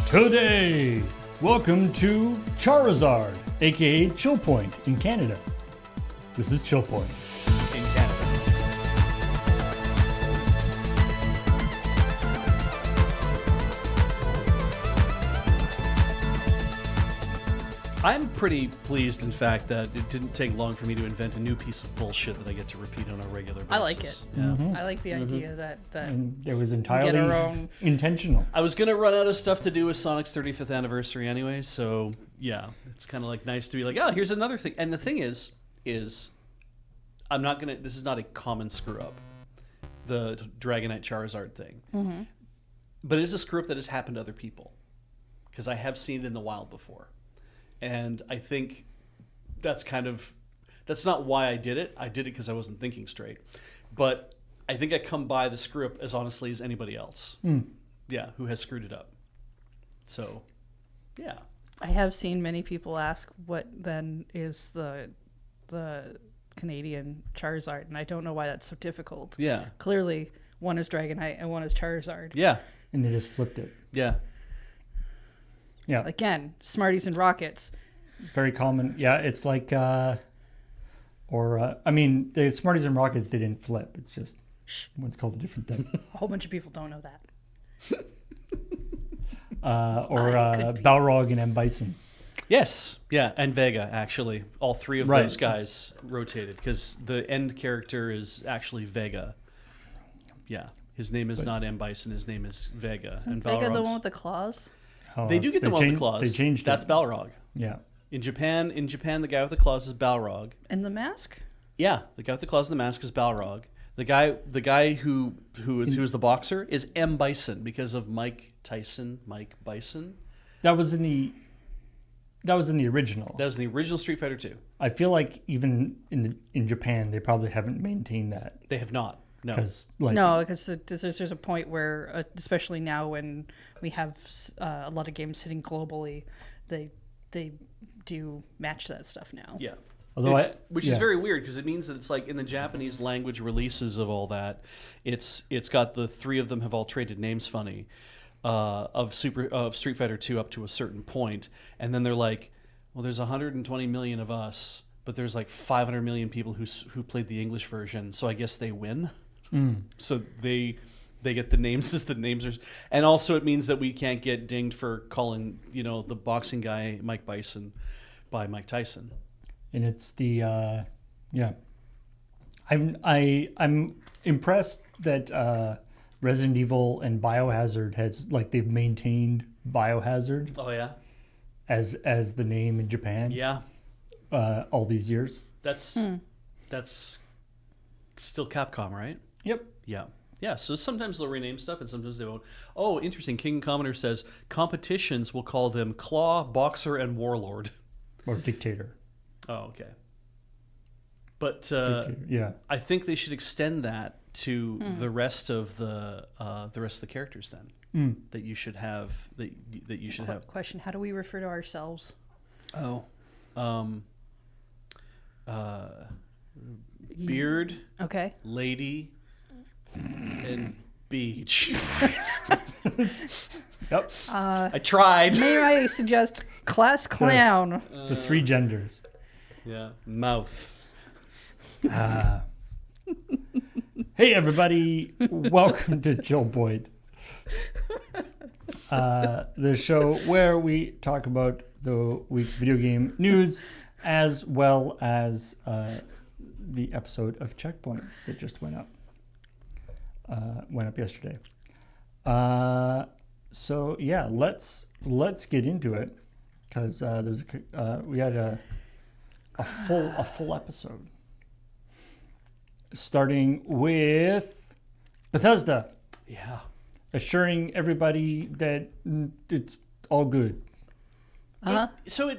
Today, welcome to Charizard, aka ChillPoint in Canada. This is ChillPoint. In Canada. I'm pretty pleased, in fact, that it didn't take long for me to invent a new piece of bullshit that I get to repeat on a regular basis. I like it. Yeah. I like the idea that And it was our entirely own- intentional. I was going to run out of stuff to do with Sonic's 35th anniversary anyway, so yeah, it's kind of like nice to be like, oh, here's another thing. And the thing is I'm not going to, this is not a common screw up, the Dragonite Charizard thing. Mm-hmm. But it is a screw up that has happened to other people, because I have seen it in the wild before. And I think that's not why I did it. I did it because I wasn't thinking straight. But I think I come by the screw up as honestly as anybody else. Yeah, who has screwed it up. So, yeah. I have seen many people ask what then is the Canadian Charizard, and I don't know why that's so difficult. Yeah. Clearly, one is Dragonite and one is Charizard. Yeah. And they just flipped it. Yeah. Yeah. Again, Smarties and Rockets. Very common. Yeah, it's like, the Smarties and Rockets, they didn't flip. It's just, one's called a different thing. A whole bunch of people don't know that. Balrog and M. Bison. Yes. Yeah. And Vega, actually. All three of Right. those guys rotated, because the end character is actually Vega. Yeah. His name is not M. Bison. His name is Vega. Isn't Vega the one with the claws? Oh, They do get the one with the claws. They changed That's it. Balrog. Yeah. In Japan, the guy with the claws is Balrog. And the mask? Yeah, the guy with the claws and the mask is Balrog. The guy who is the boxer is M. Bison, because of Mike Bison. That was in the original. That was in the original Street Fighter 2. I feel like even in Japan, they probably haven't maintained that. They have not. No. Because No, because there's a point where, especially now when we have a lot of games hitting globally, they do match that stuff now. Yeah. Although Which is very weird, because it means that it's like in the Japanese language releases of all that, it's got the three of them have all traded names funny of Street Fighter 2 up to a certain point, and then they're like, well, there's 120 million of us, but there's like 500 million people who played the English version, so I guess they win. So they get the names as the names are, and also it means that we can't get dinged for calling the boxing guy Mike Bison by Mike Tyson. And it's the I'm impressed that Resident Evil and Biohazard they've maintained Biohazard Oh yeah, as the name in Japan. yeah. All these years. That's still Capcom, right? Yep. Yeah. Yeah, so sometimes they'll rename stuff and sometimes they won't. Oh, interesting. King Commoner says competitions will call them Claw, Boxer, and Warlord. Or Dictator. Oh, okay. But Dictator. Yeah. I think they should extend that to the rest of the characters then. That you should have that you should have. Question: how do we refer to ourselves? Oh. Beard, Okay. Lady, and Beach. Yep. I tried. May I suggest class clown? The three genders. Yeah. Mouth. Hey everybody, welcome to ChillPoint. The show where we talk about the week's video game news, as well as the episode of Checkpoint that just went up yesterday. So yeah, let's get into it, because we had a full episode, starting with Bethesda. Yeah. Assuring everybody that it's all good. So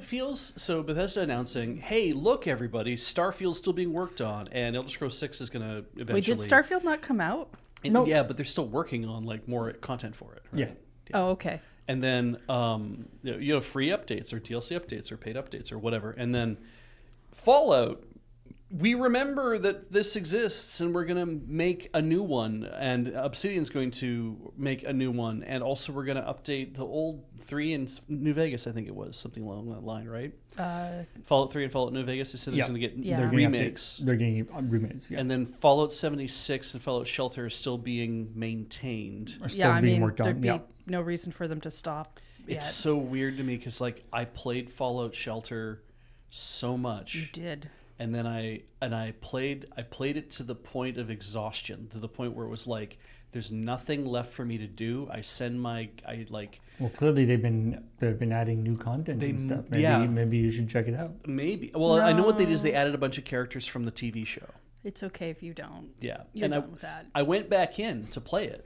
Bethesda announcing, hey, look, everybody, Starfield's still being worked on, and Elder Scrolls 6 is going to eventually... Wait, did Starfield not come out? No. Yeah, but they're still working on more content for it. Right? Yeah. Oh, okay. And then free updates or DLC updates or paid updates or whatever. And then Fallout we remember that this exists and we're going to make a new one, and Obsidian's going to make a new one, and also we're going to update the old 3 in New Vegas, I think it was, something along that line, right? Fallout 3 and Fallout New Vegas, they said they're going to get remakes. They're getting remakes, yeah. And then Fallout 76 and Fallout Shelter are still being maintained. There'd be no reason for them to stop yet. It's so weird to me because, like, I played Fallout Shelter so much. You did. And then I played it to the point of exhaustion, to the point where it was like there's nothing left for me to do. Well, clearly they've been adding new content and stuff. Maybe you should check it out. Maybe. Well, no. I know what they did is they added a bunch of characters from the TV show. It's okay if you don't. Yeah. You're done with that. I went back in to play it.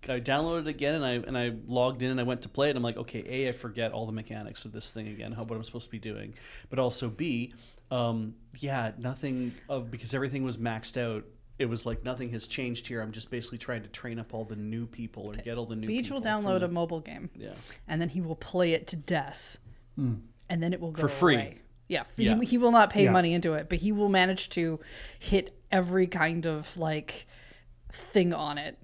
I downloaded it again and I logged in and I went to play it. And I'm like, okay, A, I forget all the mechanics of this thing again, what I'm supposed to be doing. But also B, nothing because everything was maxed out. It was like nothing has changed here. I'm just basically trying to train up all the new people or get all the new people. Beach will download a mobile game. Yeah. And then he will play it to death. And then it will go for free. Away. Yeah. He will not pay money into it, but he will manage to hit every kind of like thing on it.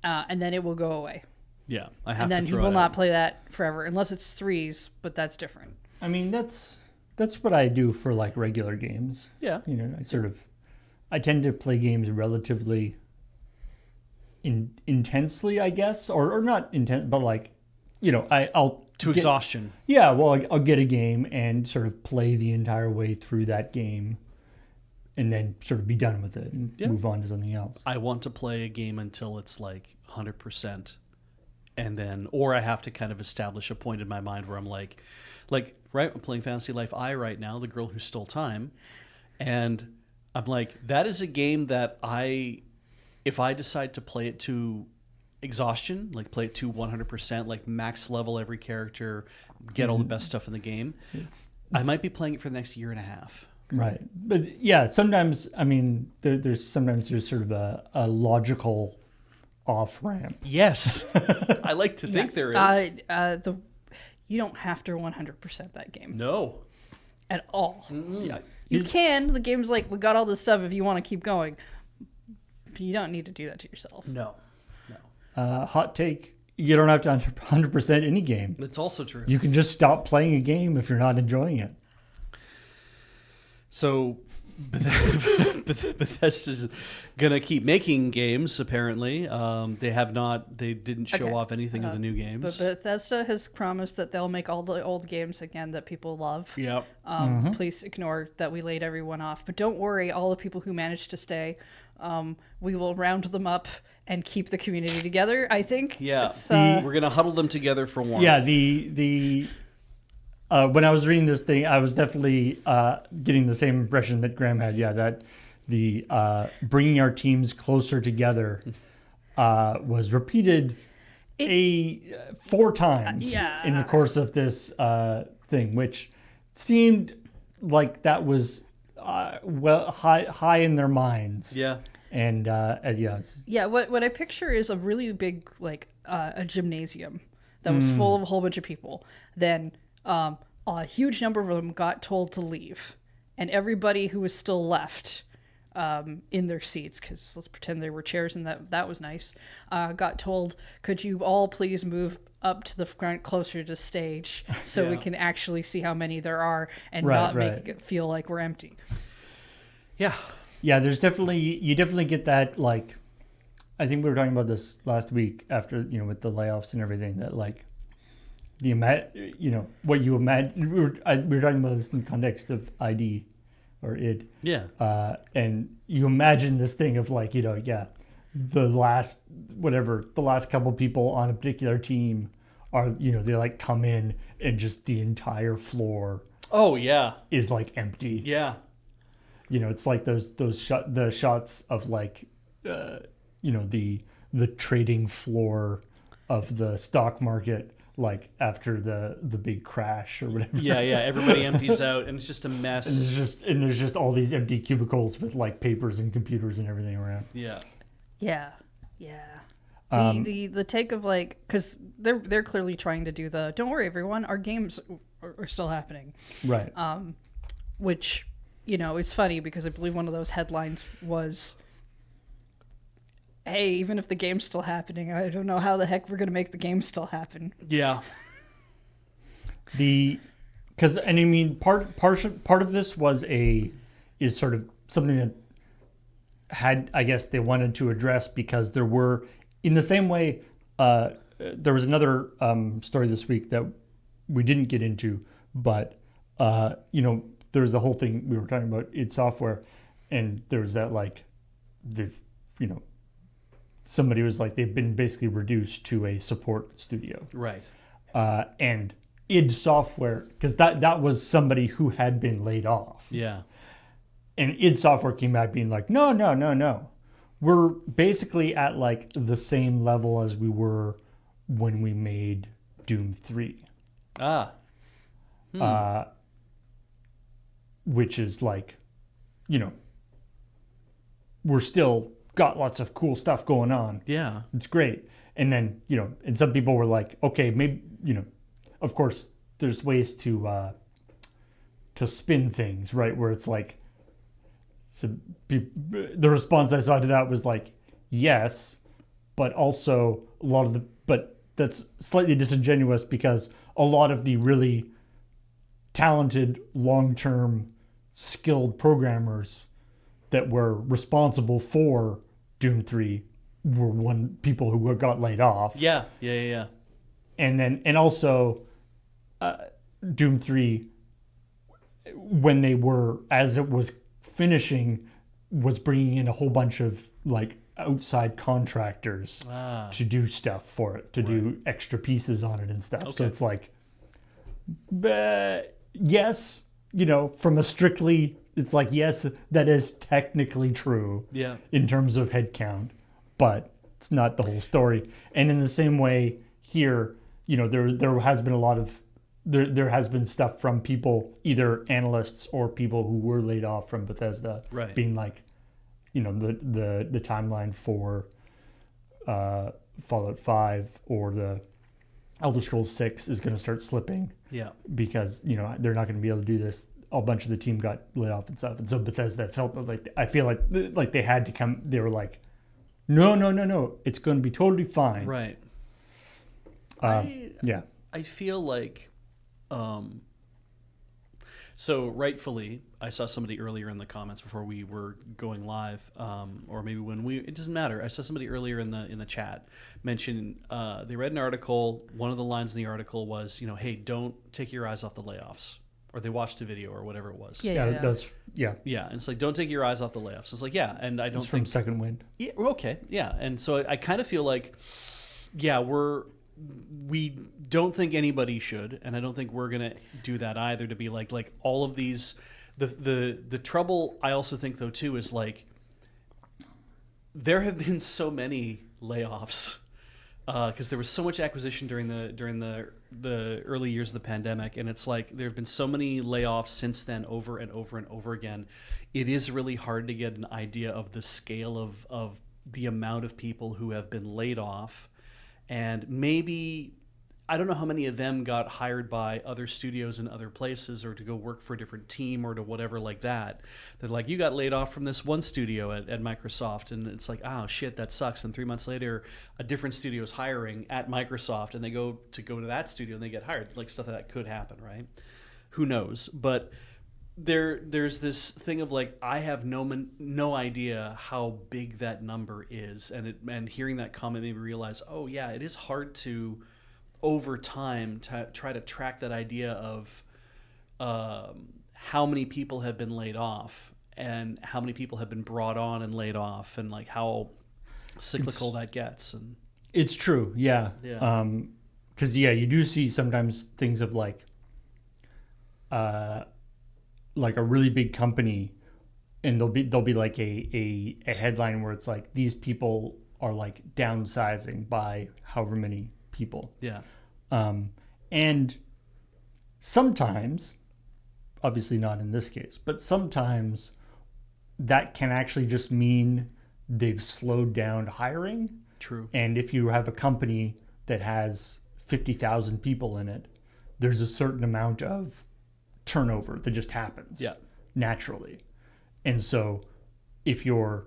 And then it will go away. Yeah. I have and then to he throw will it not out. play that forever unless it's 3s, but that's different. I mean, that's what I do for like regular games. Yeah. You know, I tend to play games relatively intensely, I guess, or not intense, but like, you know, I'll exhaustion. Yeah, well, I'll get a game and sort of play the entire way through that game, and then sort of be done with it and move on to something else. I want to play a game until it's like 100%, and then, or I have to kind of establish a point in my mind where I'm like, right, I'm playing Fantasy Life I right now, The Girl Who Stole Time, and I'm like, that is a game that if I decide to play it to exhaustion, like play it to 100%, like max level every character, get all the best stuff in the game, I might be playing it for the next year and a half. Right. But yeah, sometimes, I mean, there's sort of a logical off ramp. Yes. I like to think there is. You don't have to 100% that game. No. At all. Mm-hmm. Yeah. You can. The game's like, we got all this stuff if you want to keep going. But you don't need to do that to yourself. No. Hot take, you don't have to 100% any game. That's also true. You can just stop playing a game if you're not enjoying it. So Bethesda's gonna keep making games. Apparently, they didn't show off anything of the new games. But Bethesda has promised that they'll make all the old games again that people love. Yep. Please ignore that we laid everyone off. But don't worry, all the people who managed to stay, we will round them up and keep the community together. I think. Yeah. We're gonna huddle them together for warmth. Yeah. The when I was reading this thing, I was definitely getting the same impression that Graham had. Yeah, that the bringing our teams closer together was repeated 4 times in the course of this thing, which seemed like that was high in their minds. Yeah. And what I picture is a really big a gymnasium that was full of a whole bunch of people. Then a huge number of them got told to leave, and everybody who was still left in their seats, because let's pretend there were chairs and that was nice, got told, could you all please move up to the front closer to stage so we can actually see how many there are and make it feel like we're empty. Yeah, there's you definitely get that, like, I think we were talking about this last week after, with the layoffs and everything, that like what you imagine, we were talking about this in the context of ID or ID. Yeah. And you imagine this thing of like, the last couple people on a particular team are, they like come in and just the entire floor. Oh yeah. Is like empty. Yeah. It's like the shots of like, the trading floor of the stock market, like after the big crash or whatever. Yeah. Everybody empties out, and it's just a mess. And there's just all these empty cubicles with like papers and computers and everything around. Yeah. The take of like, because they're clearly trying to do the don't worry everyone, our games are still happening. Right. Which it's funny because I believe one of those headlines was, hey, even if the game's still happening, I don't know how the heck we're going to make the game still happen. Yeah. Because and I mean part of this is sort of something that had, I guess, they wanted to address, because there were, in the same way, there was another story this week that we didn't get into, but there's the whole thing we were talking about id Software, and there's that, like, they've, somebody was like, they've been basically reduced to a support studio. Right. And id Software, because that was somebody who had been laid off. Yeah. And id Software came back being like, no. We're basically at, like, the same level as we were when we made Doom 3. Which is like, we're still got lots of cool stuff going on. Yeah. It's great. And then, and some people were like, okay, maybe, of course, there's ways to spin things, right? Where it's like, the response I saw to that was like, yes, but also but that's slightly disingenuous, because a lot of the really talented, long-term, skilled programmers that were responsible for Doom 3 were people who got laid off. Yeah. And also Doom 3, when as it was finishing, was bringing in a whole bunch of, like, outside contractors to do stuff for it, to do extra pieces on it and stuff. Okay. So it's like, yes, from a strictly, it's like, yes, that is technically true. Yeah. In terms of head count, but it's not the whole story. And in the same way here, there has been a lot of, there has been stuff from people, either analysts or people who were laid off from Bethesda, right, being like, the timeline for Fallout 5 or the Elder Scrolls 6 is going to start slipping. Yeah. Because, they're not going to be able to do this. A bunch of the team got laid off and stuff. And so Bethesda felt like, I feel like they had to come, they were like, no, it's going to be totally fine. Right. Yeah. I feel like, so rightfully, I saw somebody earlier in the comments before we were going live, or maybe it doesn't matter. I saw somebody earlier in the chat mention, they read an article. One of the lines in the article was, hey, don't take your eyes off the layoffs. Or they watched a video or whatever it was. Yeah. Yeah, and it's like, don't take your eyes off the layoffs. It's like, yeah, and I don't think... from Second Wind. Yeah, okay, yeah. And so I kind of feel like, yeah, we don't think anybody should, and I don't think we're going to do that either, to be like all of these... The trouble, I also think, though, too, is like, there have been so many layoffs, because there was so much acquisition during the early years of the pandemic, and it's like there have been so many layoffs since then, over and over and over again. It is really hard to get an idea of the scale of the amount of people who have been laid off, and maybe, I don't know how many of them got hired by other studios in other places, or to go work for a different team, or to whatever like that. They're like, you got laid off from this one studio at Microsoft, and it's like, oh shit, that sucks. And 3 months later, a different studio is hiring at Microsoft, and they go to that studio and they get hired. Like, stuff like that could happen, right? Who knows? But there's this thing of like, I have no idea how big that number is, and hearing that comment made me realize, oh yeah, it is hard to, over time, to try to track that idea of how many people have been laid off and how many people have been brought on and laid off, and like how cyclical that gets. And it's true, yeah. Because you do see sometimes things of like a really big company, and there'll be like a headline where it's like, these people are like downsizing by however many people. Yeah. And sometimes, obviously not in this case, but sometimes that can actually just mean they've slowed down hiring. True. And if you have a company that has 50,000 people in it, there's a certain amount of turnover that just happens. Yeah. naturally. And so if you're,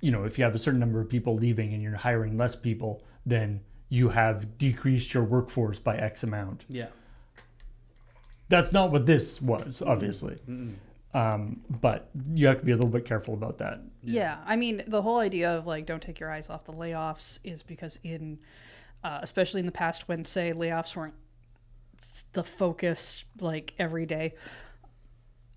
if you have a certain number of people leaving and you're hiring less people, then you have decreased your workforce by X amount. Yeah. That's not what this was, obviously. But you have to be a little bit careful about that. Yeah. I mean, the whole idea of like, don't take your eyes off the layoffs is because especially in the past when, say, layoffs weren't the focus like every day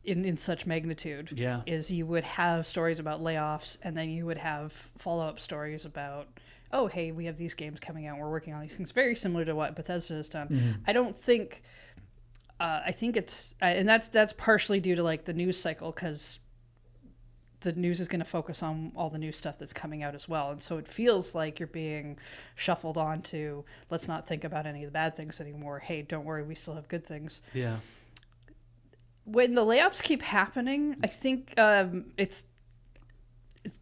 in such magnitude, is you would have stories about layoffs, and then you would have follow-up stories about, oh, hey, we have these games coming out, we're working on these things, very similar to what Bethesda has done. I don't think I think it's and that's partially due to like the news cycle, because the news is going to focus on all the new stuff that's coming out as well, and so it feels like you're being shuffled on to, let's not think about any of the bad things anymore, hey, don't worry, we still have good things. When the layoffs keep happening, I think it's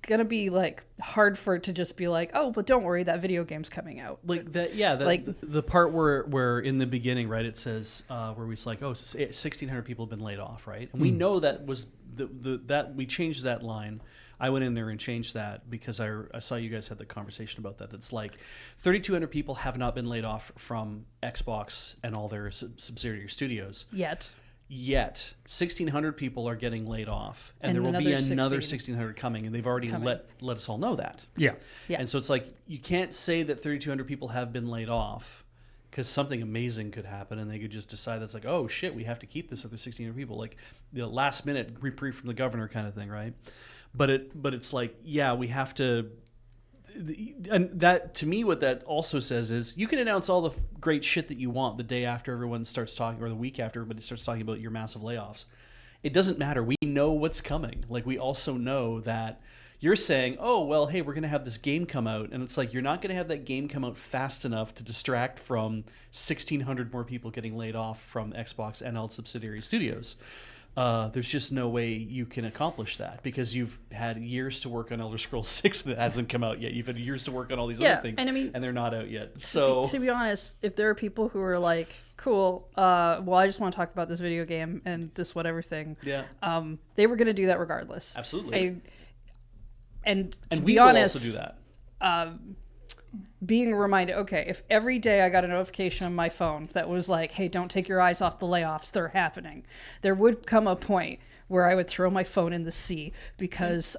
gonna be like hard for it to just be like, oh, but don't worry, that video game's coming out. Like that, yeah. Like the part where in the beginning, right? It says where we like, 1,600 people have been laid off, right? And we know that was that we changed that line. I went in there and changed that because I saw you guys had the conversation about that. It's like 3,200 people have not been laid off from Xbox and all their subsidiary studios yet 1,600 people are getting laid off, and there will be another 1,600 coming, and they've already let us all know that. Yeah. And so it's like, you can't say that 3,200 people have been laid off, because something amazing could happen, and they could just decide that's like, oh shit, we have to keep this other 1,600 people, like the last minute reprieve from the governor kind of thing, right? But it's like, yeah, we have to. And that, to me, what that also says is you can announce all the great shit that you want the day after everyone starts talking, or the week after everybody starts talking about your massive layoffs. It doesn't matter. We know what's coming. Like, we also know that you're saying, oh, well, hey, we're going to have this game come out. And it's like, you're not going to have that game come out fast enough to distract from 1,600 more people getting laid off from Xbox and all subsidiary studios. There's just no way you can accomplish that, because you've had years to work on Elder Scrolls 6 that hasn't come out yet. You've had years to work on all these other things, and I mean, and they're not out yet. So to be honest, if there are people who are like, cool, well, I just want to talk about this video game and this whatever thing, they were going to do that regardless. Absolutely. And to we be honest, will also do that. Being reminded, okay, if every day I got a notification on my phone that was like, hey, don't take your eyes off the layoffs, they're happening, there would come a point where I would throw my phone in the sea, because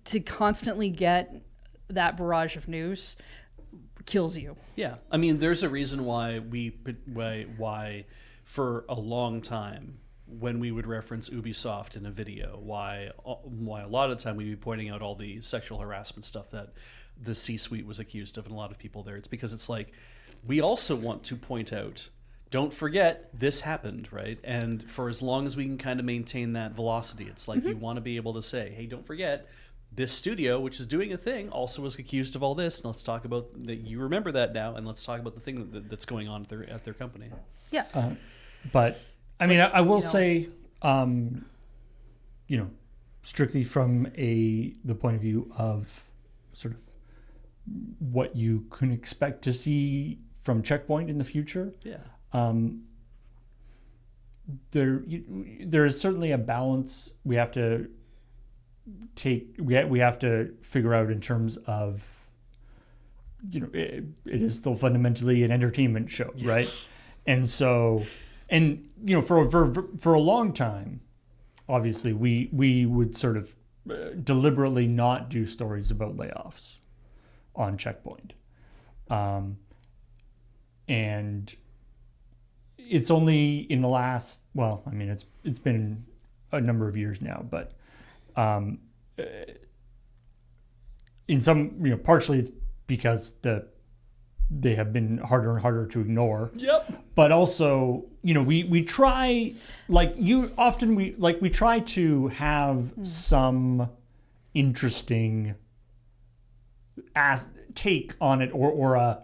to constantly get that barrage of news kills you. Yeah. I mean, there's a reason why why for a long time, when we would reference Ubisoft in a video, why a lot of the time we'd be pointing out all the sexual harassment stuff that the C-suite was accused of, and a lot of people there. It's because it's like, we also want to point out, don't forget this happened, right? And for as long as we can kind of maintain that velocity, it's like, you want to be able to say, hey, don't forget, this studio, which is doing a thing, also was accused of all this. And let's talk about that. You remember that now, and let's talk about the thing that's going on at their company. Yeah. But I mean, I will say, strictly from the point of view of sort of what you can expect to see from ChillPoint in the future. There is certainly a balance we have to we have to figure out in terms of, it is still fundamentally an entertainment show, right? And so, for a long time, obviously we would sort of deliberately not do stories about layoffs on ChillPoint. And it's only in the last, well, I mean, it's been a number of years now, but in some, partially it's because they have been harder and harder to ignore. But also, we try, we try to have some interesting take on it, or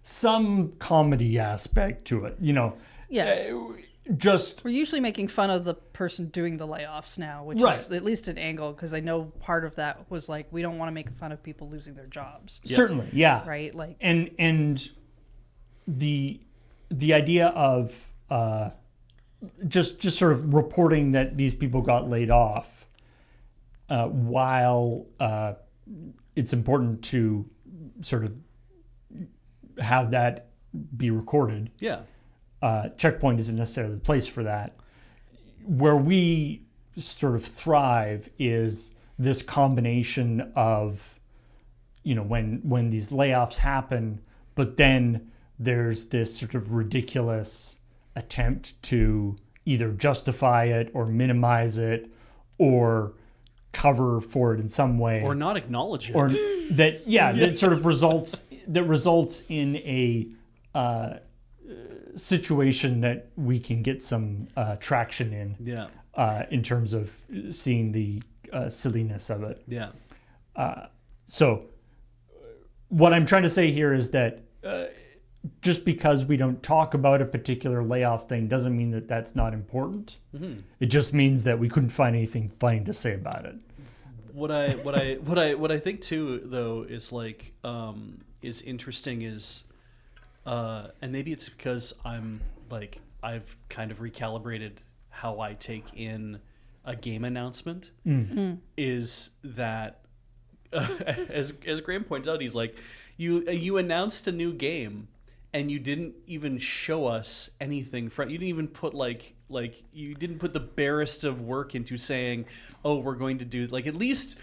some comedy aspect to it, we're usually making fun of the person doing the layoffs now, which is at least an angle, because I know part of that was like, we don't want to make fun of people losing their jobs. Certainly, yeah. Right? Like, and the idea of just sort of reporting that these people got laid off, while it's important to sort of have that be recorded. Yeah. ChillPoint isn't necessarily the place for that. Where we sort of thrive is this combination of, when these layoffs happen, but then there's this sort of ridiculous attempt to either justify it or minimize it or cover for it in some way, Or not acknowledge it. or that sort of results in a situation that we can get some traction in. Yeah. In terms of seeing the silliness of it. Yeah. So what I'm trying to say here is that just because we don't talk about a particular layoff thing doesn't mean that that's not important. Mm-hmm. It just means that we couldn't find anything funny to say about it. What I think too, though, is like is interesting is, and maybe it's because I've kind of recalibrated how I take in a game announcement. Is that as Graham pointed out, he's like, you announced a new game and you didn't even show us anything from. You didn't even put like you didn't put the barest of work into saying, oh, we're going to do at least.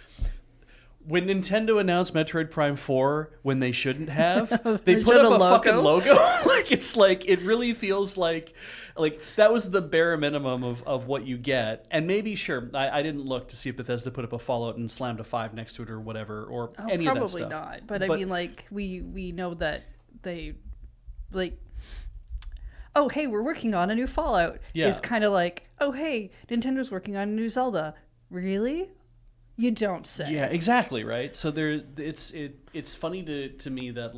When Nintendo announced Metroid Prime 4 when they shouldn't have, they put up a fucking logo. It really feels like that was the bare minimum of what you get. And maybe, sure, I didn't look to see if Bethesda put up a Fallout and slammed a 5 next to it or whatever, or any of that stuff. Probably not. But I mean, we know that they, oh, hey, we're working on a new Fallout. Yeah. Is kind of like, oh, hey, Nintendo's working on a new Zelda. Really? You don't say. Yeah, exactly, right? So it's funny to me that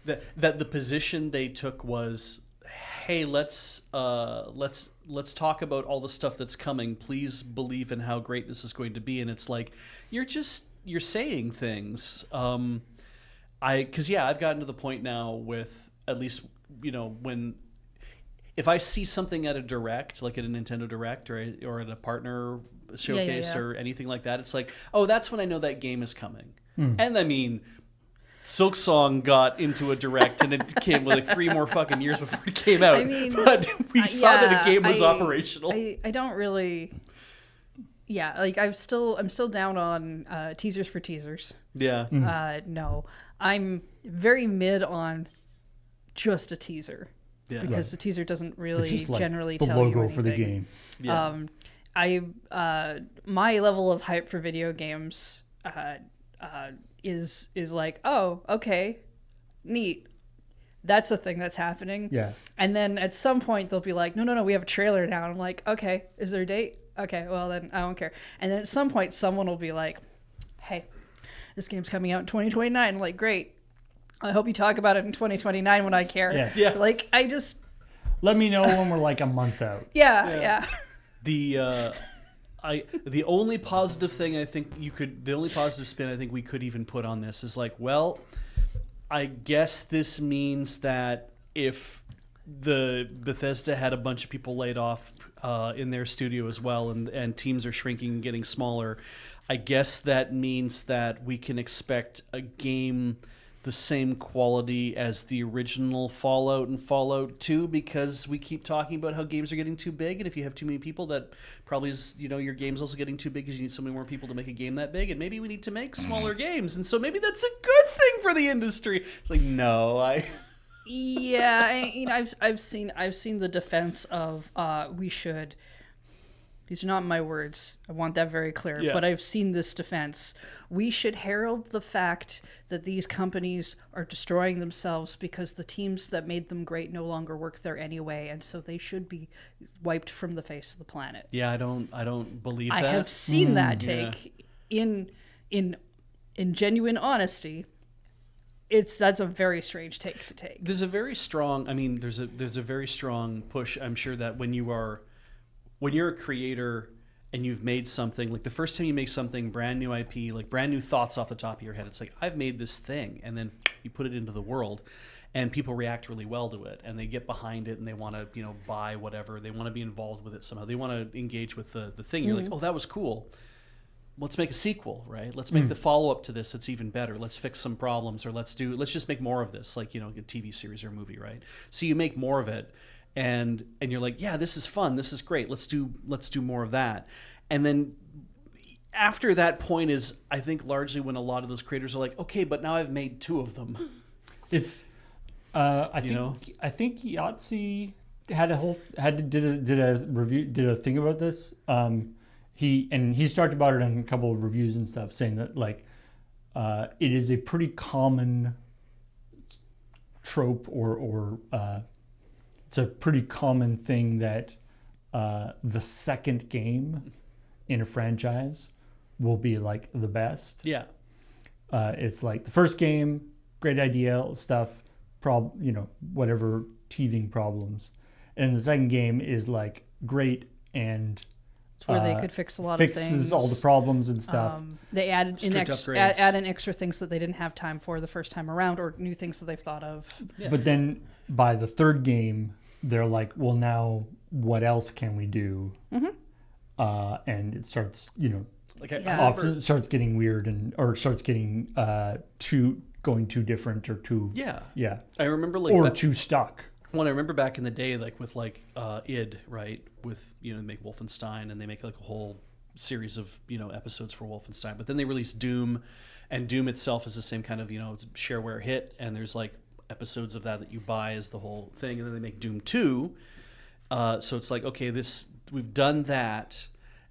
that the position they took was, hey, let's talk about all the stuff that's coming. Please believe in how great this is going to be. And it's like you're saying things. I've gotten to the point now with, at least, if I see something at a direct, like at a Nintendo Direct or at a partner showcase or anything like that, it's like, oh, that's when I know that game is coming. And I mean, Silksong got into a direct and it came like 3 more fucking years before it came out. I mean, but we saw that a game was operational. I don't really. Yeah, I'm still down on teasers for teasers. Yeah. No, I'm very mid on just a teaser. Yeah. Because the teaser doesn't really generally the tell you logo anything. for the game. Yeah. My level of hype for video games is like, oh, okay, neat. That's a thing that's happening. Yeah. And then at some point they'll be like, no, we have a trailer now. And I'm like, okay, is there a date? Okay, well then I don't care. And then at some point someone will be like, hey, this game's coming out in 2029. I'm like, great. I hope you talk about it in 2029 when I care. Yeah. I just... Let me know when we're like a month out. Yeah. The only positive thing the only positive spin I think we could even put on this is like, well, I guess this means that if the Bethesda had a bunch of people laid off in their studio as well, and teams are shrinking and getting smaller, I guess that means that we can expect a game the same quality as the original Fallout and Fallout 2, because we keep talking about how games are getting too big, and if you have too many people, that probably is, your game's also getting too big because you need so many more people to make a game that big, and maybe we need to make smaller games, and so maybe that's a good thing for the industry. It's like, no, I've seen the defense of we should. These are not my words. I want that very clear. Yeah. But I've seen this defense. We should herald the fact that these companies are destroying themselves because the teams that made them great no longer work there anyway, and so they should be wiped from the face of the planet. Yeah, I don't believe that. I have seen that take in genuine honesty. That's a very strange take to take. There's a very strong. I mean, there's a very strong push. I'm sure that when you're a creator and you've made something, like the first time you make something, brand new IP, like brand new thoughts off the top of your head, it's like, I've made this thing, and then you put it into the world, and people react really well to it, and they get behind it, and they want to, you know, buy whatever, they want to be involved with it somehow, they want to engage with the thing. You're like, oh, that was cool. Let's make a sequel, right? Let's make the follow-up to this that's even better. Let's fix some problems, or let's just make more of this, like, you know, a TV series or a movie, right? So you make more of it, and you're like, yeah, this is fun, this is great, let's do more of that. And then after that point is, I think, largely when a lot of those creators are like, okay, but now I've made 2 of them. It's I think Yahtzee did a thing about this. He's talked about it in a couple of reviews and stuff, saying that like it is a pretty common trope or it's a pretty common thing that the second game in a franchise will be like the best. Yeah. It's like the first game, great idea, stuff, whatever teething problems. And the second game is like great and it's where they could fix a lot of things. Fixes all the problems and stuff. They add in extra things that they didn't have time for the first time around, or new things that they've thought of. Yeah. But then by the third game, they're like, well, now what else can we do? Mm-hmm. And it starts, often it starts getting weird or starts getting going too different or too I remember too stuck. Well, I remember back in the day, like with id, right, with they make Wolfenstein, and they make like a whole series of episodes for Wolfenstein, but then they release Doom, and Doom itself is the same kind of it's a shareware hit, and there's like episodes of that you buy as the whole thing, and then they make Doom 2. So it's like, okay, we've done that,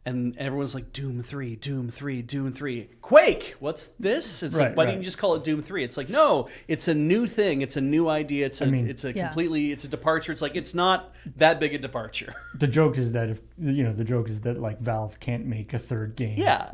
and everyone's like, Doom 3, Doom 3, Doom 3. Quake! What's this? It's like, why didn't you just call it Doom 3? It's like, no, it's a new thing. It's a new idea. It's a departure. It's like, it's not that big a departure. The joke is that like Valve can't make a third game. Yeah.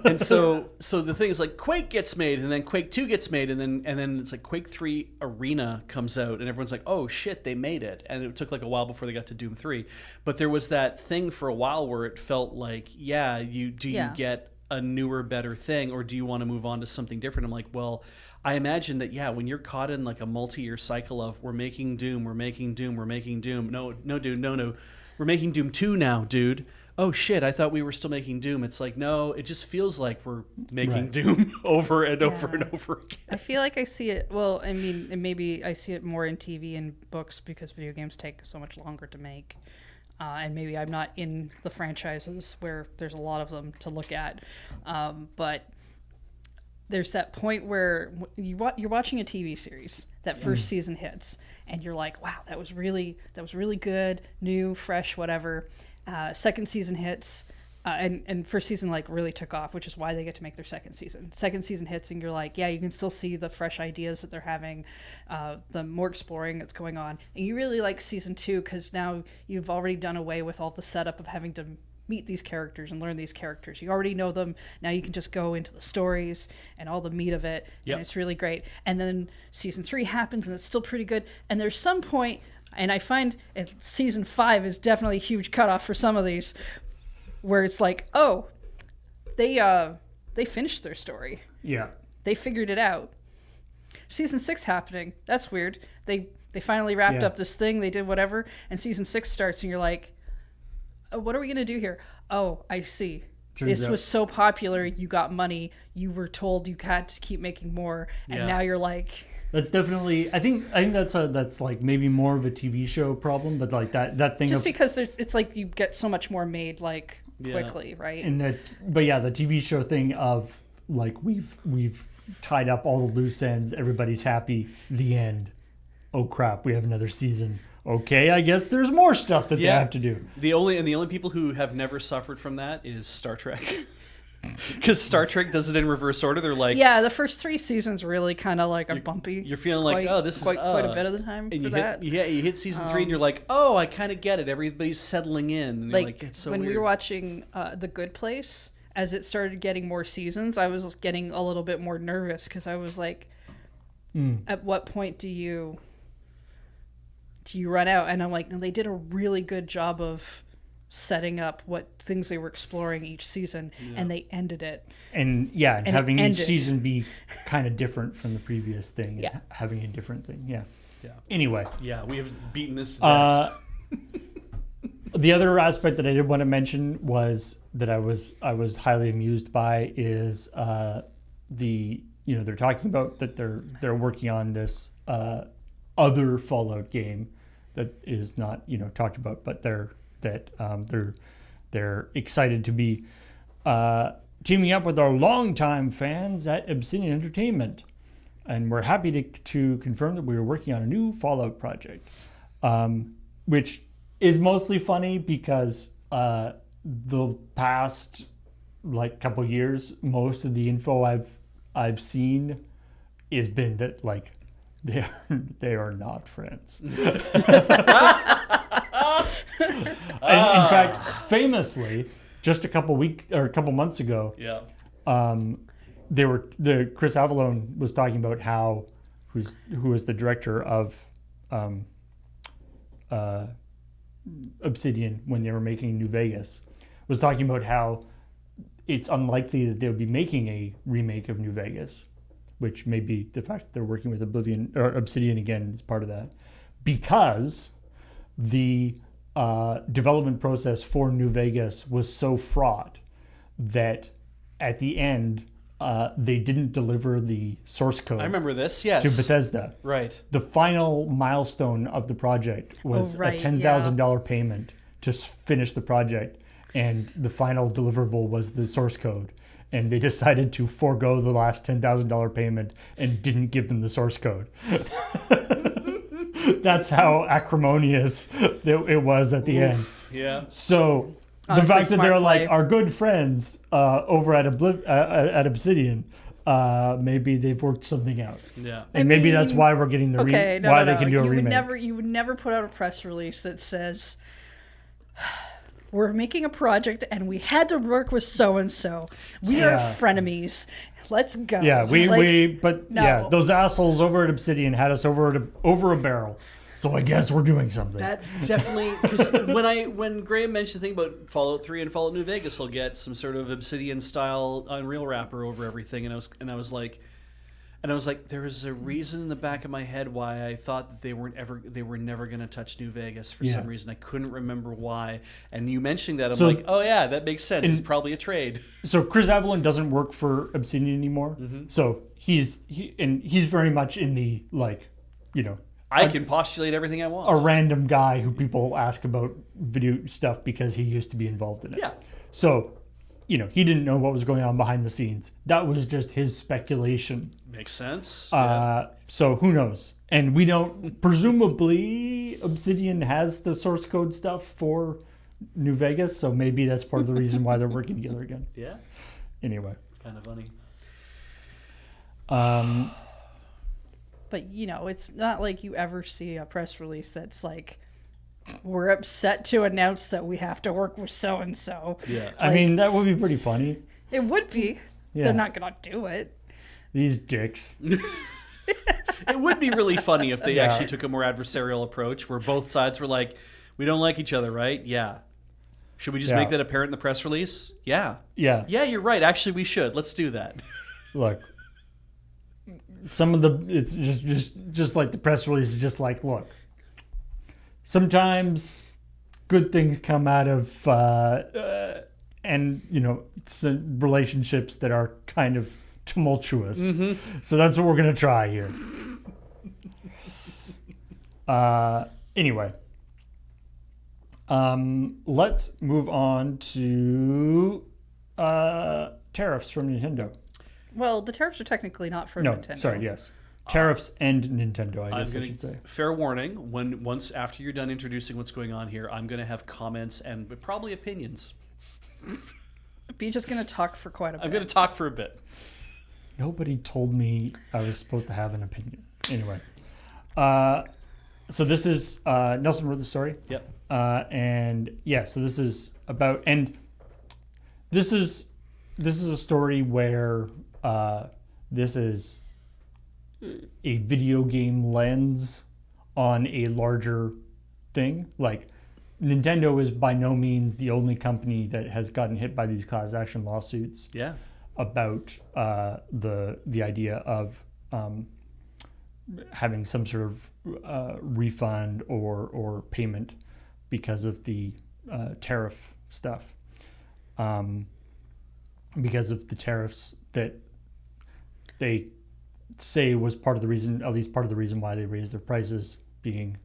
And so the thing is like Quake gets made, and then Quake 2 gets made, and then it's like Quake 3 Arena comes out, and everyone's like, oh shit, they made it. And it took like a while before they got to Doom 3. But there was that thing for a while where it felt like, you get a newer, better thing, or do you want to move on to something different? I'm like, well, I imagine that, when you're caught in like a multi-year cycle of we're making Doom. No, dude, no. We're making Doom 2 now, dude. Oh shit, I thought we were still making Doom. It's like, no, it just feels like we're making Doom over and over and over again. I feel like I see it, well, I mean, and maybe I see it more in TV and books because video games take so much longer to make. And maybe I'm not in the franchises where there's a lot of them to look at. But there's that point where you're watching a TV series, that first season hits, and you're like, wow, that was really good, new, fresh, whatever. Second season hits, and first season like really took off, which is why they get to make their second season. Second season hits, and you're like, yeah, you can still see the fresh ideas that they're having, the more exploring that's going on. And you really like season 2 because now you've already done away with all the setup of having to meet these characters and learn these characters. You already know them. Now you can just go into the stories and all the meat of it, and it's really great. And then season 3 happens, and it's still pretty good. And there's some point, and I find season 5 is definitely a huge cutoff for some of these, where it's like, oh, they finished their story. Yeah. They figured it out. Season 6 happening. That's weird. They finally wrapped up this thing. They did whatever, and season 6 starts, and you're like, oh, what are we going to do here? Oh, I see. This was so popular. You got money. You were told you had to keep making more, and now you're like... That's definitely. I think that's like maybe more of a TV show problem, but like that thing. Just because it's like you get so much more made like quickly, right? And the TV show thing of like we've tied up all the loose ends. Everybody's happy. The end. Oh crap! We have another season. Okay, I guess there's more stuff that they have to do. The only people who have never suffered from that is Star Trek. Because Star Trek does it in reverse order. They're like, the first 3 seasons really kind of like a bumpy. You're feeling like, this is quite a bit of the time and for that. You hit season 3 and you're like, oh, I kind of get it. Everybody's settling in. And you're like, it's so when weird. we were watching The Good Place, as it started getting more seasons, I was getting a little bit more nervous because I was like, at what point do you run out? And I'm like, no, they did a really good job of setting up what things they were exploring each season, and they ended it. And having each ended. season be kind of different from the previous thing. Yeah. And having a different thing. Yeah. Yeah. Anyway. Yeah, we have beaten this to death. The other aspect that I did want to mention was that I was highly amused by is they're talking about that they're working on this other Fallout game that is not talked about, but they're excited to be teaming up with our longtime fans at Obsidian Entertainment, and we're happy to confirm that we are working on a new Fallout project, which is mostly funny because the past couple years, most of the info I've seen has been that they are not friends. In fact, famously, just a couple months ago, Chris Avallone was talking about who is the director of Obsidian when they were making New Vegas, was talking about how it's unlikely that they'll be making a remake of New Vegas, which may be the fact that they're working with Obsidian again is part of that, because the development process for New Vegas was so fraught that at the end they didn't deliver the source code. I remember this, yes. To Bethesda. Right. The final milestone of the project was a $10,000 payment to finish the project, and the final deliverable was the source code. And they decided to forego the last $10,000 payment and didn't give them the source code. That's how acrimonious it was at the end. Yeah. So Honestly, the fact that they're play. our good friends over at Obsidian, maybe they've worked something out. Yeah. And maybe that's why we're getting the they can do a remake. You would never put out a press release that says, we're making a project and we had to work with so and so. We are frenemies. Let's go. Yeah, no. those assholes over at Obsidian had us over a barrel. So I guess we're doing something. That definitely, because when Graham mentioned the thing about Fallout 3 and Fallout New Vegas, will get some sort of Obsidian style Unreal wrapper over everything, and I was like, there was a reason in the back of my head why I thought that they were never going to touch New Vegas for some reason. I couldn't remember why. And you mentioning that, I'm like, oh yeah, that makes sense. It's probably a trade. So Chris Avallone doesn't work for Obsidian anymore. Mm-hmm. So he's very much in the I can postulate everything I want. A random guy who people ask about video stuff because he used to be involved in it. Yeah. So, he didn't know what was going on behind the scenes. That was just his speculation. Makes sense. So who knows? And we don't. Presumably, Obsidian has the source code stuff for New Vegas, so maybe that's part of the reason why they're working together again. Yeah. Anyway, it's kind of funny. But it's not like you ever see a press release that's like, we're upset to announce that we have to work with so and so. Yeah. I mean, that would be pretty funny. It would be. Yeah. They're not gonna do it. These dicks. It would be really funny if they actually took a more adversarial approach where both sides were like, we don't like each other, right? Yeah. Should we just make that apparent in the press release? Yeah. Yeah. Yeah, you're right. Actually, we should. Let's do that. Look, it's just like the press release is just like, look, sometimes good things come out of relationships that are kind of tumultuous. Mm-hmm. So that's what we're going to try here. Anyway, let's move on to tariffs from Nintendo. Well, the tariffs are technically not from Nintendo. No, sorry, yes. Tariffs and Nintendo, I guess I should say. Fair warning, once after you're done introducing what's going on here, I'm going to have comments and probably opinions. Be just going to talk for quite a bit. I'm going to talk for a bit. Nobody told me I was supposed to have an opinion. Anyway. So this is, Nelson wrote the story. Yep. So this is about, and this is a story where this is a video game lens on a larger thing. Like, Nintendo is by no means the only company that has gotten hit by these class action lawsuits Yeah. about the idea of having some sort of refund or payment because of the tariff stuff. Because of the tariffs that they say was part of the reason, at least part of the reason why they raised their prices, being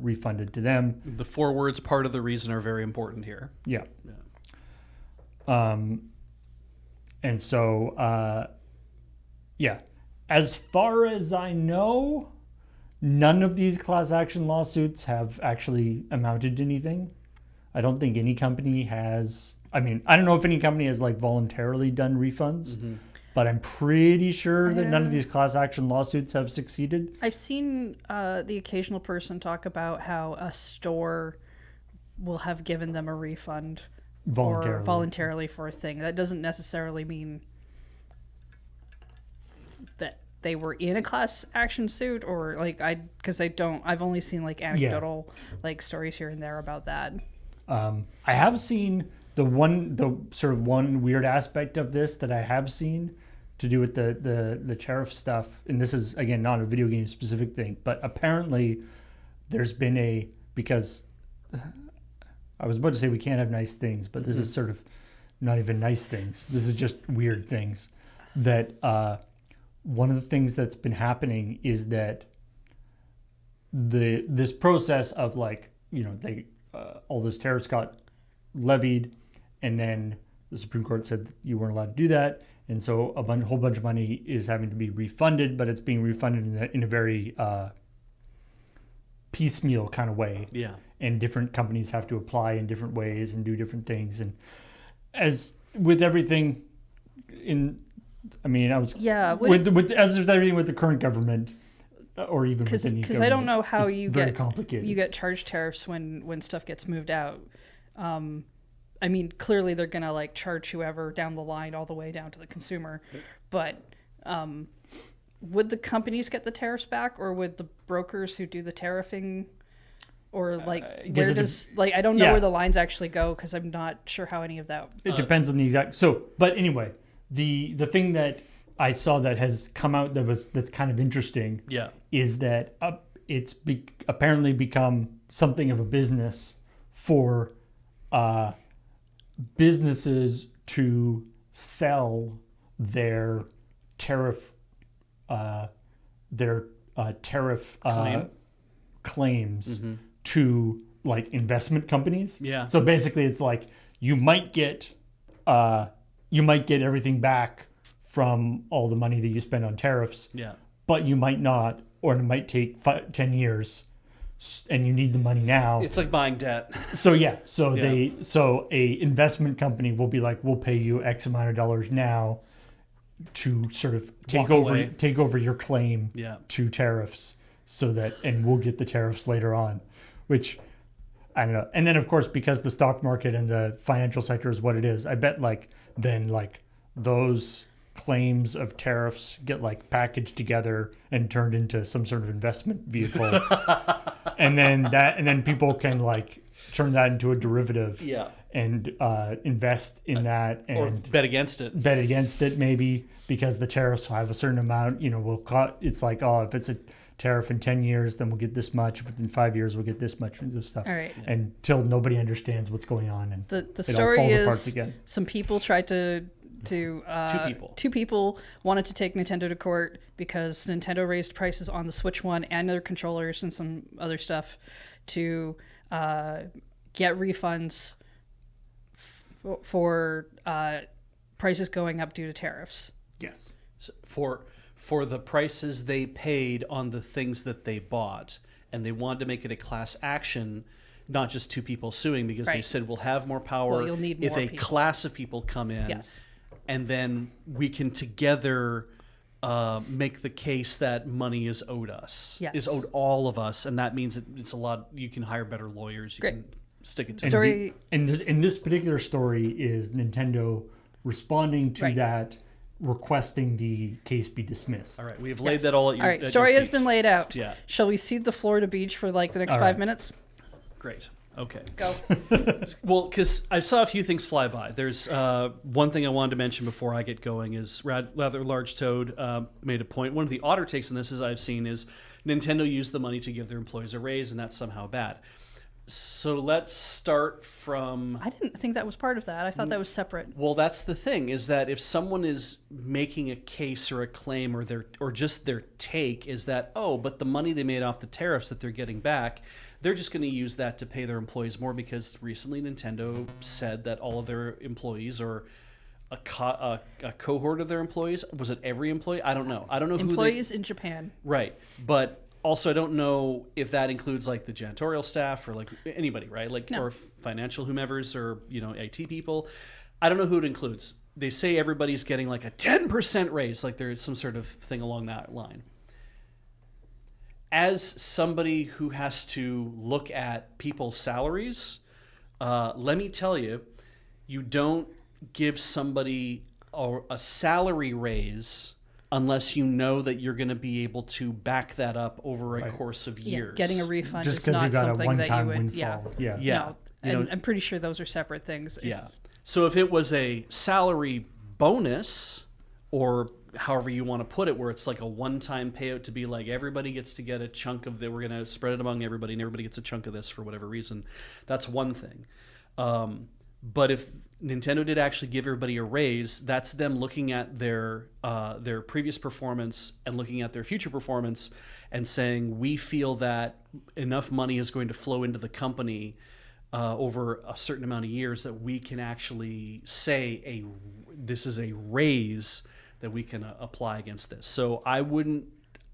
refunded to them. The 4 words "part of the reason" are very important here. Yeah. Yeah. And so, yeah, as far as I know, none of these class action lawsuits have actually amounted to anything. I don't think any company has. I mean, I don't know if any company has like voluntarily done refunds, but I'm pretty sure that none of these class action lawsuits have succeeded. I've seen the occasional person talk about how a store will have given them a refund or voluntarily for a thing. That doesn't necessarily mean that they were in a class action suit, or like I've only seen like anecdotal like stories here and there about that. I have seen the sort of one weird aspect of this that I have seen to do with the tariff stuff, and this is again not a video game specific thing, but apparently there's been because I was about to say we can't have nice things, but this is sort of not even nice things. This is just weird things. That one of the things that's been happening is that this process of like, you know, they all those tariffs got levied, and then the Supreme Court said that you weren't allowed to do that, and so a whole bunch of money is having to be refunded, but it's being refunded in a very piecemeal kind of way. Yeah. And different companies have to apply in different ways and do different things. And as with everything as with everything with the current government, or even within the because I don't know how you get get charged tariffs when stuff gets moved out. I mean, clearly they're gonna like charge whoever down the line all the way down to the consumer, but would the companies get the tariffs back, or would the brokers who do the tariffing, or like where does I don't know where the lines actually go, because I'm not sure how any of that. It depends on the exact. So, but anyway, the thing that I saw that has come out that's kind of interesting. Yeah. Is that it's apparently become something of a business for businesses to sell their tariff claims to like investment companies. Yeah. So basically, it's like you might get everything back from all the money that you spend on tariffs. Yeah. But you might not, or it might take 10 years, and you need the money now. It's like buying debt. So a investment company will be like, we'll pay you X amount of dollars now to sort of take over your claim to tariffs, so that, and we'll get the tariffs later on, which I don't know. And then of course, because the stock market and the financial sector is what it is, I bet then those claims of tariffs get like packaged together and turned into some sort of investment vehicle. and then people can like turn that into a derivative and invest in that, and or bet against it maybe, because the tariffs will have a certain amount, it's like, oh, if it's a tariff in 10 years, then we'll get this much. If in 5 years, we'll get this much and this stuff. All right. Until nobody understands what's going on, and the it story all falls is apart again. Some people tried to two people wanted to take Nintendo to court because Nintendo raised prices on the Switch 1 and their controllers and some other stuff to get refunds for prices going up due to tariffs. Yes. So for the prices they paid on the things that they bought, and they wanted to make it a class action, not just two people suing, because they said we'll have more power you'll need if more a people. Class of people come in. Yes. And then we can together make the case that money is owed us, is owed all of us, and that means it's a lot. You can hire better lawyers. You can stick it to. In this particular story is Nintendo responding to that, requesting the case be dismissed. All right, we have laid that all at your. All right, story has been laid out. Yeah. Shall we cede the floor to Beach for like the next 5 minutes? Great. Okay. Go. Well, because I saw a few things fly by. There's one thing I wanted to mention before I get going is rather large toad made a point. One of the odder takes on this, as I've seen, is Nintendo used the money to give their employees a raise, and that's somehow bad. So let's start from. I didn't think that was part of that. I thought that was separate. Well, that's the thing, is that if someone is making a case or a claim or just their take is that, oh, but the money they made off the tariffs that they're getting back, they're just going to use that to pay their employees more, because recently Nintendo said that all of their employees, or a cohort of their employees, was it every employee? I don't know. I don't know who Employees in Japan. Right. But also, I don't know if that includes like the janitorial staff or like anybody, right? Like, No. or financial whomevers, or, IT people. I don't know who it includes. They say everybody's getting like a 10% raise, like there's some sort of thing along that line. As somebody who has to look at people's salaries, let me tell you, you don't give somebody a salary raise unless you know that you're going to be able to back that up over a course of years. Getting a refund Just is because not you got a something that you one-time would. windfall. Yeah. Yeah. No, and I'm pretty sure those are separate things. Yeah. So if it was a salary bonus, or however you want to put it, where it's like a one-time payout to be like everybody gets to get a chunk of that, we're going to spread it among everybody and everybody gets a chunk of this for whatever reason, that's one thing. But if Nintendo did actually give everybody a raise, that's them looking at their previous performance and looking at their future performance and saying, we feel that enough money is going to flow into the company over a certain amount of years that we can actually say this is a raise that we can apply against this. So I wouldn't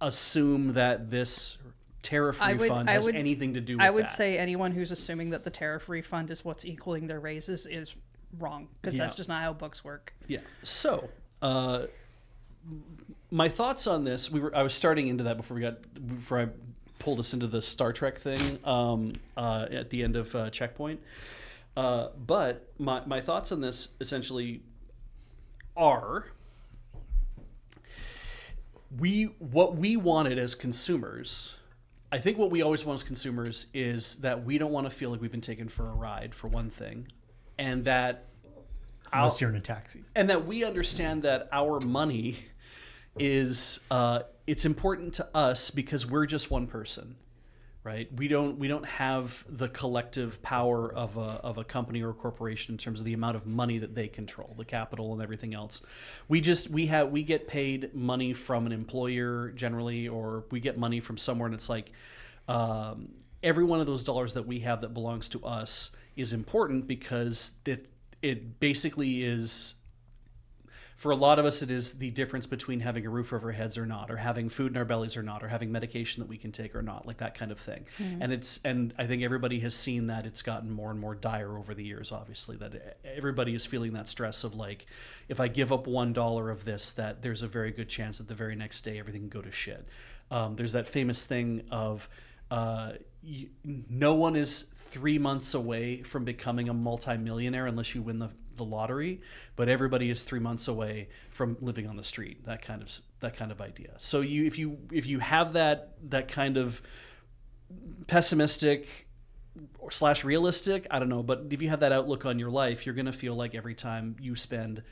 assume that this tariff refund has anything to do with that. I would say anyone who's assuming that the tariff refund is what's equaling their raises is wrong, because that's just not how books work. Yeah. So my thoughts on this, I was starting into that before I pulled us into the Star Trek thing at the end of ChillPoint. But my thoughts on this essentially are, what we wanted as consumers, I think what we always want as consumers is that we don't want to feel like we've been taken for a ride, for one thing, and that unless you're in a taxi, and that we understand that our money is it's important to us because we're just one person, right? We don't have the collective power of a company or a corporation in terms of the amount of money that they control, the capital and everything else. We get paid money from an employer generally, or we get money from somewhere, and it's like every one of those dollars that we have that belongs to us is important, because it basically is, for a lot of us, it is the difference between having a roof over our heads or not, or having food in our bellies or not, or having medication that we can take or not, like that kind of thing. Mm-hmm. And I think everybody has seen that it's gotten more and more dire over the years, obviously, that everybody is feeling that stress of like, if I give up $1 of this, that there's a very good chance that the very next day everything can go to shit. There's that famous thing of no one is 3 months away from becoming a multimillionaire unless you win the lottery, but everybody is 3 months away from living on the street. That kind of idea. So if you have that kind of pessimistic or / realistic, I don't know, but if you have that outlook on your life, you're going to feel like every time you spend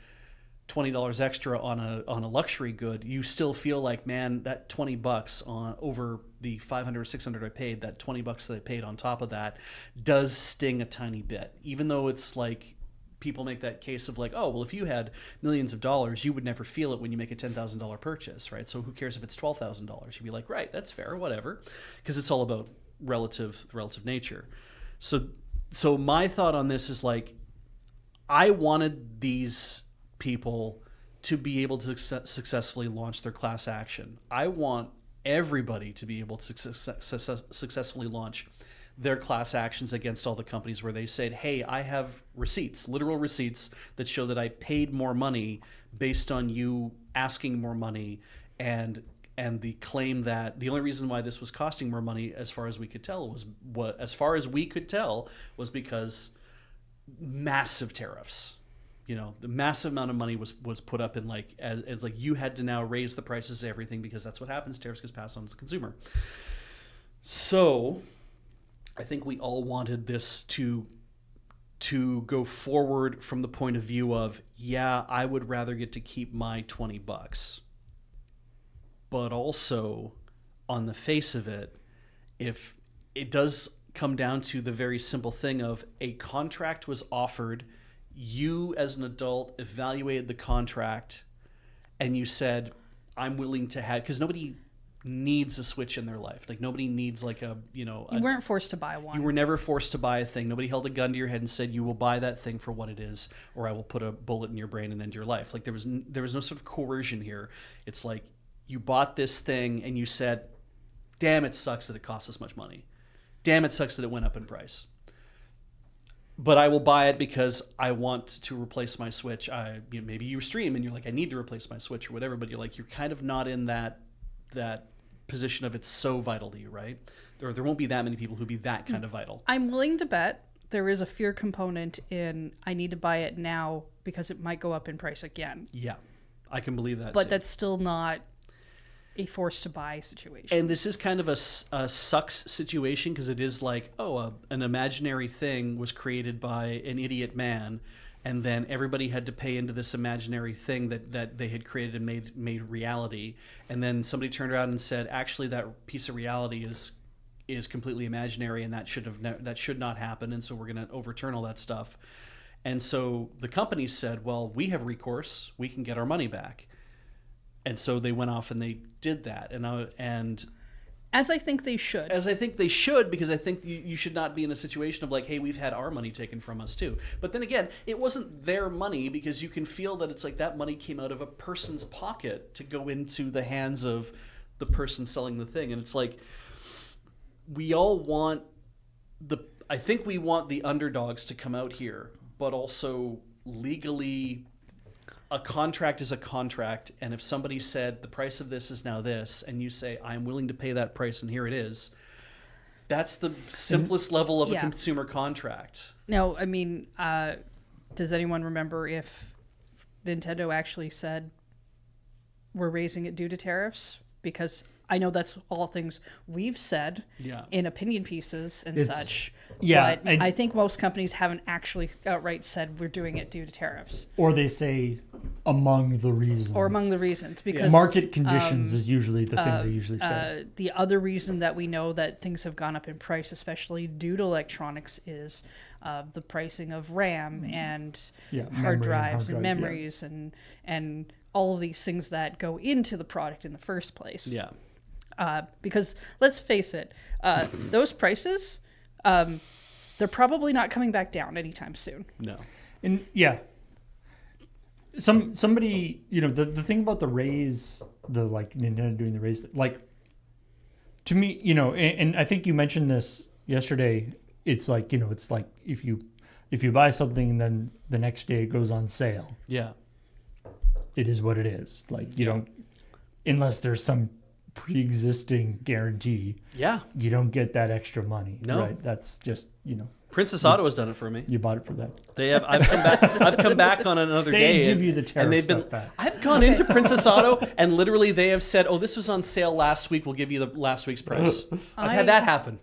$20 extra on a luxury good, you still feel like, man, that $20 on over the $500 or $600 I paid, that $20 that I paid on top of that does sting a tiny bit. Even though it's like, people make that case of like, oh, well, if you had millions of dollars, you would never feel it when you make a $10,000 purchase, right? So who cares if it's $12,000? You'd be like, right, that's fair, whatever, because it's all about relative nature. So my thought on this is like, I wanted these people to be able to successfully launch their class action. I want everybody to be able to successfully launch their class actions against all the companies where they said, hey, I have receipts, literal receipts that show that I paid more money based on you asking more money, and the claim that the only reason why this was costing more money, as far as we could tell, was because massive tariffs. You know, the massive amount of money was put up in like as like you had to now raise the prices of everything, because that's what happens. Tariffs gets passed on to the consumer. So I think we all wanted this to go forward from the point of view of, yeah, I would rather get to keep my $20. But also, on the face of it, if it does come down to the very simple thing of a contract was offered, you as an adult evaluated the contract, and you said, I'm willing to have, because nobody needs a Switch in their life. Like, nobody needs like you weren't forced to buy one. You were never forced to buy a thing. Nobody held a gun to your head and said, you will buy that thing for what it is, or I will put a bullet in your brain and end your life. Like, there was no sort of coercion here. It's like, you bought this thing and you said, damn, it sucks that it costs this much money. Damn, it sucks that it went up in price. But I will buy it because I want to replace my Switch. Maybe you stream and you're like, I need to replace my Switch or whatever, but you're kind of not in that position of it's so vital to you, right? There won't be that many people who be that kind of vital. I'm willing to bet there is a fear component in I need to buy it now because it might go up in price again. Yeah, I can believe that. But too. That's still not a forced to buy situation. And this is kind of a sucks situation because it is like, an imaginary thing was created by an idiot man, and then everybody had to pay into this imaginary thing that they had created and made reality. And then somebody turned around and said, actually, that piece of reality is completely imaginary, and that should not happen. And so we're going to overturn all that stuff. And so the company said, well, we have recourse. We can get our money back. And so they went off and they did that. And as I think they should. As I think they should, because I think you should not be in a situation of like, hey, we've had our money taken from us too. But then again, it wasn't their money, because you can feel that it's like that money came out of a person's pocket to go into the hands of the person selling the thing. And it's like, we all want I think we want the underdogs to come out here, but also legally, a contract is a contract, and if somebody said the price of this is now this, and you say I'm willing to pay that price and here it is, that's the simplest level of a consumer contract. No, I mean, does anyone remember if Nintendo actually said we're raising it due to tariffs? Because I know that's all things we've said in opinion pieces and such. Yeah, but I think most companies haven't actually outright said we're doing it due to tariffs. Or they say among the reasons. Because market conditions is usually the thing they usually say. The other reason that we know that things have gone up in price, especially due to electronics, is the pricing of RAM and hard drives and memories and all of these things that go into the product in the first place. Yeah. Because let's face it, those prices, they're probably not coming back down anytime soon. No. And somebody, the thing about the raise, the like Nintendo doing the raise, like to me, and I think you mentioned this yesterday. It's like, it's like if you buy something and then the next day it goes on sale. Yeah. It is what it is. Like you don't, unless there's some pre-existing guarantee. Yeah. You don't get that extra money. No. Right? That's just, Princess Auto has done it for me. You bought it for that. They have. I've come back on another day. They give you the tariff and they've stuff been. back. I've gone into Princess Auto and literally they have said, "Oh, this was on sale last week. We'll give you the last week's price." I've had that happen.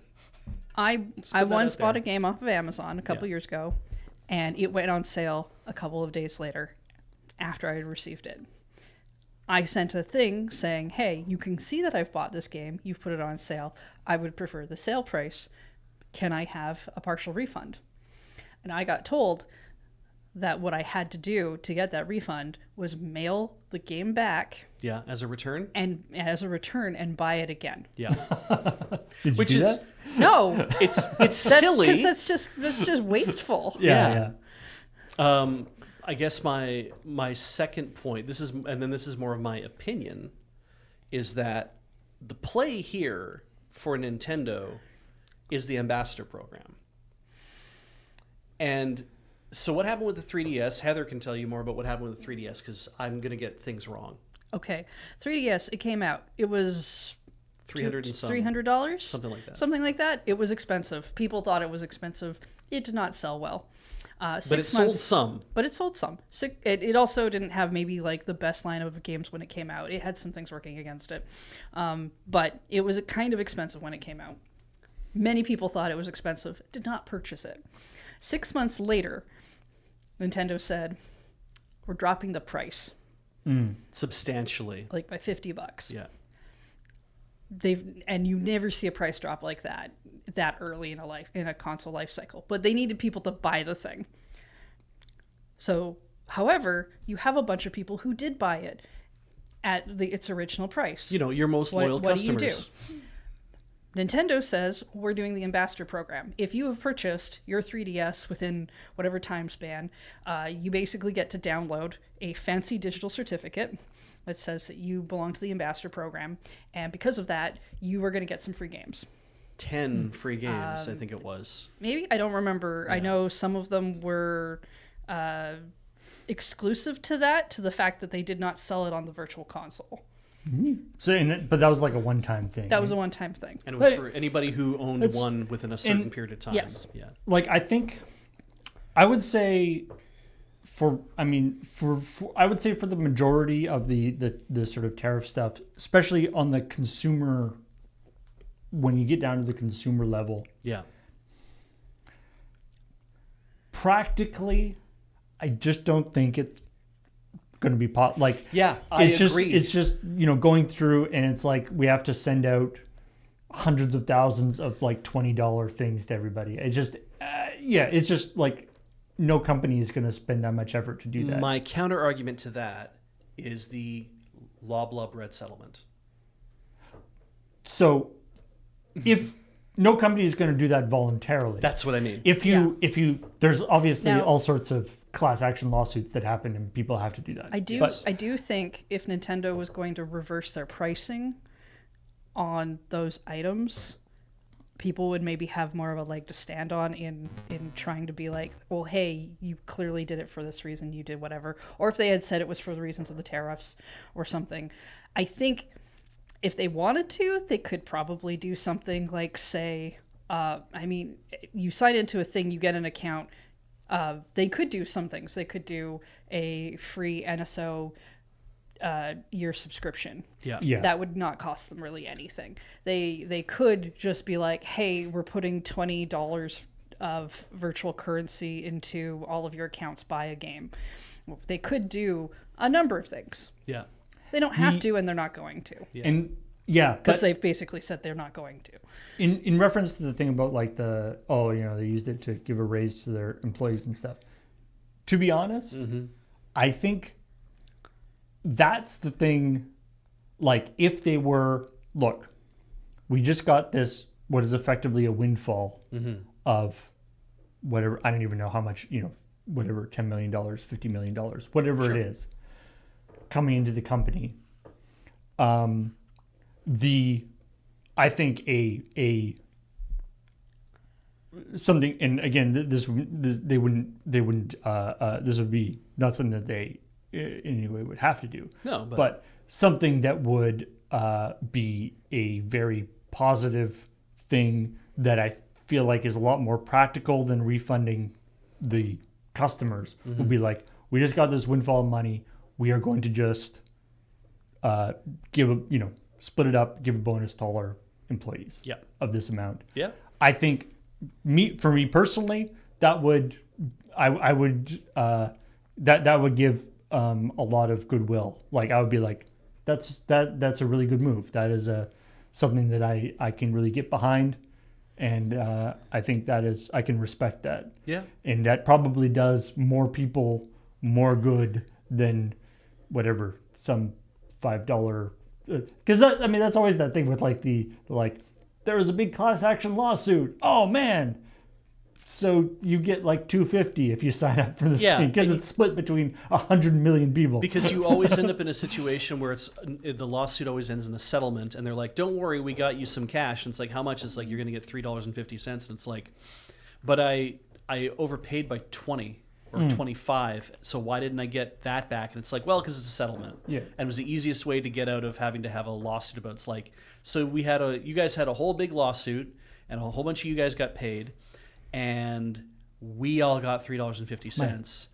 I once bought a game off of Amazon a couple years ago, and it went on sale a couple of days later, after I had received it. I sent a thing saying, "Hey, you can see that I've bought this game. You've put it on sale. I would prefer the sale price. Can I have a partial refund?" And I got told that what I had to do to get that refund was mail the game back. Yeah, as a return? And buy it again. Yeah. Did you do that? No. It's silly. Because that's just wasteful. Yeah. I guess my second point, this is more of my opinion, is that the play here for Nintendo is the ambassador program. And so what happened with the 3DS? Heather can tell you more about what happened with the 3DS because I'm going to get things wrong. Okay. 3DS, it came out. It was $300 something like that. Something like that. It was expensive. People thought it was expensive. It did not sell well. But it sold some. But it sold some. It also didn't have maybe like the best lineup of games when it came out. It had some things working against it. But it was kind of expensive when it came out. Many people thought it was expensive, did not purchase it. 6 months later, Nintendo said, we're dropping the price. Substantially. Like by $50. Yeah. And you never see a price drop like that early in a console life cycle. But they needed people to buy the thing. So, however, you have a bunch of people who did buy it at its original price. Your most loyal customers. What do you do? Nintendo says, we're doing the ambassador program. If you have purchased your 3DS within whatever time span, you basically get to download a fancy digital certificate that says that you belong to the ambassador program. And because of that, you are going to get some free games. 10 free games, I think it was. Maybe? I don't remember. Yeah. I know some of them were exclusive to the fact that they did not sell it on the virtual console. So, but that was like a one-time thing. That was a one-time thing. And it was for anybody who owned one within a certain period of time. Yes. Yeah. Like, I would say for the majority of the sort of tariff stuff, especially on the consumer, when you get down to the consumer level. Yeah. Practically, I just don't think it's going to be like. Yeah, I agree. It's just going through, and it's like we have to send out hundreds of thousands of like $20 things to everybody. It's just it's just like no company is going to spend that much effort to do that. My counter argument to that is the Loblaw bread settlement. So, if no company is going to do that voluntarily, that's what I mean. If you, there's obviously all sorts of class action lawsuits that happen, and people have to do that. I do think if Nintendo was going to reverse their pricing on those items, people would maybe have more of a leg to stand on in trying to be like, well, hey, you clearly did it for this reason, you did whatever. Or if they had said it was for the reasons of the tariffs or something. I think if they wanted to, they could probably do something like say, you sign into a thing, you get an account. They could do some things. They could do a free NSO year subscription. Yeah. That would not cost them really anything. They could just be like, hey, we're putting $20 of virtual currency into all of your accounts, buy a game. They could do a number of things. Yeah. They don't have to, and they're not going to. Yeah. And because they've basically said they're not going to. In reference to the thing about like they used it to give a raise to their employees and stuff. To be honest, I think that's the thing. Like, if they were, look, we just got this, what is effectively a windfall of whatever, I don't even know how much, whatever, $10 million, $50 million, whatever it is, coming into the company. I think a something, and again, this would be not something that they in any way would have to do. No, but something that would be a very positive thing that I feel like is a lot more practical than refunding the customers. Would be like, we just got this windfall of money. We are going to just split it up, give a bonus to all our employees of this amount. Yeah. I think for me personally, that would that would give a lot of goodwill. Like, I would be like, that's a really good move. That is something that I can really get behind, and I think I can respect that. Yeah. And that probably does more people more good than whatever some $5. Because that's always that thing with like there was a big class action lawsuit. Oh man, so you get like $250 if you sign up for this thing, because it's split between 100 million people. Because you always end up in a situation where the lawsuit always ends in a settlement, and they're like, "Don't worry, we got you some cash." And it's like, how much? It's like, you're going to get $3.50, and it's like, but I overpaid by 20. Or 25, so why didn't I get that back? And it's like, well, because it's a settlement. Yeah. And it was the easiest way to get out of having to have a lawsuit about. It's like, so you guys had a whole big lawsuit, and a whole bunch of you guys got paid, and we all got $3.50. Right.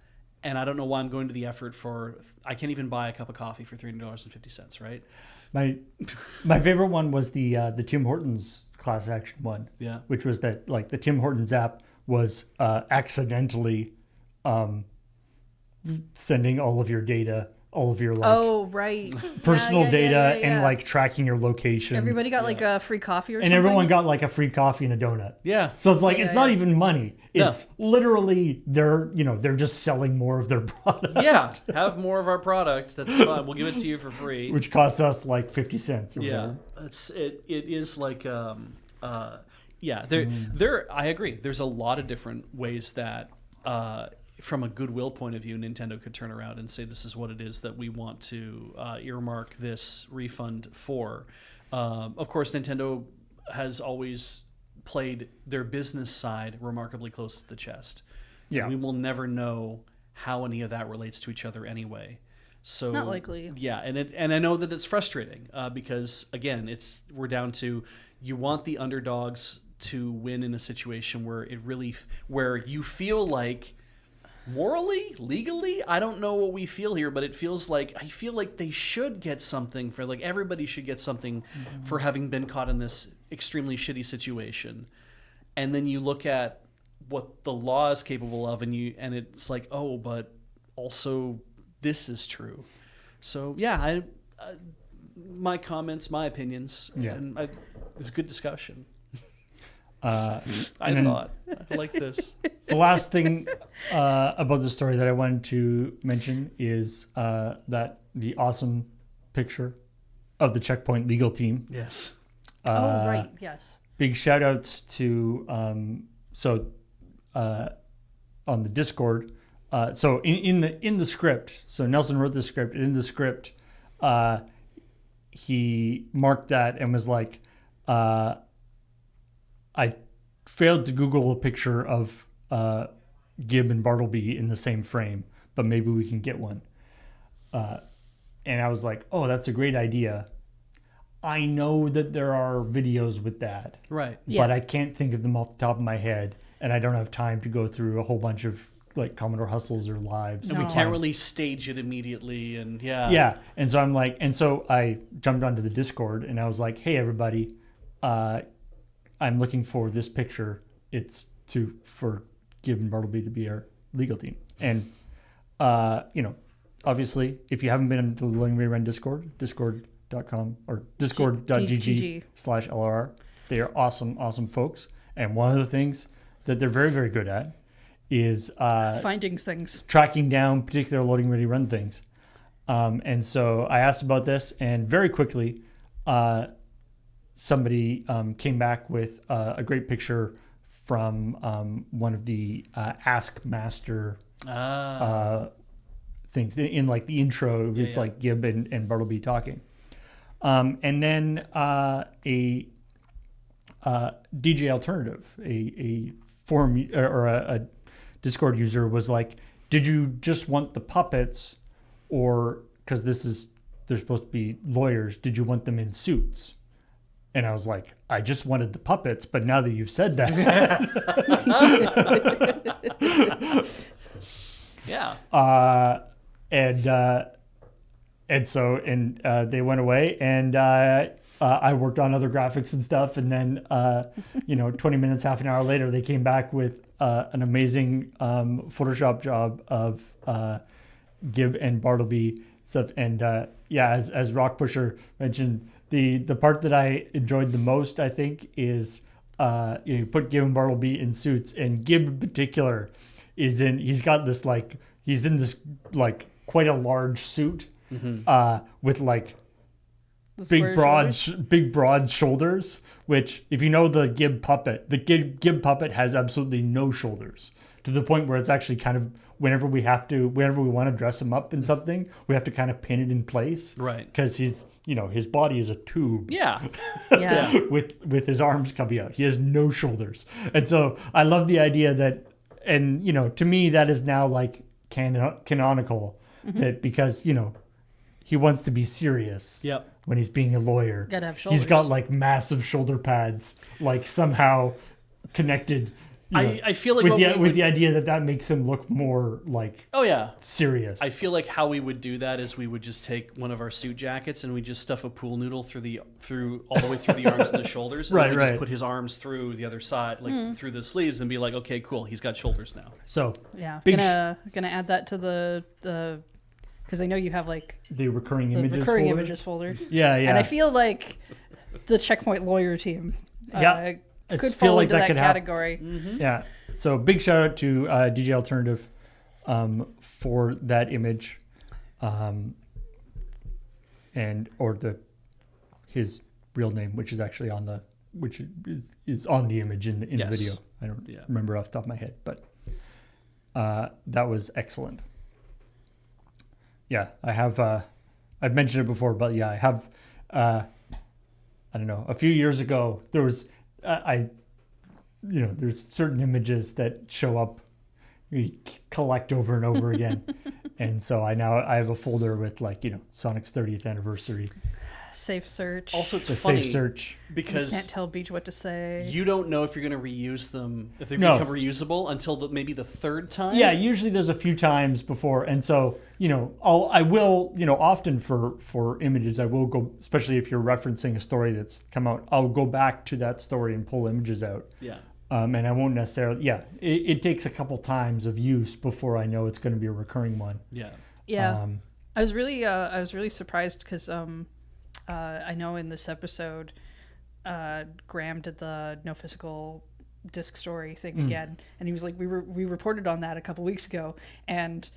And I don't know why I'm going to the effort I can't even buy a cup of coffee for $3.50, right? My favorite one was the Tim Hortons class action one. Yeah. Which was that like the Tim Hortons app was accidentally sending all of your data, all of your like Oh, right. personal Yeah, data yeah. and like tracking your location. Everybody got like a free coffee or something. And everyone got like a free coffee and a donut. Yeah. So it's like Yeah, it's not yeah. even money. No. It's literally they're just selling more of their product. Yeah. Have more of our product. That's fine. We'll give it to you for free. Which costs us like 50 cents or Yeah. whatever. It is like there I agree. There's a lot of different ways that from a goodwill point of view, Nintendo could turn around and say this is what it is that we want to earmark this refund for. Of course, Nintendo has always played their business side remarkably close to the chest. Yeah. We will never know how any of that relates to each other anyway. So Not likely. Yeah, and I know that it's frustrating because again, we're down to you want the underdogs to win in a situation where where you feel like morally, legally, I don't know what we feel here, but I feel like they should get something for like everybody should get something for having been caught in this extremely shitty situation. And then you look at what the law is capable of and it's like, oh, but also this is true. So yeah, my comments, my opinions, and it's a good discussion. I like this. The last thing about the story that I wanted to mention is that the awesome picture of the ChillPoint legal team. Yes. Oh, right. Yes. Big shout outs to on the Discord. So in the script, so Nelson wrote the script. In the script, he marked that and was like, I failed to Google a picture of Gib and Bartleby in the same frame, but maybe we can get one. And I was like, oh, that's a great idea. I know that there are videos with that. Right. But I can't think of them off the top of my head, and I don't have time to go through a whole bunch of like Commodore Hustles or lives. And we can't really stage it immediately, and Yeah. And so I'm like, and so I jumped onto the Discord and I was like, hey everybody, I'm looking for this picture. It's for Gib and Bartleby to be our legal team. And obviously, if you haven't been in the Loading Rerun Discord, discord.com or discord.gg/LRR, they are awesome folks. And one of the things that they're very, very good at is finding things, tracking down particular Loading Ready Run things. And so I asked about this, and very quickly, somebody came back with a great picture from one of the Ask Master things. In like the intro, it's like Gib and Bartleby talking. And then a DJ Alternative, a forum or a Discord user was like, did you just want the puppets, or because they're supposed to be lawyers, did you want them in suits? And I was like, I just wanted the puppets, but now that you've said that. Yeah. And so they went away, and I worked on other graphics and stuff, and then 20 minutes, half an hour later, they came back with an amazing Photoshop job of Gib and Bartleby stuff. And as Rock Pusher mentioned, the part that I enjoyed the most, I think, is you put Gib and Bartleby in suits, and Gib in particular he's in this quite a large suit with like big broad shoulders, which if you know the Gib puppet, the Gib puppet has absolutely no shoulders, to the point where it's actually kind of whenever we want to dress him up in something, we have to kind of pin it in place, right? Because his body is a tube, yeah. with his arms coming out. He has no shoulders, and so I love the idea that, and to me that is now like canonical, that because he wants to be serious. Yep. When he's being a lawyer, gotta have shoulders. He's got like massive shoulder pads, like somehow connected I feel like with the idea that makes him look more like oh yeah serious. I feel like how we would do that is we would just take one of our suit jackets and we just stuff a pool noodle through all the way through the arms and the shoulders, and then we just put his arms through the other side, like through the sleeves, and be like, okay, cool, he's got shoulders now. So yeah, gonna add that to the because I know you have like the recurring images folder. Yeah, yeah. And I feel like the ChillPoint lawyer team. Could feel fall like into that category. Mm-hmm. Yeah. So big shout out to DJ Alternative for that image, his real name, which is actually on the image in the video. I don't remember off the top of my head, but that was excellent. Yeah, I have. I've mentioned it before, but yeah, I have. I don't know. A few years ago, there was. There's certain images that show up, you collect over and over again, and so I have a folder with Sonic's 30th anniversary. Safe search. Also, it's funny safe search because you can't tell Beach what to say. You don't know if you're going to reuse them, if they become reusable until maybe the third time. Yeah, usually there's a few times before, and so I will often for images I will go, especially if you're referencing a story that's come out, I'll go back to that story and pull images out. Yeah. And I won't necessarily. Yeah, it takes a couple times of use before I know it's going to be a recurring one. Yeah. Yeah. I was really surprised because I know in this episode, Graham did the no physical disc story thing again, and he was like, we reported on that a couple weeks ago, and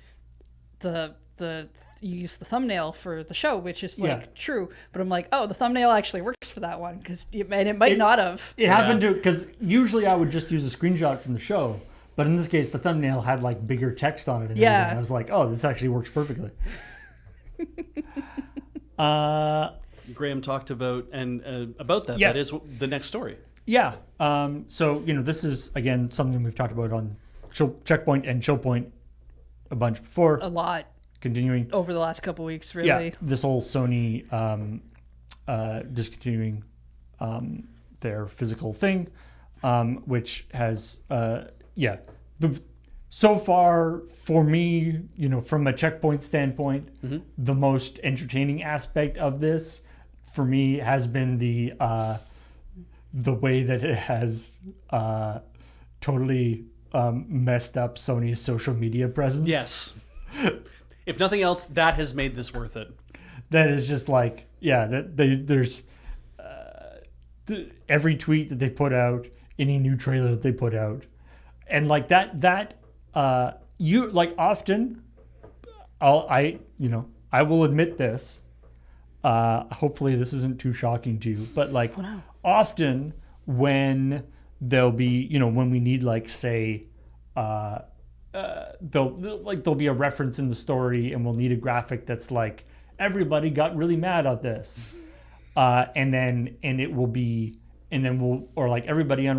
you use the thumbnail for the show, which is true, but I'm like, oh, the thumbnail actually works for that one because it might not have. It happened to because usually I would just use a screenshot from the show, but in this case the thumbnail had like bigger text on it. And everything. I was like, oh, this actually works perfectly. Graham talked about about that. Yes. That is the next story. Yeah. So this is again something we've talked about on Checkpoint and ChillPoint a bunch before. A lot. Continuing over the last couple weeks, really. Yeah. This whole Sony discontinuing their physical thing, which has so far for me, from a Checkpoint standpoint, the most entertaining aspect of this for me has been the way that it has totally messed up Sony's social media presence. Yes. If nothing else, that has made this worth it. That is just like, there's every tweet that they put out, any new trailer that they put out, and like that you like often, I will admit this. Hopefully this isn't too shocking to you, but like often when there'll be, when we need like say, there'll be a reference in the story and we'll need a graphic that's like everybody got really mad at this, and then everybody on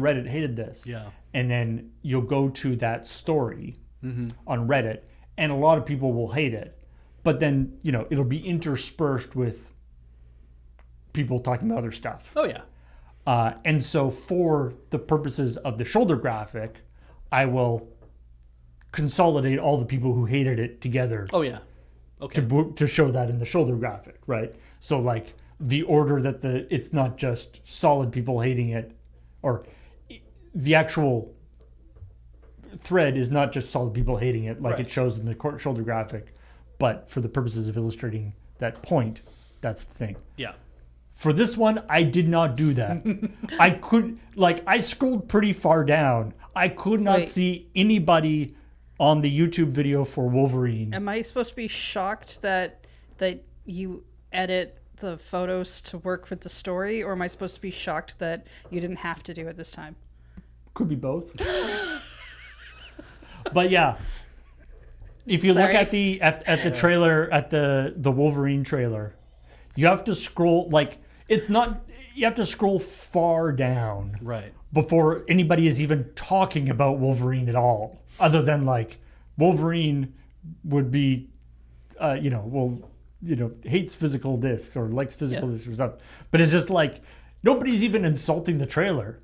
Reddit hated this, and then you'll go to that story on Reddit and a lot of people will hate it, but then it'll be interspersed with people talking about other stuff. Oh yeah. And so for the purposes of the shoulder graphic, I will consolidate all the people who hated it together. Oh yeah. Okay. To show that in the shoulder graphic, right? So like the order that it's not just solid people hating it, or the actual thread is not just solid people hating it like it shows in the shoulder graphic, but for the purposes of illustrating that point, that's the thing. Yeah. For this one, I did not do that. I scrolled pretty far down. I could not see anybody on the YouTube video for Wolverine. Am I supposed to be shocked that you edit the photos to work with the story, or am I supposed to be shocked that you didn't have to do it this time? Could be both. But yeah, if you look at the trailer, at the Wolverine trailer, you have to scroll you have to scroll far down before anybody is even talking about Wolverine at all, other than like Wolverine would be hates physical discs or likes physical discs or something. But it's just like nobody's even insulting the trailer.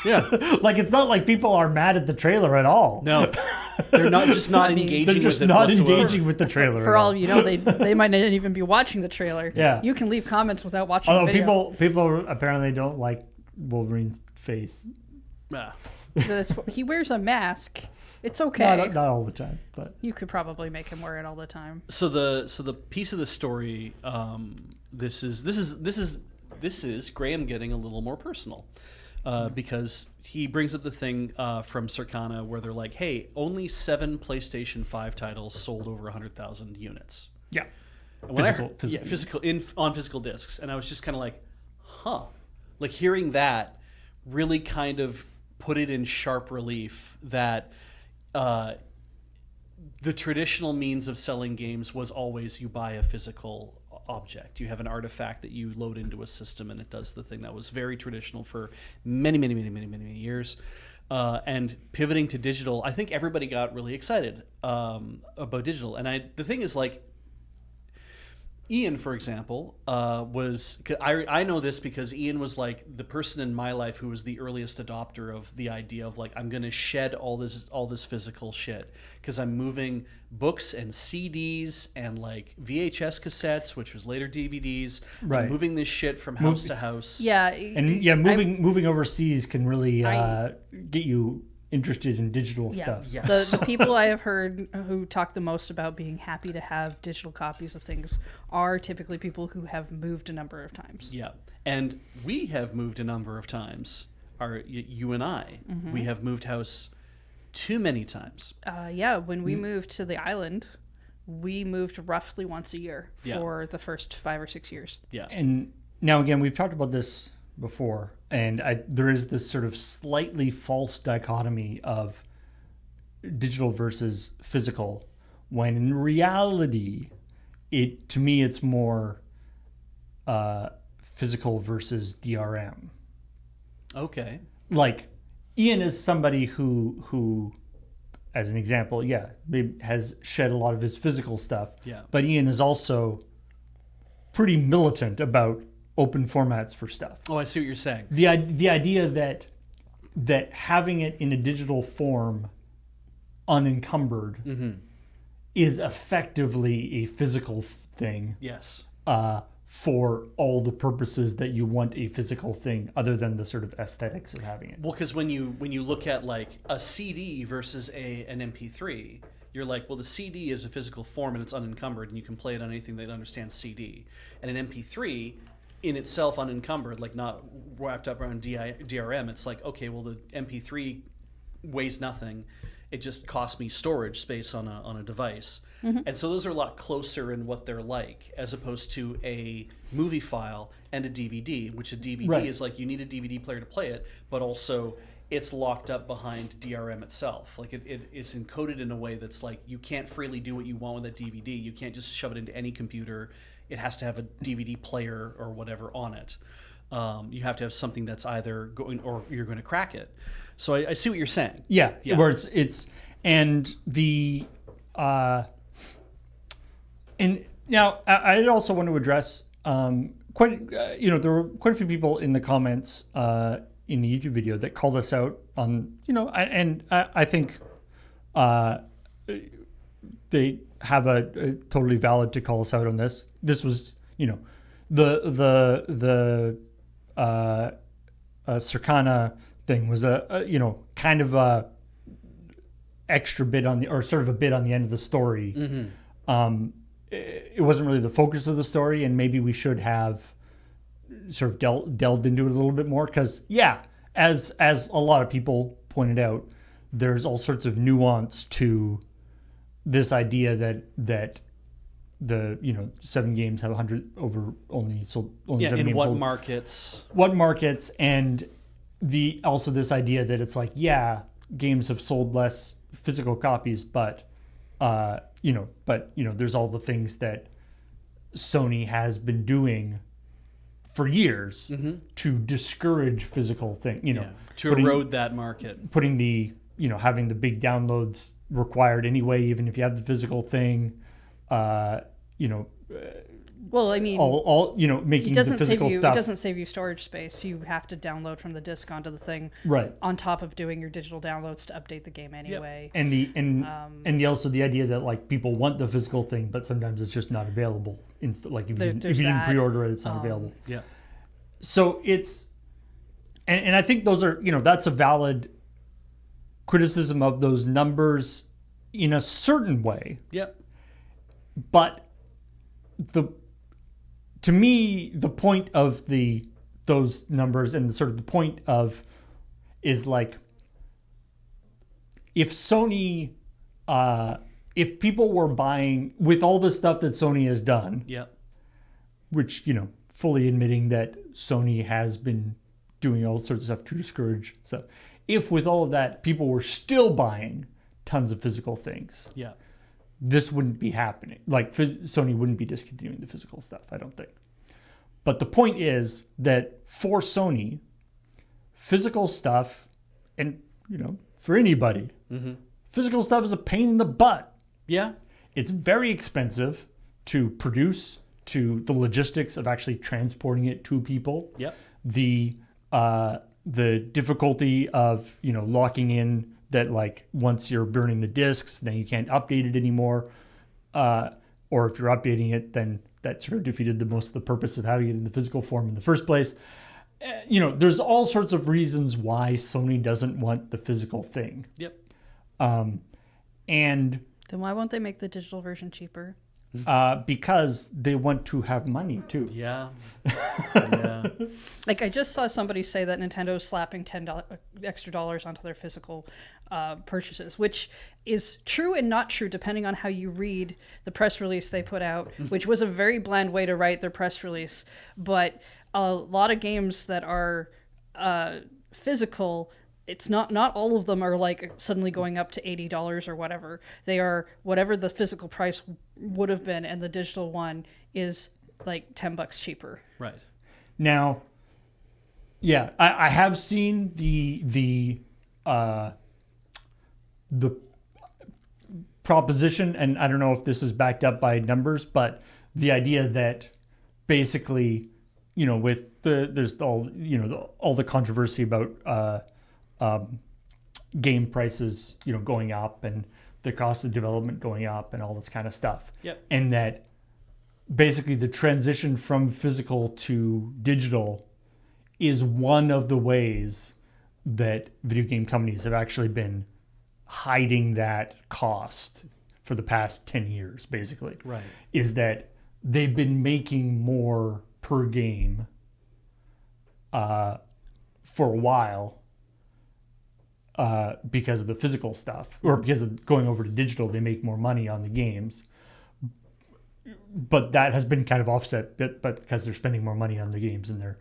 Yeah. Like, it's not like people are mad at the trailer at all. No. They're not just not engaging They're just with it not whatsoever. engaging with the trailer. For at all you know, they might not even be watching the trailer. Yeah. You can leave comments without watching Although the video. people apparently don't like Wolverine's face. Yeah. He wears a mask. It's okay. Not all the time, but You could probably make him wear it all the time. So the piece of the story, this is Graham getting a little more personal, because he brings up the thing from Circana where they're like, hey, only 7 PlayStation 5 titles sold over 100,000 units. yeah. And when on physical discs, and I was just kind of like, huh, like hearing that really kind of put it in sharp relief that the traditional means of selling games was always you buy a physical object. You have an artifact that you load into a system and it does the thing. That was very traditional for many years. And pivoting to digital, I think everybody got really excited about digital. And the thing is, like, Ian, for example, I know this because Ian was like the person in my life who was the earliest adopter of the idea of like, I'm going to shed all this physical shit because I'm moving books and CDs and like VHS cassettes, which was later DVDs. Right. I'm moving this shit from house to house. Yeah. And moving overseas can really get you interested in digital stuff. Yes. The people I have heard who talk the most about being happy to have digital copies of things are typically people who have moved a number of times. Yeah. And we have moved a number of times. You and I, we have moved house too many times. When we moved to the island, we moved roughly once a year for the first 5 or 6 years. Yeah. And now again, we've talked about this before, and there is this sort of slightly false dichotomy of digital versus physical, when in reality, to me it's more physical versus DRM. Okay. Like, Ian is somebody who, as an example, maybe has shed a lot of his physical stuff. Yeah. But Ian is also pretty militant about open formats for stuff. Oh, I see what you're saying. The idea that having it in a digital form, unencumbered, is effectively a physical thing. Yes. For all the purposes that you want a physical thing, other than the sort of aesthetics of having it. Well, because when you look at like a CD versus an MP3, you're like, well, the CD is a physical form and it's unencumbered, and you can play it on anything that understands CD. And an MP3, in itself unencumbered, like not wrapped up around DRM, it's like, okay, well, the MP3 weighs nothing. It just costs me storage space on a device. And so those are a lot closer in what they're like, as opposed to a movie file and a DVD, which a DVD is like, you need a DVD player to play it, but also it's locked up behind DRM itself. Like it is encoded in a way that's like, you can't freely do what you want with a DVD. You can't just shove it into any computer. It has to have a DVD player or whatever on it. You have to have something that's either going, or you're going to crack it. So I see what you're saying. Yeah. Where it's and the and now I also want to address there were quite a few people in the comments in the YouTube video that called us out on, I think they have a totally valid to call us out on this. This was, the Circana thing was a kind of a extra bit or sort of a bit on the end of the story. It wasn't really the focus of the story, and maybe we should have sort of delved into it a little bit more, because as a lot of people pointed out, there's all sorts of nuance to this idea that the 7 games have 100 over only 7 games what sold. markets, and also this idea that it's like, games have sold less physical copies, but there's all the things that Sony has been doing for years to discourage physical things, to erode that market, putting the having the big downloads required anyway, even if you have the physical thing, Well, I mean, all making the physical stuff. It doesn't save you storage space. You have to download from the disc onto the thing, right? On top of doing your digital downloads to update the game anyway. Yep. And also the idea that like people want the physical thing, but sometimes it's just not available. Like if you didn't pre-order it, it's not available. Yeah. So it's, and I think those are that's a valid criticism of those numbers in a certain way. Yep. But to me, the point of those numbers and sort of the point of is like if Sony, if people were buying with all the stuff that Sony has done, yep, which fully admitting that Sony has been doing all sorts of stuff to discourage stuff. If with all of that, people were still buying tons of physical things, yeah, this wouldn't be happening. Like Sony wouldn't be discontinuing the physical stuff, I don't think. But the point is that for Sony, physical stuff, and for anybody, physical stuff is a pain in the butt. Yeah, it's very expensive to produce, to the logistics of actually transporting it to people. Yep. The difficulty of locking in that, like, once you're burning the discs, then you can't update it anymore. Or if you're updating it, then that sort of defeated most of the purpose of having it in the physical form in the first place. There's all sorts of reasons why Sony doesn't want the physical thing. Yep. And then why won't they make the digital version cheaper? Because they want to have money too. Yeah. Yeah. Like I just saw somebody say that Nintendo's slapping $10 extra onto their physical purchases, which is true and not true depending on how you read the press release they put out, which was a very bland way to write their press release. But a lot of games that are physical, it's not all of them are like suddenly going up to $80 or whatever. They are whatever the physical price would have been, and the digital one is like $10 cheaper. Right. Now, yeah, I have seen the proposition, and I don't know if this is backed up by numbers, but the idea that basically, with there's all the controversy about game prices, going up and the cost of development going up and all this kind of stuff. Yep. And that basically the transition from physical to digital is one of the ways that video game companies have actually been hiding that cost for the past 10 years, basically. Right. Is that they've been making more per game for a while because of the physical stuff, or because of going over to digital, they make more money on the games. But that has been kind of offset, but because they're spending more money on the games and their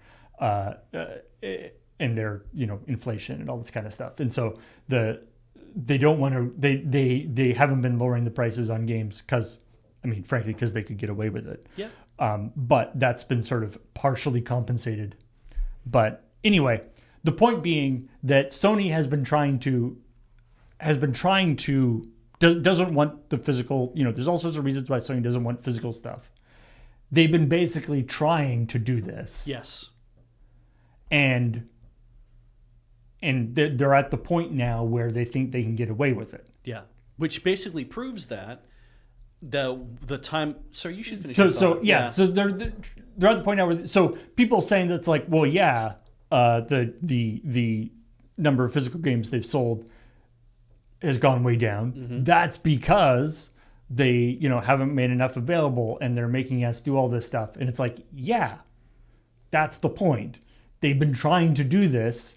inflation and all this kind of stuff, and so they don't want to. They haven't been lowering the prices on games because, frankly, because they could get away with it. Yeah. But that's been sort of partially compensated. But anyway, the point being that Sony doesn't want the physical, there's all sorts of reasons why Sony doesn't want physical stuff. They've been basically trying to do this. Yes. And they're at the point now where they think they can get away with it. Yeah. Which basically proves that the time. Sorry, you should finish. So they're at the point now where people saying that's like, well, yeah, the number of physical games they've sold has gone way down. Mm-hmm. That's because they haven't made enough available and they're making us do all this stuff. And it's like, yeah, that's the point. They've been trying to do this,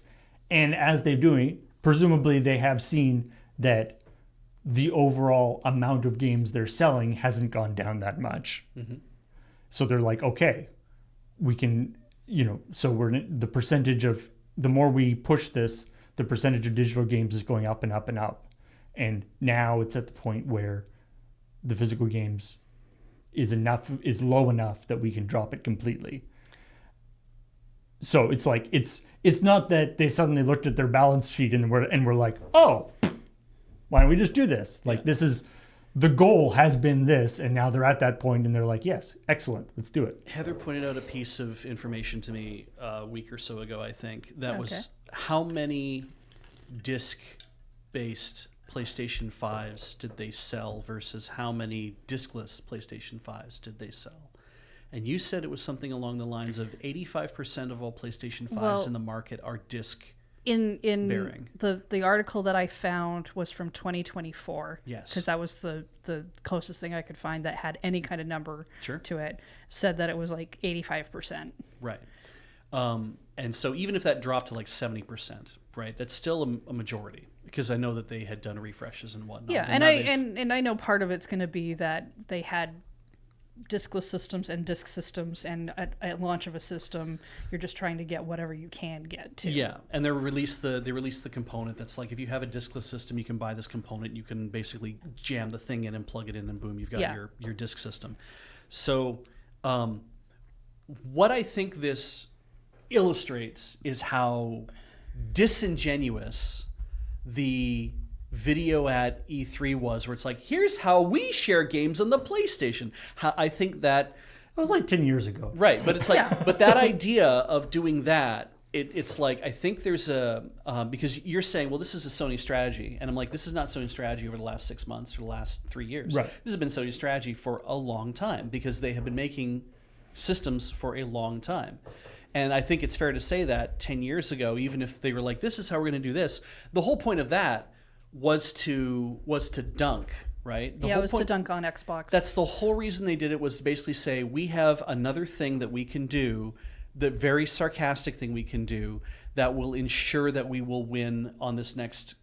and as they're doing, presumably they have seen that the overall amount of games they're selling hasn't gone down that much. Mm-hmm. So they're like, okay, we can, so the percentage of, the more we push this, the percentage of digital games is going up and up and up. And now it's at the point where the physical games is low enough that we can drop it completely. So it's like, it's not that they suddenly looked at their balance sheet and were like, oh, why don't we just do this? Like, this is the goal has been this, and now they're at that point, and they're like, yes, excellent, let's do it. Heather pointed out a piece of information to me a week or so ago, I think, that was how many disc-based PlayStation 5s did they sell versus how many discless PlayStation 5s did they sell? And you said it was something along the lines of 85% of all PlayStation 5s in the market are disc in bearing. The article that I found was from 2024. Yes. Because that was the closest thing I could find that had any kind of number to it. Said that it was like 85%. Right. And so even if that dropped to like 70%, right, that's still a majority, because I know that they had done refreshes and whatnot. Yeah, and I know part of it's going to be that they had diskless systems and disk systems, and at launch of a system, you're just trying to get whatever you can get to. Yeah, and they released the component that's like, if you have a diskless system, you can buy this component, you can basically jam the thing in and plug it in, and boom, you've got your disk system. So what I think this illustrates is how disingenuous the video at E3 was, where it's like, here's how we share games on the PlayStation. I think that was like 10 years ago. Right, but it's like, but that idea of doing that, it's like, I think there's a, because you're saying, well, this is a Sony strategy. And I'm like, this is not Sony's strategy over the last 6 months or the last 3 years. Right. This has been Sony's strategy for a long time, because they have been making systems for a long time. And I think it's fair to say that 10 years ago, even if they were like, this is how we're going to do this, the whole point of that was to dunk, right? It was to dunk on Xbox. That's the whole reason they did it, was to basically say, we have another thing that we can do, the very sarcastic thing we can do, that will ensure that we will win on this next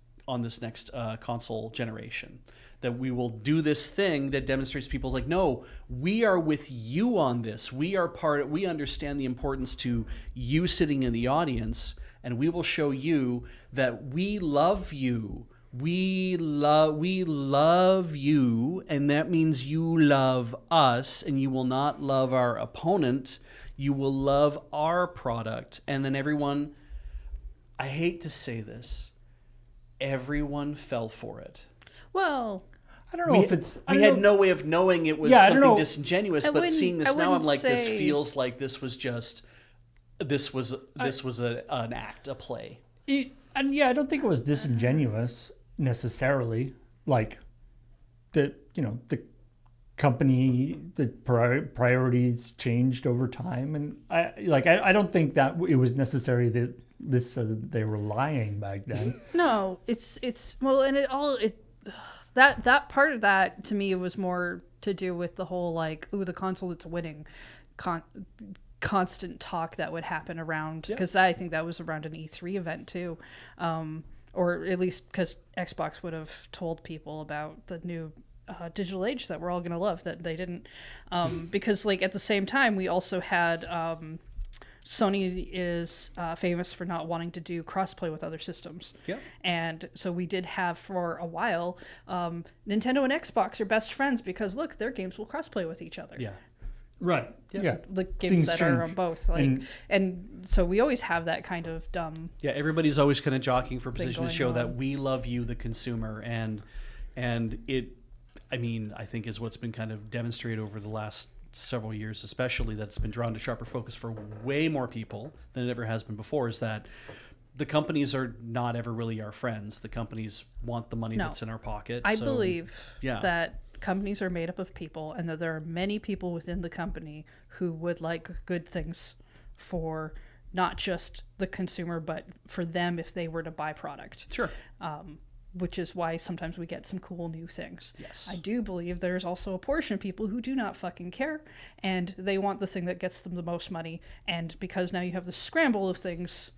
console generation. That we will do this thing that demonstrates people like, no, we are with you on this. We understand the importance to you sitting in the audience, and we will show you that we love you. We love you, and that means you love us, and you will not love our opponent. You will love our product. And then everyone, I hate to say this, everyone fell for it. Well, I don't know if it's... We had no way of knowing it was something disingenuous, but seeing this now, I'm like, this feels like this was just... This was an act, a play. And yeah, I don't think it was disingenuous necessarily. Like, the company, the priorities changed over time, and I don't think that it was necessary that they were lying back then. No, it's well, and that part of that, to me, it was more to do with the whole like, ooh, the console that's winning, constant talk that would happen around, because I think that was around an E3 event too, or at least because Xbox would have told people about the new digital age that we're all going to love, that they didn't, because like at the same time we also had Sony is famous for not wanting to do crossplay with other systems. Yeah. And so we did have for a while, Nintendo and Xbox are best friends because look, their games will crossplay with each other. Yeah. Right. Yeah. The games Things that change. are on both. And so we always have that kind of dumb. Yeah, everybody's always kind of jockeying for position to show on. that we love you, the consumer, and it, I mean, I think is what's been kind of demonstrated over the last several years, especially, that's been drawn to sharper focus for way more people than it ever has been before, is that the companies are not ever really our friends. The companies want the money that's in our pocket. I believe that companies are made up of people, and that there are many people within the company who would like good things for not just the consumer, but for them if they were to buy product. Sure. Which is why sometimes we get some cool new things. Yes. I do believe there's also a portion of people who do not fucking care, and they want the thing that gets them the most money. And because now you have the scramble of things,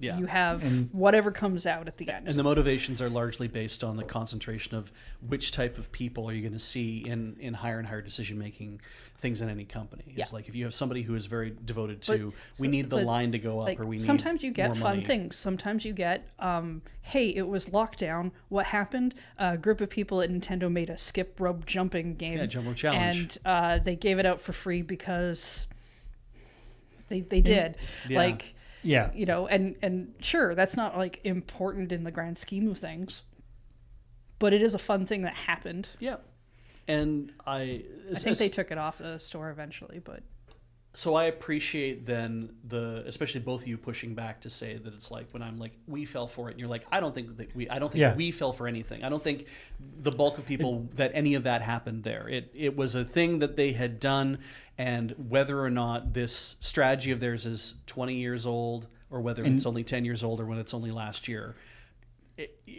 you have whatever comes out at the end. And the motivations are largely based on the concentration of which type of people are you going to see in higher and higher decision-making things in any company. It's like if you have somebody who is very devoted to, we need the line to go up, or we need sometimes you get more fun money. things. Sometimes you get, hey, it was lockdown. What happened? A group of people at Nintendo made a skip rope jumping game. Yeah, jump rope challenge. And they gave it out for free because they did. Yeah. Like... Yeah, and sure, that's not like important in the grand scheme of things, but it is a fun thing that happened. Yeah. And I think they took it off the store eventually, but so I appreciate then especially both of you pushing back to say that it's like when I'm like, we fell for it, and you're like, I don't think we fell for anything. I don't think the bulk of people that any of that happened there. It was a thing that they had done, and whether or not this strategy of theirs is 20 years old or whether it's only 10 years old or when it's only last year,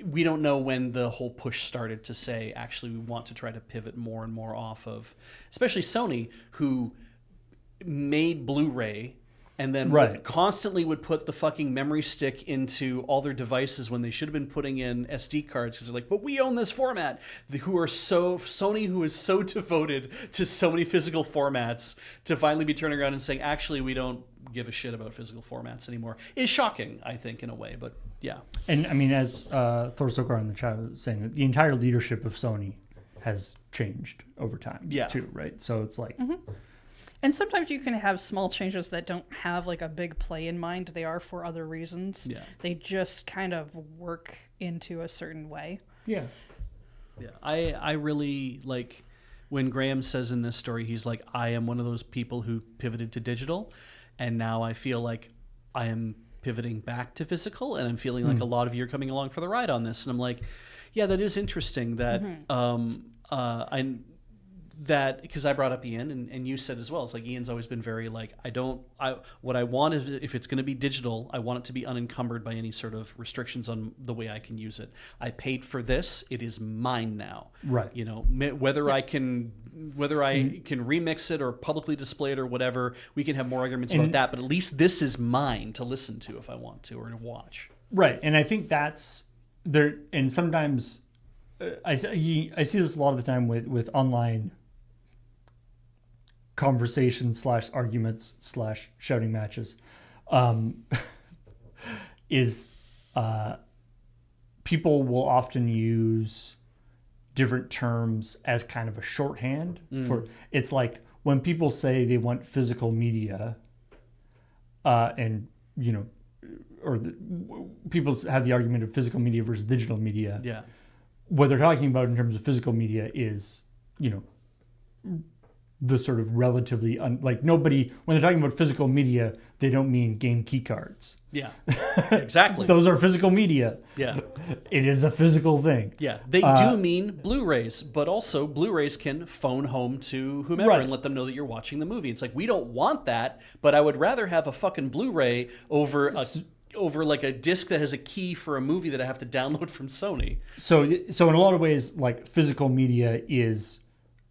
we don't know when the whole push started to say, actually, we want to try to pivot more and more off of, especially Sony, who made Blu-ray and then constantly would put the fucking memory stick into all their devices when they should have been putting in SD cards because they're like, but we own this format. Sony, who is so devoted to so many physical formats, to finally be turning around and saying, actually, we don't give a shit about physical formats anymore, is shocking, I think, in a way. But yeah. And I mean, as Thor Sokar in the chat was saying, that the entire leadership of Sony has changed over time too, right? So it's like... And sometimes you can have small changes that don't have like a big play in mind. They are for other reasons. Yeah. They just kind of work into a certain way. Yeah. Yeah. I really like when Graham says in this story, he's like, I am one of those people who pivoted to digital, and now I feel like I am pivoting back to physical, and I'm feeling like a lot of you are coming along for the ride on this. And I'm like, yeah, that is interesting that that because I brought up Ian and you said as well, it's like Ian's always been very like, what I want is, if it's going to be digital, I want it to be unencumbered by any sort of restrictions on the way I can use it. I paid for this, it is mine now. Right. You know, whether I can remix it or publicly display it or whatever, we can have more arguments about that, but at least this is mine to listen to if I want to or to watch. Right. And I think that's there, and sometimes I see this a lot of the time with online conversations / arguments / shouting matches, is people will often use different terms as kind of a shorthand for, it's like when people say they want physical media, and you know, people have the argument of physical media versus digital media. Yeah. What they're talking about in terms of physical media is, you know, the sort of relatively like nobody, when they're talking about physical media, they don't mean game key cards. Yeah, exactly. Those are physical media. Yeah, it is a physical thing. Yeah, they do mean Blu-rays, but also Blu-rays can phone home to whomever and let them know that you're watching the movie. It's like, we don't want that, but I would rather have a fucking Blu-ray over like a disc that has a key for a movie that I have to download from Sony. So in a lot of ways, like, physical media is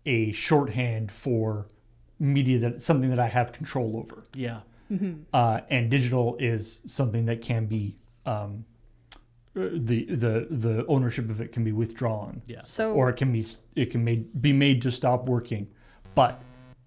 a shorthand for media, that something that I have control over. Yeah. And digital is something that can be the ownership of it can be withdrawn. Yeah. Or it can be made to stop working. But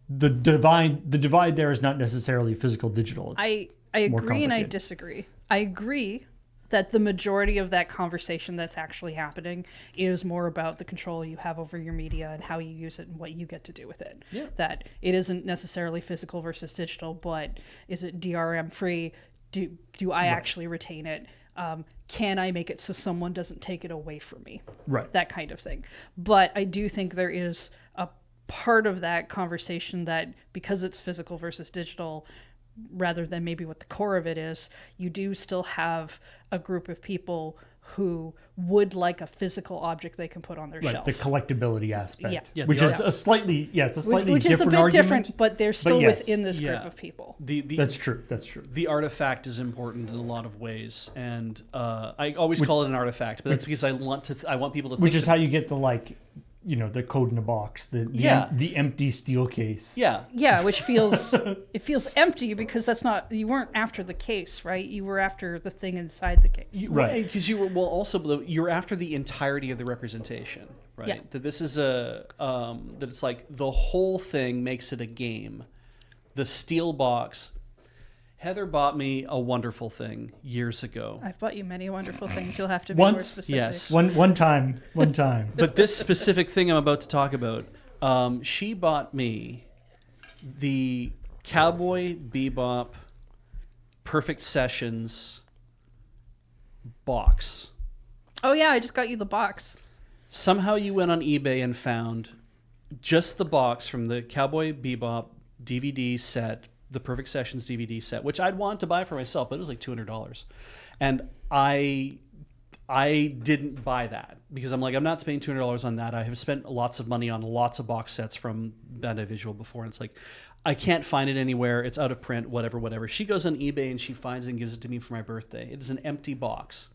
the divide there is not necessarily physical digital. I agree and I disagree. I agree that the majority of that conversation that's actually happening is more about the control you have over your media and how you use it and what you get to do with it. Yeah. That it isn't necessarily physical versus digital, but is it DRM free? Do I actually retain it? Can I make it so someone doesn't take it away from me? Right. That kind of thing. But I do think there is a part of that conversation that, because it's physical versus digital, rather than maybe what the core of it is, you do still have a group of people who would like a physical object they can put on their shelf. The collectability aspect, which is a slightly different which is a bit argument, different, but they're still within this group of people. That's true. The artifact is important in a lot of ways, and I always call it an artifact, but that's because I want people to think. Which is how you get the, like, you know, the code in a box, the empty steel case. Yeah, which feels it feels empty because you weren't after the case, right? You were after the thing inside the case, right? Because you're after the entirety of the representation, right? Yeah. That this is that it's like the whole thing makes it a game. The steel box. Heather bought me a wonderful thing years ago. I've bought you many wonderful things. You'll have to be more specific. Yes. One time. But this specific thing I'm about to talk about, she bought me the Cowboy Bebop Perfect Sessions box. Oh yeah, I just got you the box. Somehow you went on eBay and found just the box from the Cowboy Bebop DVD set, the Perfect Sessions DVD set, which I'd want to buy for myself, but it was like $200. And I didn't buy that because I'm like, I'm not spending $200 on that. I have spent lots of money on lots of box sets from Bandai Visual before, and it's like, I can't find it anywhere. It's out of print, whatever. She goes on eBay and she finds it and gives it to me for my birthday. It is an empty box.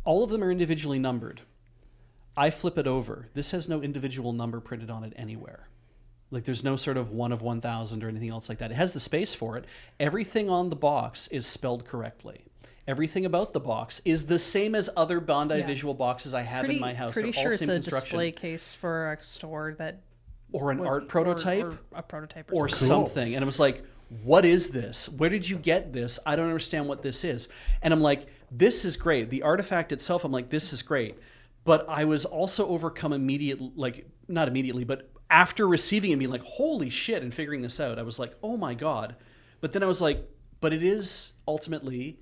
All of them are individually numbered. I flip it over. This has no individual number printed on it anywhere. Like there's no sort of 1 of 1,000 or anything else like that. It has the space for it. Everything on the box is spelled correctly. Everything about the box is the same as other Bandai Visual boxes I have in my house. Pretty They're all sure it's same a construction. display case for a store that Or an was- art prototype. or a prototype Or something. something. And I was like, what is this? Where did you get this? I don't understand what this is. And I'm like, this is great. The artifact itself, I'm like, this is great. But I was also overcome not immediately, but after receiving it and being like, holy shit, and figuring this out, I was like, oh my God. But then I was like, but it is ultimately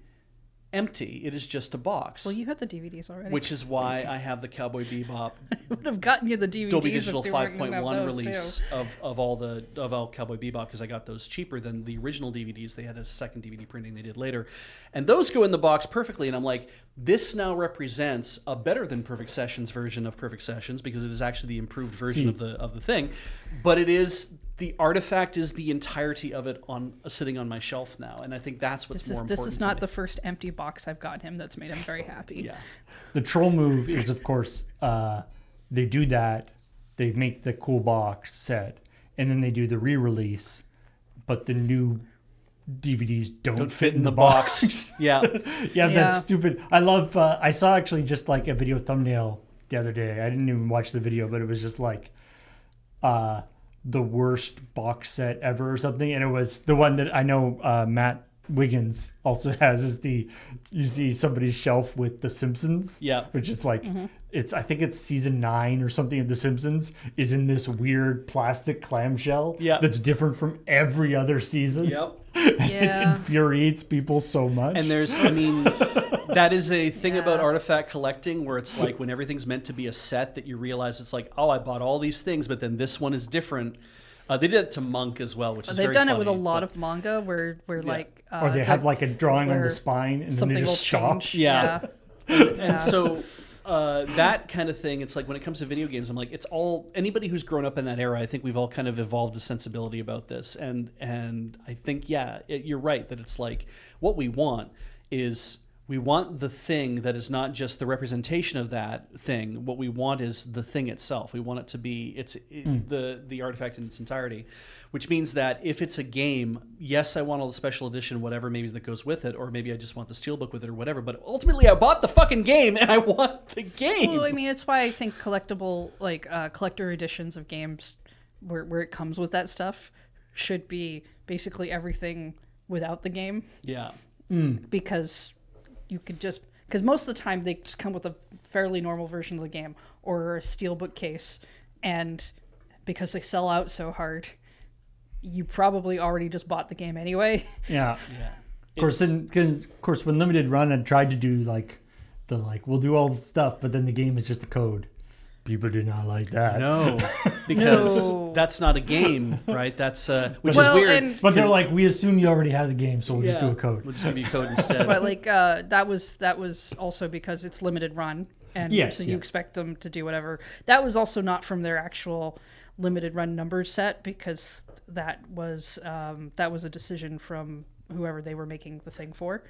empty. It is just a box. Well, you had the DVDs already. Which is why I have the Cowboy Bebop I would have gotten you the DVDs. Dolby if Digital they weren't gonna have 5.1 those, release too. of all Cowboy Bebop because I got those cheaper than the original DVDs. They had a second DVD printing they did later, and those go in the box perfectly. And I'm like, this now represents a better than Perfect Sessions version of Perfect Sessions because it is actually the improved version of the thing. But it is the artifact is the entirety of it on sitting on my shelf now, and I think that's what's more important. This is not the first empty box I've gotten him. That's made him very happy. Yeah. The troll move is, of course, they do that. They make the cool box set, and then they do the re-release, but the new DVDs don't fit in the box. Yeah. Yeah, that's stupid. I love. I saw actually just like a video thumbnail the other day. I didn't even watch the video, but it was just like the worst box set ever or something, and it was the one that I know Matt Wiggins also has is you see somebody's shelf with The Simpsons, which is like I think it's season 9 or something of The Simpsons is in this weird plastic clamshell that's different from every other season. It infuriates people so much. And that is a thing about artifact collecting where it's like when everything's meant to be a set that you realize it's like, oh, I bought all these things, but then this one is different. They did it to Monk as well, which is very funny. They've done it with a lot of manga where like... or they have like a drawing on the spine and then they just stop. And so that kind of thing, it's like when it comes to video games, I'm like, it's all... Anybody who's grown up in that era, I think we've all kind of evolved a sensibility about this. And I think, you're right, that it's like what we want is... We want the thing that is not just the representation of that thing. What we want is the thing itself. We want it to be the artifact in its entirety, which means that if it's a game, yes, I want all the special edition, whatever maybe that goes with it, or maybe I just want the steelbook with it or whatever. But ultimately, I bought the fucking game and I want the game. Well, I mean, it's why I think collectible, like collector editions of games, where it comes with that stuff, should be basically everything without the game. Yeah. Because you could because most of the time they just come with a fairly normal version of the game or a steelbook case, and because they sell out so hard, you probably already just bought the game anyway. Of course, when Limited Run had tried to do we'll do all the stuff, but then the game is just a code. People do not like that. No, because that's not a game, right? That's which is weird. But they're like, we assume you already have the game, so we'll just do a code. We'll just give you a code instead. But like that was also because it's limited run, and so you expect them to do whatever. That was also not from their actual limited run number set, because that was a decision from whoever they were making the thing for.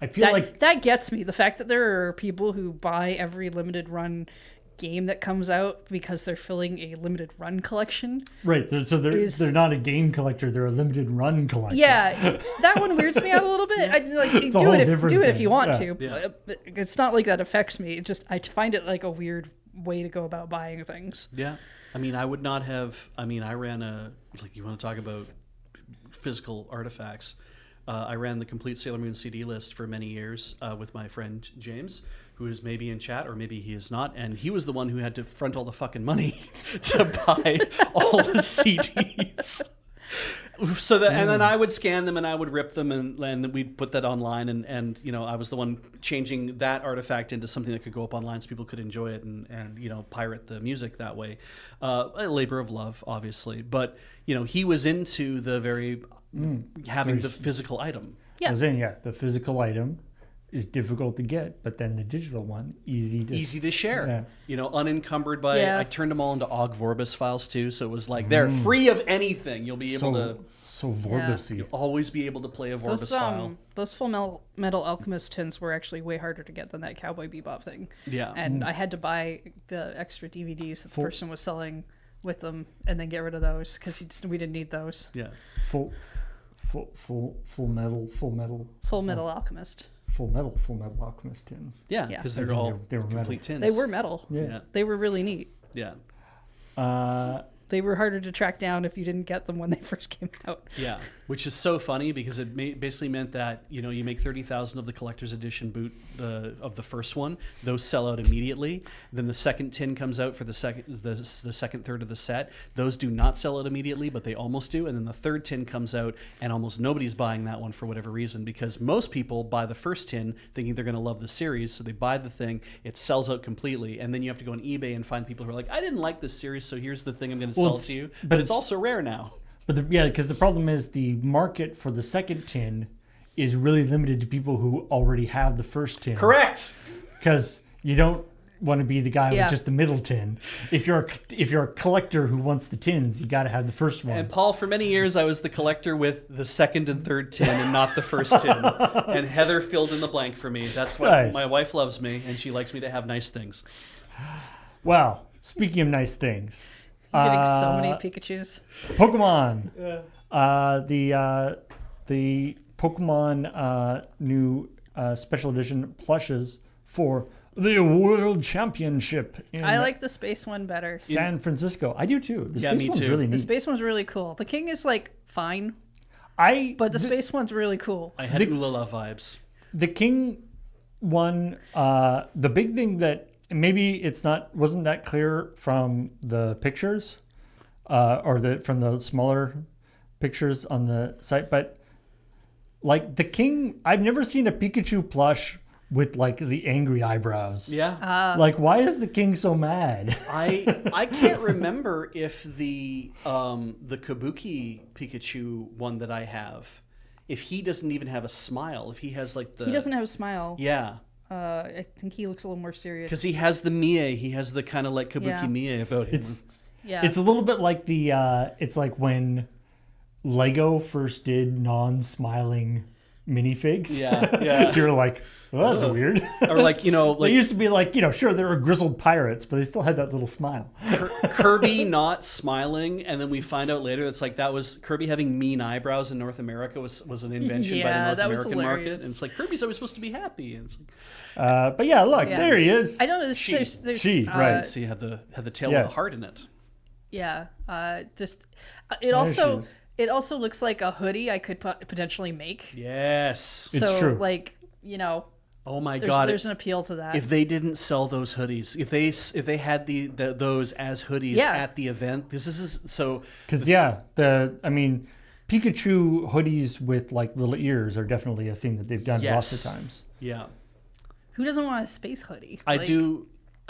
I feel like that gets me, the fact that there are people who buy every limited run game that comes out because they're filling a limited run collection. Right. So they're not a game collector, they're a limited run collector. Yeah. That one weirds me out a little bit. Do it if you want to. Yeah. It's not like that affects me. I find it like a weird way to go about buying things. Yeah. I mean, I would not have, I ran you want to talk about physical artifacts. I ran the complete Sailor Moon CD list for many years with my friend James, who is maybe in chat or maybe he is not, and he was the one who had to front all the fucking money to buy all the CDs. So that, and then I would scan them and I would rip them and we'd put that online and I was the one changing that artifact into something that could go up online so people could enjoy it and pirate the music that way. A labor of love, obviously, but he was into the very having the physical item. Yeah. The physical item is difficult to get, but then the digital one, easy to share. Yeah. Unencumbered by. Yeah. I turned them all into Ogg Vorbis files too, so it was like they're free of anything. You'll be able to. So Vorbis-y. You'll always be able to play a Vorbis file. Those Full Metal Alchemist tins were actually way harder to get than that Cowboy Bebop thing. Yeah. And I had to buy the extra DVDs that the person was selling with them, and then get rid of those because we didn't need those. Yeah. Full Metal Alchemist. Full Metal Alchemist tins. Yeah, because they're all they were complete metal. tins. They were metal. Yeah. They were really neat. Yeah. They were harder to track down if you didn't get them when they first came out. Yeah, which is so funny because it basically meant that you make 30,000 of the collector's edition boot of the first one. Those sell out immediately. Then the second tin comes out for the second third of the set. Those do not sell out immediately, but they almost do. And then the third tin comes out, and almost nobody's buying that one for whatever reason because most people buy the first tin thinking they're going to love the series, so they buy the thing. It sells out completely, and then you have to go on eBay and find people who are like, I didn't like this series, so here's the thing I'm going to sell to you. But it's also rare now. But because the problem is the market for the second tin is really limited to people who already have the first tin. Correct. Because you don't want to be the guy with just the middle tin. If you're a collector who wants the tins, you got to have the first one. And Paul, for many years, I was the collector with the second and third tin and not the first tin. And Heather filled in the blank for me. That's why Nice. my wife loves me, and she likes me to have nice things. Well, speaking of nice things. You're getting so many Pikachus. Pokemon. The Pokemon new special edition plushes for the World Championship in I like the space one better. San Francisco. I do too. The Yeah, space me one's too. really The neat. space one's really cool. The king is fine, but the space one's really cool. I had Ulala vibes. The King one, the big thing that maybe wasn't that clear from the pictures, from the smaller pictures on the site, but the King, I've never seen a Pikachu plush with the angry eyebrows. Yeah. Why is the King so mad? I can't remember if the Kabuki Pikachu one that I have, if he doesn't even have a smile, if he has He doesn't have a smile. Yeah. I think he looks a little more serious. Because he has the Mie. He has the kind of Kabuki Mie about him. It's a little bit like it's like when Lego first did non-smiling minifigs. Yeah. You're like, well, that's weird. Or they used to be sure, they were grizzled pirates, but they still had that little smile. Kirby not smiling, and then we find out later it's that was Kirby having mean eyebrows in North America was an invention by the North American market, and it's Kirby's always supposed to be happy, and it's but yeah, look, there he is. I don't know. She, right? So you have the tail with a heart in it. Yeah. It also looks like a hoodie I could potentially make. Yes, it's true. Oh my God! There's an appeal to that. If they didn't sell those hoodies, if they had those as hoodies at the event, this is so. Because Pikachu hoodies with little ears are definitely a thing that they've done lots of times. Yeah. Who doesn't want a space hoodie?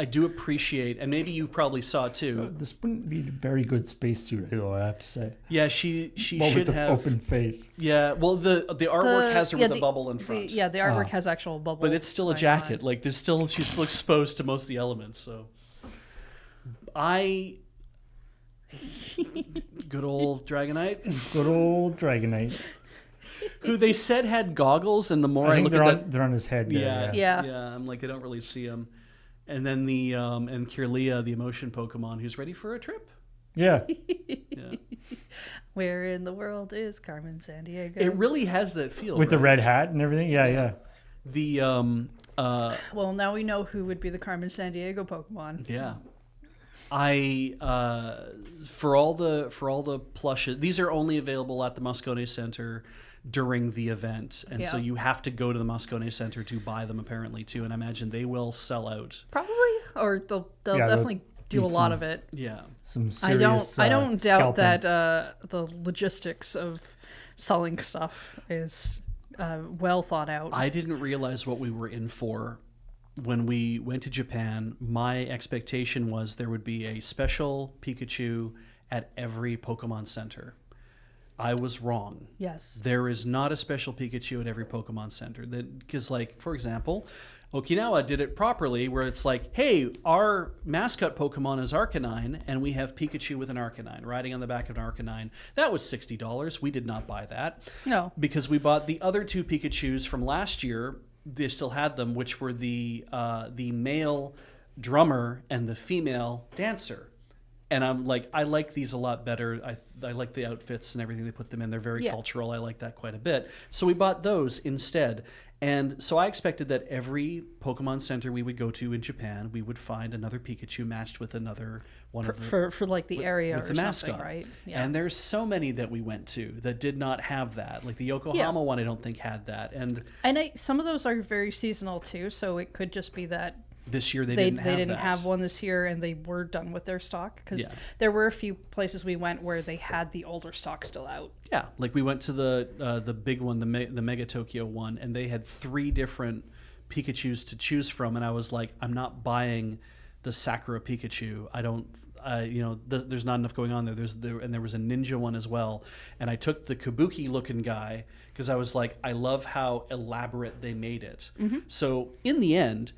I do appreciate, and maybe you probably saw it too. This wouldn't be a very good spacesuit, though, I have to say. Yeah, she well, should with the have open face. Yeah, well, the artwork has her with a bubble in front. The artwork has actual bubble. But it's still a jacket. She's still exposed to most of the elements. So, good old Dragonite. Good old Dragonite. Who they said had goggles, and the more I look at they're on his head. There, yeah. I'm I don't really see them. And then the and Kirlia, the emotion Pokemon, who's ready for a trip. Yeah. Where in the world is Carmen Sandiego? It really has that feel with the red hat and everything. Yeah. The well, now we know who would be the Carmen Sandiego Pokemon. Yeah. For all the plushes, these are only available at the Moscone Center during the event, and so you have to go to the Moscone Center to buy them apparently too, and I imagine they will sell out. Probably, or they'll definitely do a lot of it. Yeah. Some I serious, don't doubt scalping. that the logistics of selling stuff is well thought out. I didn't realize what we were in for. When we went to Japan, my expectation was there would be a special Pikachu at every Pokemon Center. I was wrong. Yes. There is not a special Pikachu at every Pokemon Center. Because, like, for example, Okinawa did it properly where it's like, hey, our mascot Pokemon is Arcanine, and we have Pikachu with an Arcanine riding on the back of an Arcanine. That was $60. We did not buy that. No. Because we bought the other two Pikachus from last year. They still had them, which were the male drummer and the female dancer. And I'm like, I like these a lot better. I like the outfits and everything they put them in. They're very cultural. I like that quite a bit. So we bought those instead. And so I expected that every Pokemon Center we would go to in Japan, we would find another Pikachu matched with another one of the... For like the area with or the something, mascot. right? Yeah. And there's so many that we went to that did not have that. Like the Yokohama one, I don't think had that. And some of those are very seasonal too, so it could just be that this year they didn't that. have one this year, and they were done with their stock because there were a few places we went where they had the older stock still out. Yeah, like we went to the big one, the Mega Tokyo one, and they had 3 different Pikachus to choose from, and I was like, I'm not buying the Sakura Pikachu. I don't. There's not enough going on there. And there was a ninja one as well, and I took the Kabuki looking guy because I was like, I love how elaborate they made it. Mm-hmm. So in the end,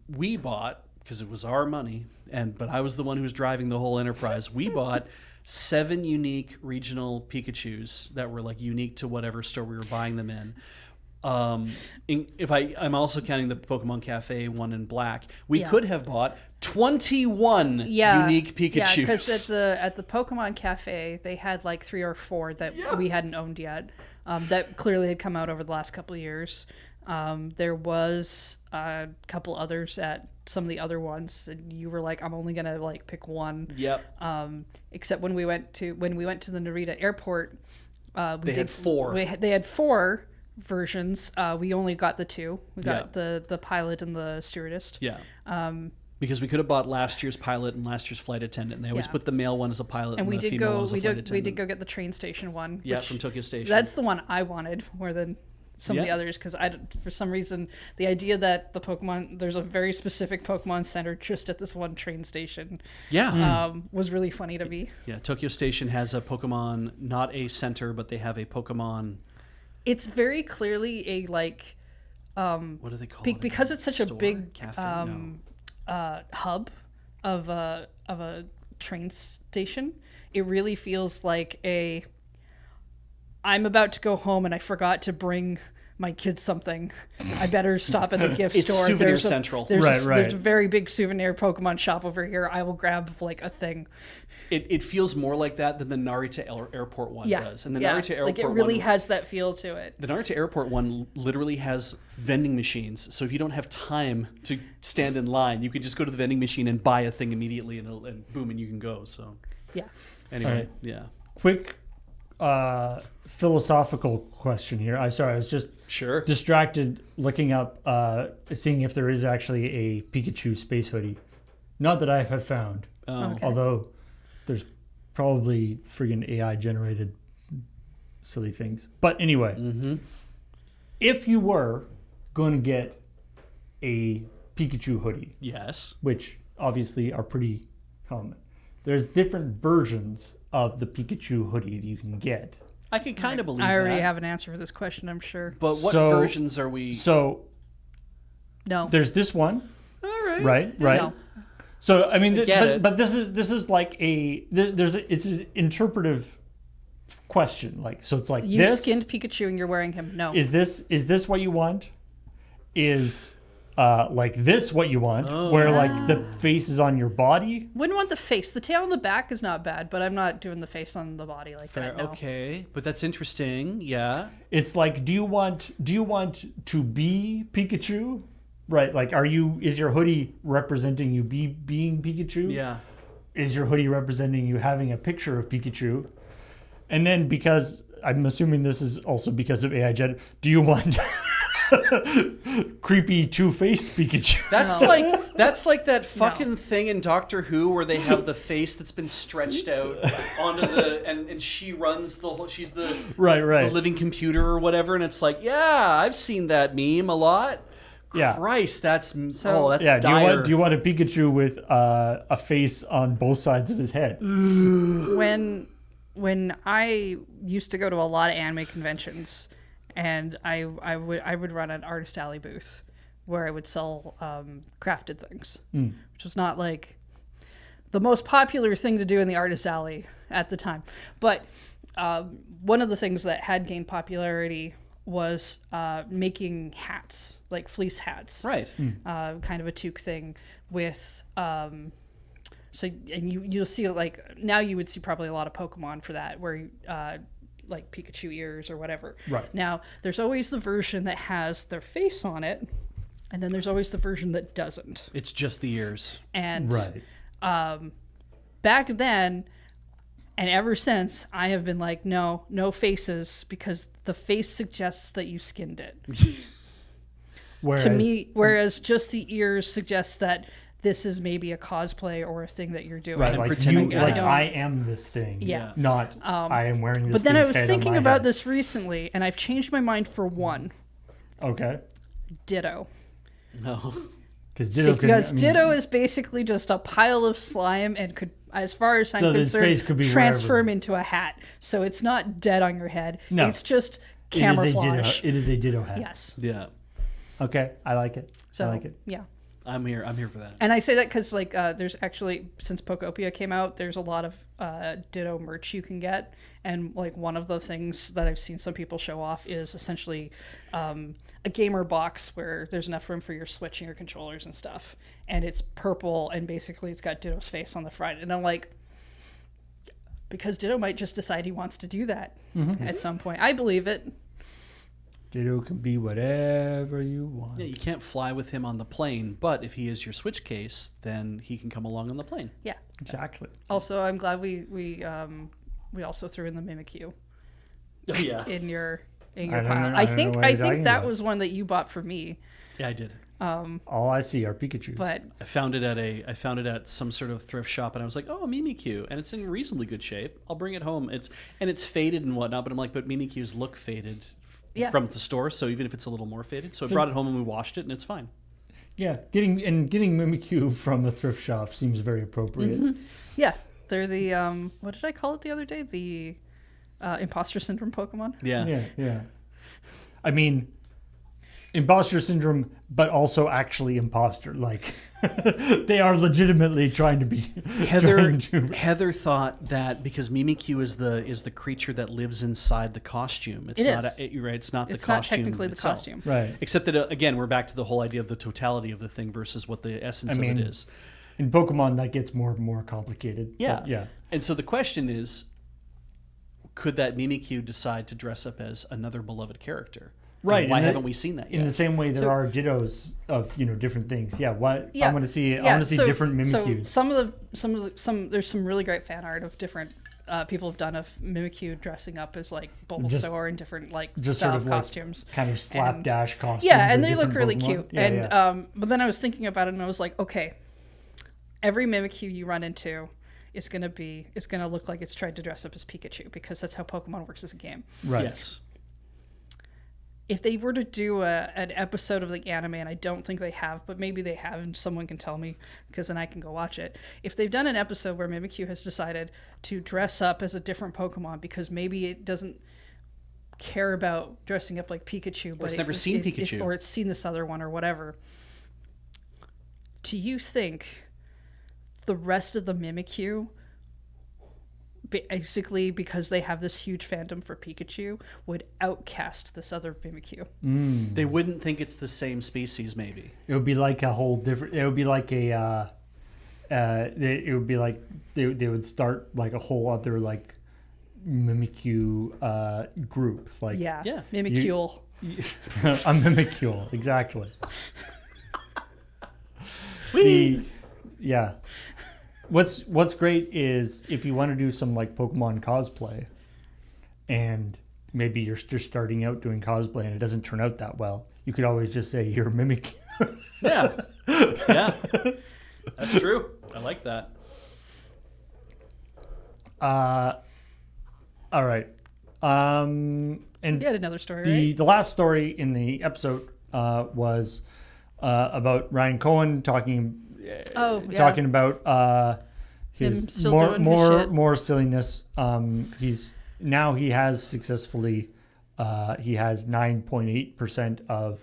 we bought, because it was our money, but I was the one who was driving the whole enterprise. We bought 7 unique regional Pikachus that were like unique to whatever store we were buying them in. I'm also counting the Pokemon Cafe one in black. We could have bought 21 unique Pikachus. Yeah, because at the Pokemon Cafe they had like 3 or 4 that we hadn't owned yet. That clearly had come out over the last couple of years. There was a couple others at some of the other ones, and you were like, I'm only gonna like pick one. Yep. Except when we went to the Narita airport, they had 4. They had 4 versions. We only got the 2. We got the pilot and the stewardess. Yeah. Because we could have bought last year's pilot and last year's flight attendant. They always put the male one as a pilot and the female one as a flight attendant. We did go get the train station one. Yeah, from Tokyo Station. That's the one I wanted more than some of the others, because for some reason the idea that there's a very specific Pokemon Center just at this one train station was really funny to me. Yeah, Tokyo Station has a Pokemon, not a center, but they have a Pokemon. It's very clearly a like what do they call it? Because it's such a big cafe? hub of a train station. It really feels like I'm about to go home and I forgot to bring my kids something. I better stop at the gift store. Souvenir Central. There's a very big souvenir Pokemon shop over here. I will grab like a thing. It feels more like that than the Narita Airport one does. And the Narita Airport like it really has that feel to it. The Narita Airport one literally has vending machines. So if you don't have time to stand in line, you could just go to the vending machine and buy a thing immediately, and boom, and you can go. So anyway, Quick philosophical question here. I was just distracted looking up, seeing if there is actually a Pikachu space hoodie. Not that I have found, although there's probably friggin' AI generated silly things. But anyway, if you were going to get a Pikachu hoodie, which obviously are pretty common, there's different versions of the Pikachu hoodie that you can get. I can kind of believe that. I already have an answer for this question, I'm sure. But what versions are we... So, no. There's this one. All right. Right? No. So, I mean, but this is like it's an interpretive question. Like, so it's like you skinned Pikachu and you're wearing him. No. Is this what you want? Is like this what you want, where like the face is on your body? Wouldn't want the face. The tail on the back is not bad, but I'm not doing the face on the body like that. No. Okay, but that's interesting. Yeah, it's like, do you want to be Pikachu? Right, like is your hoodie representing you being Pikachu? Yeah. Is your hoodie representing you having a picture of Pikachu? And then, because I'm assuming this is also because of AI Gen, do you want creepy two-faced Pikachu. That's like that fucking thing in Doctor Who where they have the face that's been stretched out onto and she runs the whole, she's the right the living computer or whatever, and it's like, yeah, I've seen that meme a lot. Yeah. Christ, that's that's yeah. dire. Do you want a Pikachu with a face on both sides of his head? When I used to go to a lot of anime conventions, and I would run an artist alley booth where I would sell crafted things, which was not like the most popular thing to do in the artist alley at the time. But one of the things that had gained popularity was making hats, like fleece hats, Right? kind of a toque thing with. So and you'll see, like, now you would see probably a lot of Pokemon for that, where like Pikachu ears or whatever. Right. Now there's always the version that has their face on it, and then there's always the version that doesn't. It's just the ears. And Right. back then, and ever since, I have been like, no faces, because the face suggests that you skinned it. Whereas just the ears suggests that this is maybe a cosplay or a thing that you're doing. Right, like pretending to I am this thing. Yeah. Not I am wearing this. But then I thing's was head on thinking my about head. this recently, and I've changed my mind for one. Okay. Ditto. No. Because Ditto is basically just a pile of slime and could, as far as I'm So his face concerned, could be transfer wherever. him into a hat. So it's not dead on your head. No. It's just camouflage. It is a Ditto hat. Yes. Yeah. Okay, I like it. So I like it. yeah. I'm here for that. And I say that because, like, there's actually, since Pokopia came out, there's a lot of Ditto merch you can get. And, like, one of the things that I've seen some people show off is essentially a gamer box where there's enough room for your Switch and your controllers and stuff. And it's purple, and basically it's got Ditto's face on the front. And I'm like, because Ditto might just decide he wants to do that at some point. I believe it. Ditto can be whatever you want. Yeah, you can't fly with him on the plane, but if he is your Switch case, then he can come along on the plane. Yeah. Exactly. Also, I'm glad we also threw in the Mimikyu. Oh, yeah. in your I don't pile. know- I I don't think know what you're talking that about. was one that you bought for me. Yeah, I did. All I see are Pikachus. But I found it at some sort of thrift shop, and I was like, "Oh, Mimikyu," and it's in reasonably good shape. I'll bring it home. It's faded and whatnot, but I'm like, but Mimikyus look faded from the store, so even if it's a little more faded, so I brought it home and we washed it, and it's fine. Yeah, getting Mimikyu from the thrift shop seems very appropriate. yeah, they're the what did I call it the other day? The imposter syndrome Pokemon. Yeah. Yeah. I mean, imposter syndrome, but also actually imposter. Like, they are legitimately trying to be. Heather thought that because Mimikyu is the creature that lives inside the costume. It's not right. It's not the It's not costume. technically the itself. costume. Right. Except that again, we're back to the whole idea of the totality of the thing versus what the essence of it is. In Pokemon, that gets more and more complicated. Yeah. But yeah. And so the question is, could that Mimikyu decide to dress up as another beloved character? Right. And why and haven't we seen that yet? In the same way there So- are Dittos of different things. Yeah. What Yeah. I want to see. I want to see different Mimikyus. So there's some really great fan art of different people have done of Mimikyu dressing up as like Bulbasaur in different like just style sort of costumes. like kind of slapdash costumes. Yeah, and of they look different really Pokemon. cute. Yeah, and yeah. but then I was thinking about it, and I was like, okay, every Mimikyu you run into is gonna look like it's tried to dress up as Pikachu, because that's how Pokemon works as a game. Right. Yes. If they were to do an episode of the anime, and I don't think they have, but maybe they have, and someone can tell me, because then I can go watch it. If they've done an episode where Mimikyu has decided to dress up as a different Pokemon because maybe it doesn't care about dressing up like Pikachu, but it's never seen Pikachu. or it's seen this other one or whatever, do you think the rest of the Mimikyu, basically because they have this huge fandom for Pikachu, would outcast this other Mimikyu? They wouldn't think it's the same species, maybe. It would be like a whole different. It would be like a. It would be like they would start like a whole other like Mimikyu group. Like Yeah. Yeah. Mimikyu. a Mimikyu, exactly. Yeah. What's great is if you want to do some like Pokemon cosplay, and maybe you're just starting out doing cosplay and it doesn't turn out that well, you could always just say you're mimicking. Yeah. Yeah. That's true. I like that. All right. And You had another story, the last story in the episode was about Ryan Cohen talking about Him his still doing his shit. more silliness. He has successfully he has 9.8% of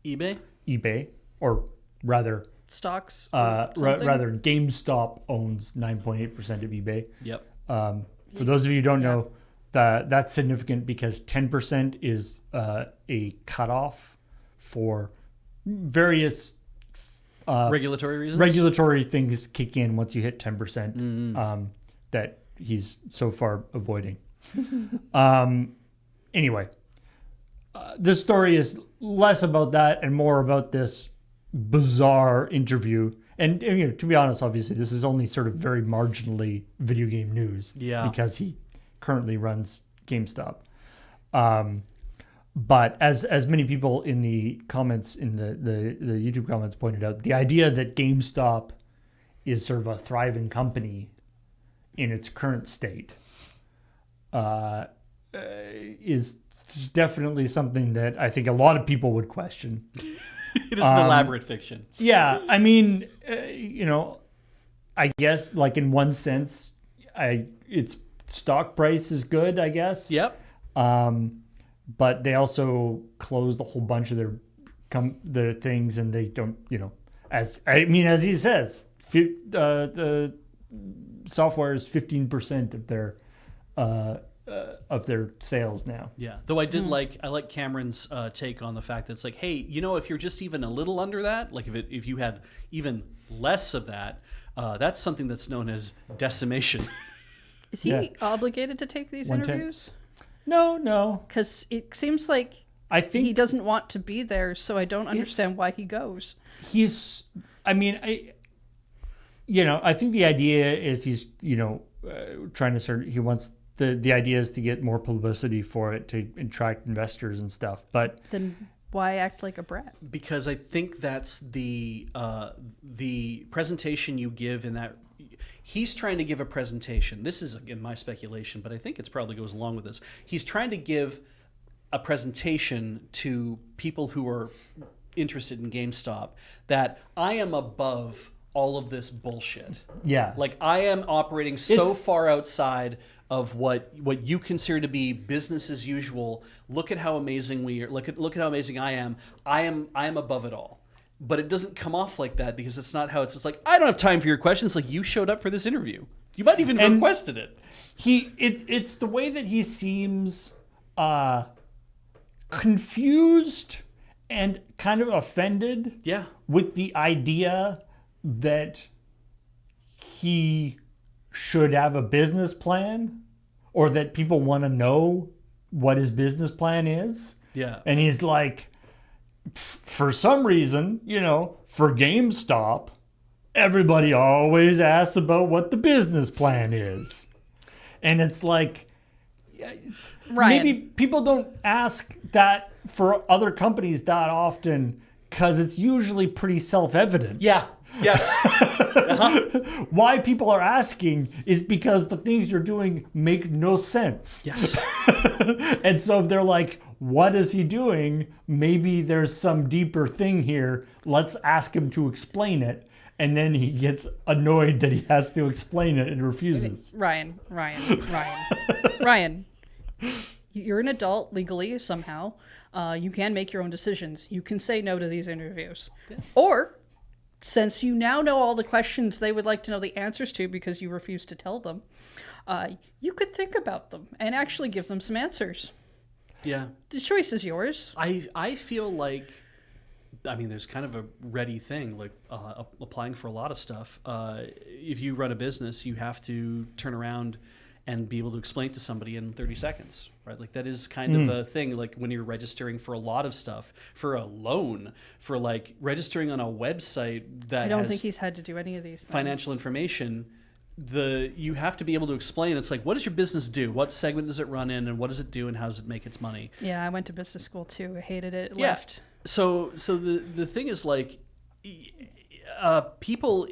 eBay, or rather stocks. rather GameStop owns 9.8% of eBay. Yep. For those of you who don't know, that's significant because 10% is a cutoff for various regulatory reasons. Regulatory things kick in once you hit 10%. That he's so far avoiding. Anyway, this story is less about that and more about this bizarre interview. And to be honest, obviously, this is only sort of very marginally video game news. Yeah. Because he currently runs GameStop. But as many people in the comments, in the YouTube comments pointed out, the idea that GameStop is sort of a thriving company in its current state is definitely something that I think a lot of people would question. It is an elaborate fiction. Yeah, I mean, I guess like in one sense, its stock price is good, I guess. Yep. But they also closed a whole bunch of their things, and they don't, as he says, the software is 15% of their sales now. Yeah. Though I like Cameron's take on the fact that it's like, hey, if you're just even a little under that, like if you had even less of that, that's something that's known as decimation. Is he obligated to take these interviews? No. Because it seems like I think he doesn't want to be there, so I don't understand why he goes. I think the idea is he's, trying to he wants the idea is to get more publicity for it to attract investors and stuff. But then why act like a brat? Because I think that's the presentation you give in that. He's trying to give a presentation. This is, again, my speculation, but I think it probably goes along with this. He's trying to give a presentation to people who are interested in GameStop that I am above all of this bullshit. Yeah. Like, I am operating so far outside of what you consider to be business as usual. Look at how amazing we are. Look at how amazing I am. I am above it all. But it doesn't come off like that because it's not how it's just like, I don't have time for your questions. Like, you showed up for this interview. You might even have requested it. It's the way that he seems confused and kind of offended with the idea that he should have a business plan, or that people want to know what his business plan is. Yeah. And he's like, for some reason, for GameStop, everybody always asks about what the business plan is. And it's like, Ryan, maybe people don't ask that for other companies that often because it's usually pretty self-evident. Yeah. Yes. Why people are asking is because the things you're doing make no sense. Yes. And so they're like, what is he doing? Maybe there's some deeper thing here. Let's ask him to explain it. And then he gets annoyed that he has to explain it and refuses. Ryan. You're an adult legally somehow. You can make your own decisions. You can say no to these interviews. Yeah. Or, since you now know all the questions they would like to know the answers to because you refuse to tell them, you could think about them and actually give them some answers. Yeah. The choice is yours. I feel like, there's kind of a ready thing, like applying for a lot of stuff. If you run a business, you have to turn around and be able to explain it to somebody in 30 seconds, right? Like that is kind of a thing, like when you're registering for a lot of stuff, for a loan, for like registering on a website that I don't think he's had to do any of these things. Financial information. you have to be able to explain. It's like, what does your business do? What segment does it run in, and what does it do, and how does it make its money? Yeah, I went to business school too. I hated it. Yeah. Left. So the thing is, like, people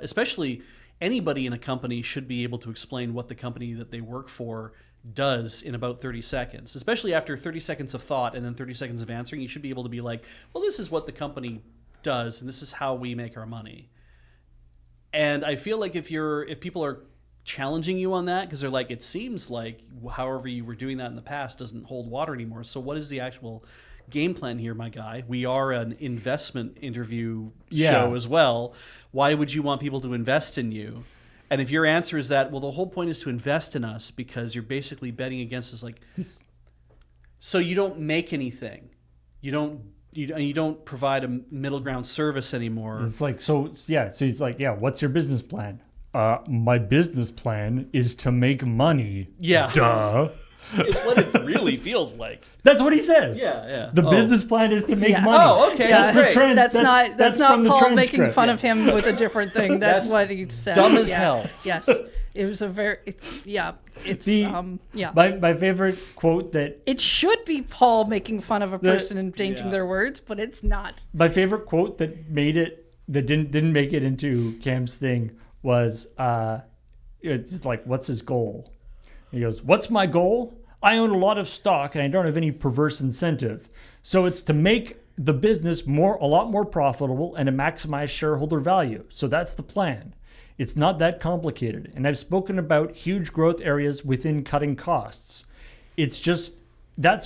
especially anybody in a company should be able to explain what the company that they work for does in about 30 seconds, especially after 30 seconds of thought and then 30 seconds of answering. You should be able to be like, well, this is what the company does, and this is how we make our money. And I feel like if people are challenging you on that, because they're like, it seems like however you were doing that in the past doesn't hold water anymore. So what is the actual game plan here, my guy? We are an investment interview show as well. Why would you want people to invest in you? And if your answer is that, well, the whole point is to invest in us because you're basically betting against us, like, so you don't make anything. You don't provide a middle ground service anymore. It's like, so he's like, yeah, what's your business plan? My business plan is to make money. Yeah. Duh. It's what it really feels like. That's what he says. Yeah. The business plan is to make money. Oh, okay. Yeah. Great. That's not from the Paul making transcript. fun of him with a different thing. That's what he said. Dumb as hell. Yes. It was a very, yeah. My favorite quote that It should be Paul making fun of a person and changing their words, but it's not. my favorite quote that didn't make it into Cam's thing was it's like, what's his goal? He goes, what's my goal? I own a lot of stock and I don't have any perverse incentive. So it's to make the business a lot more profitable and to maximize shareholder value. So that's the plan. It's not that complicated. And I've spoken about huge growth areas within cutting costs. That's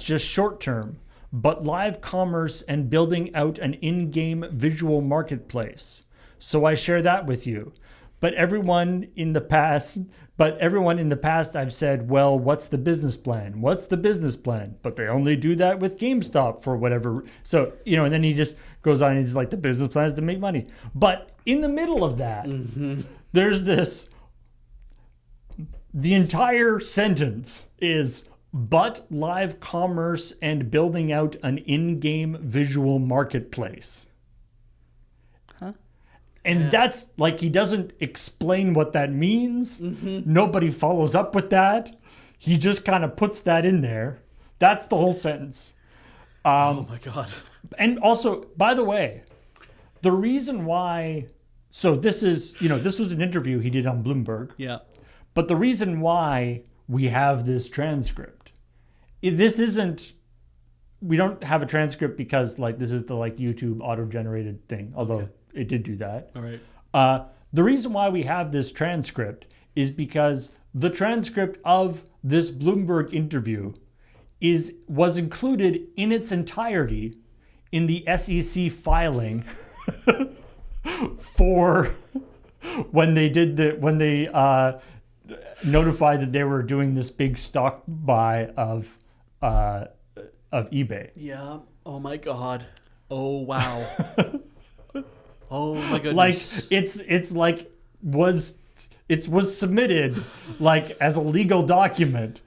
just short term, but live commerce and building out an in-game visual marketplace. So I share that with you. But everyone in the past I've said, well, what's the business plan? What's the business plan? But they only do that with GameStop for whatever. So, and then he just goes on and he's like, the business plan is to make money. But in the middle of that, there's the entire sentence is, but live commerce and building out an in-game visual marketplace. And that's like, he doesn't explain what that means. Nobody follows up with that. He just kind of puts that in there. That's the whole sentence. Oh my God. And also, by the way, the reason why, so this was an interview he did on Bloomberg. Yeah. But the reason why we have this transcript, we don't have a transcript because like this is the like YouTube auto-generated thing, although it did do that. All right. The reason why we have this transcript is because the transcript of this Bloomberg interview was included in its entirety in the SEC filing for when they notified that they were doing this big stock buy of eBay. Yeah. Oh my God. Oh wow. Oh my goodness. Like it was submitted like as a legal document,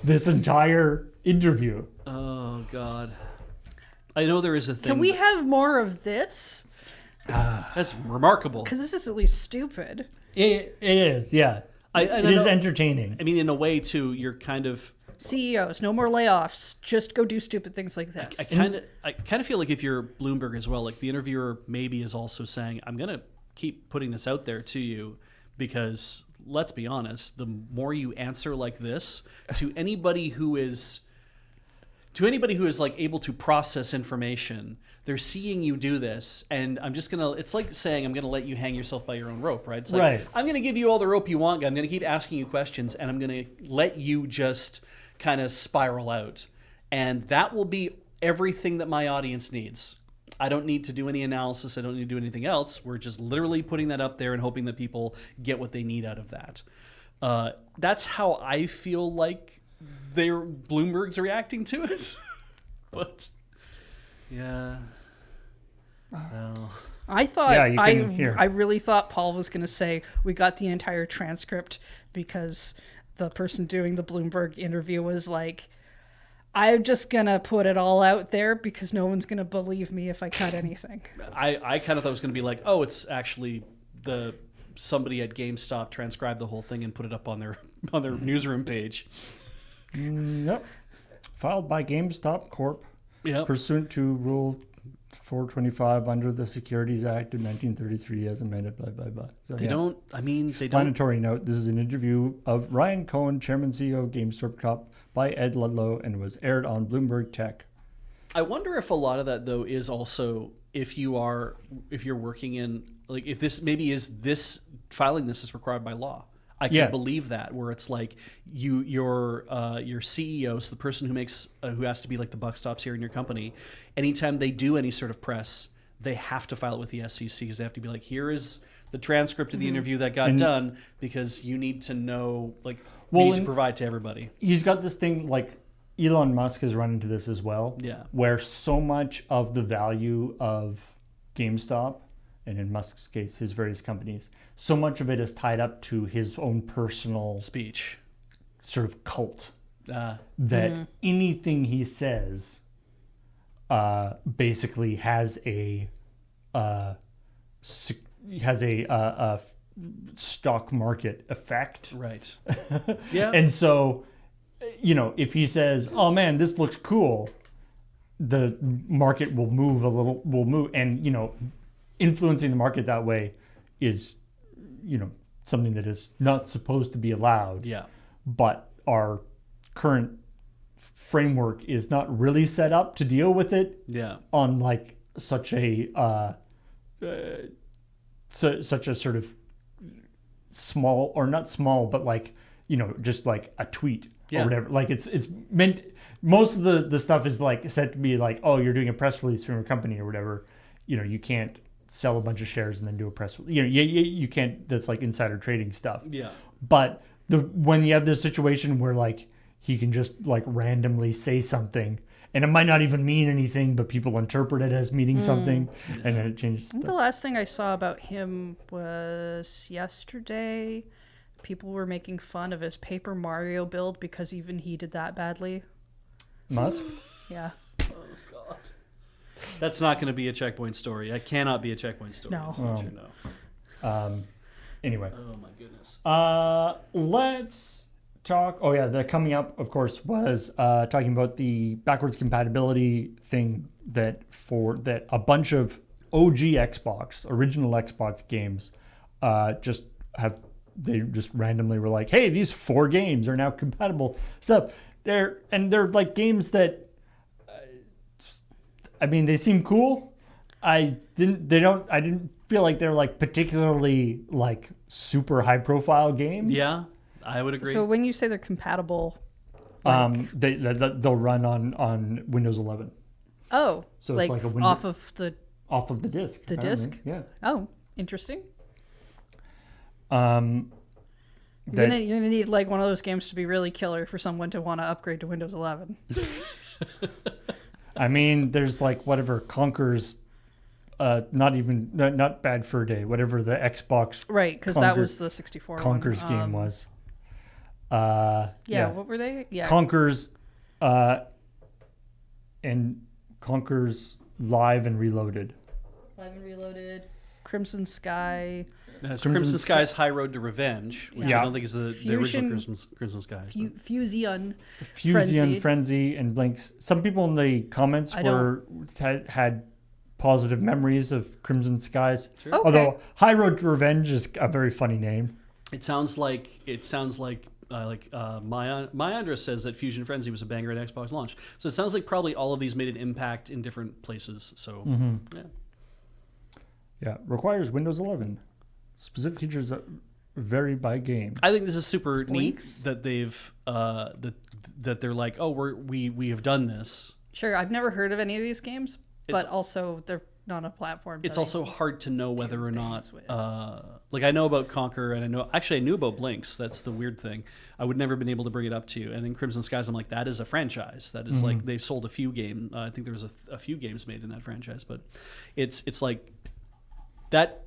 this entire interview. Oh God. I know there is a thing. Can we have more of this? That's remarkable. Because this is at least stupid. It is, yeah. It is entertaining. I mean, in a way too, you're kind of CEOs, no more layoffs. Just go do stupid things like this. I kind of feel like if you're Bloomberg as well, like the interviewer maybe is also saying, I'm going to keep putting this out there to you because let's be honest, the more you answer like this to anybody who is like able to process information, they're seeing you do this, and it's like saying I'm going to let you hang yourself by your own rope, right? It's like, right. I'm going to give you all the rope you want, I'm going to keep asking you questions, and I'm going to let you just kind of spiral out. And that will be everything that my audience needs. I don't need to do any analysis. I don't need to do anything else. We're just literally putting that up there and hoping that people get what they need out of that. That's how I feel like Bloomberg's reacting to it. But yeah. Well, I thought yeah, I really thought Paul was going to say we got the entire transcript because the person doing the Bloomberg interview was like, I'm just going to put it all out there because no one's going to believe me if I cut anything. I kind of thought it was going to be like, oh, it's actually the somebody at GameStop transcribed the whole thing and put it up on their newsroom page. Yep. Filed by GameStop Corp. Yep. Pursuant to Rule 425 under the Securities Act of 1933 as amended, blah, blah, blah. So, They don't. Explanatory note, this is an interview of Ryan Cohen, Chairman CEO of GameStop Corp. By Ed Ludlow and was aired on Bloomberg Tech. I wonder if a lot of that though is also if you're working in like if this maybe is this filing this is required by law. I can believe that where it's like your CEO, so the person who makes who has to be like the buck stops here in your company, anytime they do any sort of press, they have to file it with the SEC because they have to be like, here is the transcript of the interview that got done because you need to know you need to provide to everybody. He's got this thing like Elon Musk has run into this as well. Yeah. Where so much of the value of GameStop, and in Musk's case, his various companies, so much of it is tied up to his own personal speech, sort of cult. That anything he says basically has a stock market effect. Right. Yeah. And so, if he says, "Oh man, this looks cool," the market will move, and influencing the market that way is, something that is not supposed to be allowed. Yeah. But our current framework is not really set up to deal with it. Yeah. On like such a such a sort of small, or not small, but like, just like a tweet or whatever. Like it's meant, most of the stuff is like said to be like, oh, you're doing a press release from your company or whatever. You can't sell a bunch of shares and then do a press release. You can't, that's like insider trading stuff. Yeah. But when you have this situation where like he can just like randomly say something, and it might not even mean anything, but people interpret it as meaning something, and then it changes. I think the last thing I saw about him was yesterday. People were making fun of his Paper Mario build because even he did that badly. Musk? Yeah. Oh, God. That's not going to be a Checkpoint story. That cannot be a Checkpoint story. No. Anyway. Oh, my goodness. Let's talk. Oh, yeah. The coming up, of course, was talking about the backwards compatibility thing that a bunch of OG Xbox, original Xbox games they just randomly were like, hey, these 4 games are now compatible stuff. They're like games that, they seem cool. I didn't feel like they're like particularly like super high profile games. Yeah, I would agree. So when you say they're compatible, they'll run on Windows 11. Oh, so like, it's like off of the disk. The disk? Yeah. Oh, interesting. You're gonna need like one of those games to be really killer for someone to want to upgrade to Windows 11. There's like whatever Conker's, not Bad Fur Day, whatever the Xbox. Right, because that was the 64 Conker's game was. What were they? Yeah. Conker's, and Conker's Live and Reloaded. Crimson Sky. No, it's Crimson Sky's High Road to Revenge, which I don't think is the original Crimson Sky. Fusion Frenzy, and Blinks. Some people in the comments had positive memories of Crimson Skies. Sure. Okay. Although High Road to Revenge is a very funny name. It sounds like Myandra says that Fusion Frenzy was a banger at Xbox launch. So it sounds like probably all of these made an impact in different places. So yeah, requires Windows 11. Specific features vary by game. I think this is super neat that they've that they're like, oh, we have done this. Sure, I've never heard of any of these games, but also they're not a platform. It's also hard to know whether or not. Like I know about Conquer, and I knew about Blinks. That's the weird thing. I would never been able to bring it up to you. And then Crimson Skies, I'm like, that is a franchise. That is like they've sold a few games. I think there was a few games made in that franchise, but it's like that.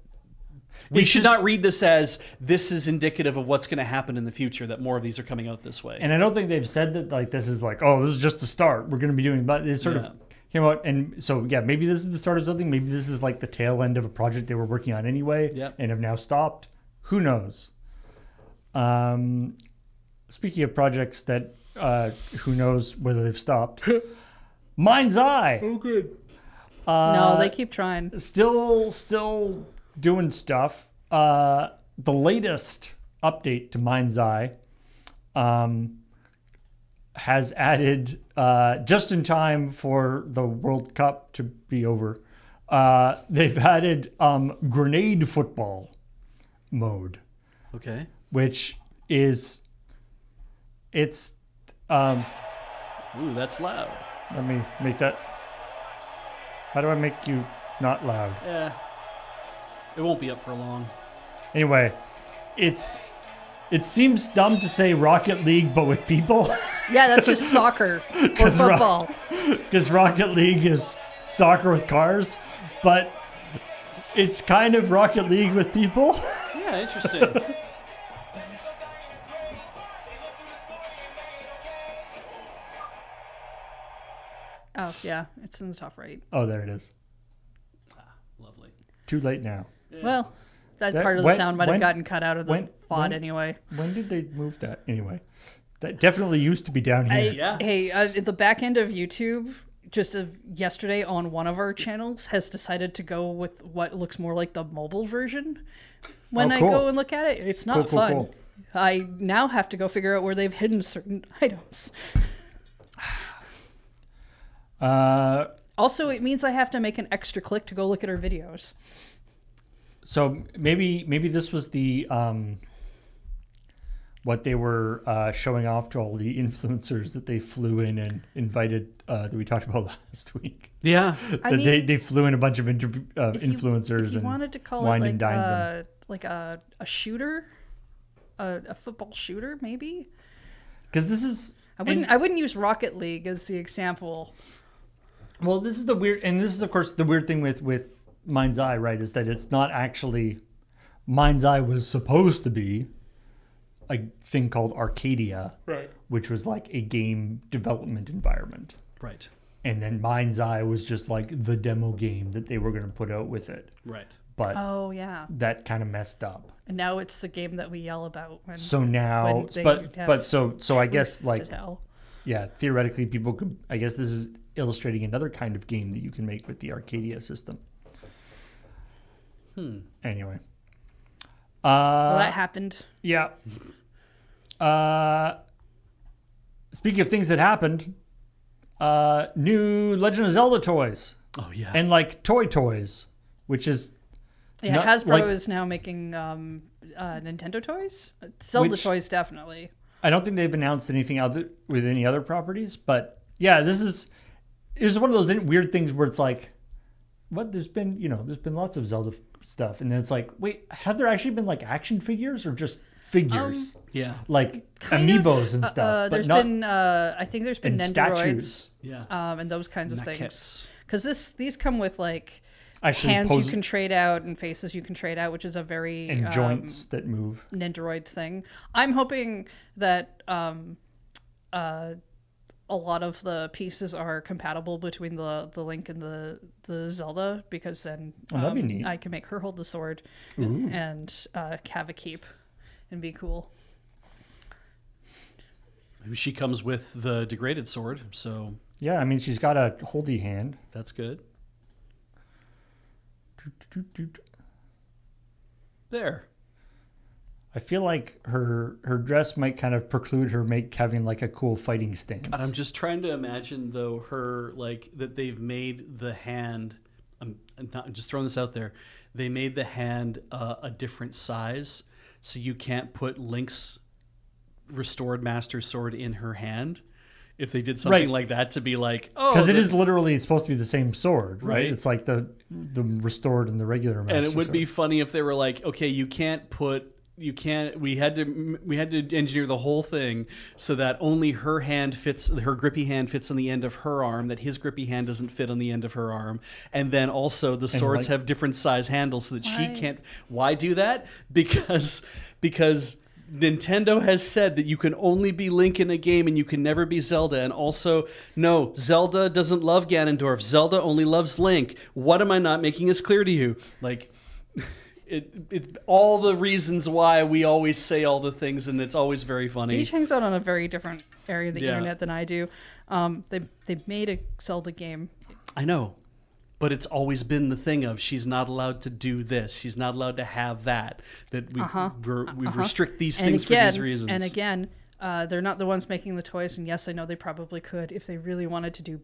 We should not read this as this is indicative of what's going to happen in the future, that more of these are coming out this way. And I don't think they've said that like this is like, oh, this is just the start. We're going to be doing, but it sort of came out. And so, maybe this is the start of something. Maybe this is like the tail end of a project they were working on anyway and have now stopped. who knows? Speaking of projects that who knows whether they've stopped. Mind's Eye. Oh, good. No, they keep trying. Still doing stuff. The latest update to Mind's Eye has added, just in time for the World Cup to be over, they've added grenade football mode. Okay. Which is, it's, Ooh, that's loud. let me make that, how do I make you not loud? Yeah. It won't be up for long. Anyway, it seems dumb to say Rocket League, but with people. Yeah, that's just soccer or football. Because Rocket League is soccer with cars, but it's kind of Rocket League with people. Yeah, interesting. Oh, yeah, it's in the top right. Oh, there it is. Lovely. Too late now. Well, that That- part of the when- sound might have when- gotten cut out of the when- FOD when- anyway. When did they move that? Anyway, that definitely used to be down here. Yeah. Hey, the back end of YouTube, just of yesterday on one of our channels, has decided to go with what looks more like the mobile version. When Oh, I cool. go and look at it, it's not Cool, fun. cool. I now have to go figure out where they've hidden certain items. Also, it means I have to make an extra click to go look at our videos. So maybe this was the what they were showing off to all the influencers that they flew in and invited that we talked about last week. Yeah. I mean, They flew in a bunch of if influencers you and wanted to call wined it and dined them. like a shooter, a football shooter, maybe. Because this is I wouldn't use Rocket League as the example. well, this is the weird, and this is of course the weird thing with Mind's Eye, right? Is that it's not actually Mind's Eye was supposed to be a thing called Arcadia, Right. which was like a game development environment. Right. And then Mind's Eye was just like the demo game that they were going to put out with it. Right. But Oh yeah, that kind of messed up. and now it's the game that we yell about. When, So now, when they but have so I guess truth like to tell. yeah, theoretically people could. I guess this is illustrating another kind of game that you can make with the Arcadia system. Anyway, Well, that happened. yeah. Speaking of things that happened, new Legend of Zelda toys Oh, yeah. and like toys, which is Yeah, not- Hasbro like- is now making Nintendo toys. Zelda Which- toys, definitely. I don't think they've announced anything other with any other properties, but yeah, this is one of those weird things where it's like, what? There's been lots of Zelda stuff, and then it's like, wait, have there actually been like action figures or just figures, Yeah. like Kind of, amiibos and stuff? There's but not, been, I think there's been and Nendoroids, statues. Yeah. and those kinds of things. Maquettes. Because these come with like Actually, hands you can trade out and faces you can trade out, which is a very and joints that move. Nendoroid thing. I'm hoping that a lot of the pieces are compatible between the Link and the Zelda, because then that'd be neat. I can make her hold the sword Ooh. and have a keep and be cool. Maybe she comes with the degraded sword, so Yeah, I mean, she's got a holdy hand. that's good. There. I feel like her dress might kind of preclude her having like a cool fighting stance. And I'm just trying to imagine, though, her, like, that they've made the hand, I'm just throwing this out there, they made the hand a different size, so you can't put Link's restored Master Sword in her hand. If they did something Right. like that, to be like, oh, Because it is literally supposed to be the same sword, right? Right. It's like the restored and the regular Master and it would be Sword. funny if they were like, okay, we had to engineer the whole thing so that only her grippy hand fits on the end of her arm, that his grippy hand doesn't fit on the end of her arm, and then also the swords like- have different size handles so that she Why? can't. Why do that? Because Nintendo has said that you can only be Link in a game and you can never be Zelda. And also, no, Zelda doesn't love Ganondorf. Zelda only loves Link. What am I not making this clear to you? Like, all the reasons why we always say all the things, and it's always very funny. Peach hangs out on a very different area of the Yeah. internet than I do. They made a Zelda game. I know, but it's always been the thing of she's not allowed to do this. She's not allowed to have that. That we restrict these things for these reasons. And again, they're not the ones making the toys. And yes, I know they probably could if they really wanted to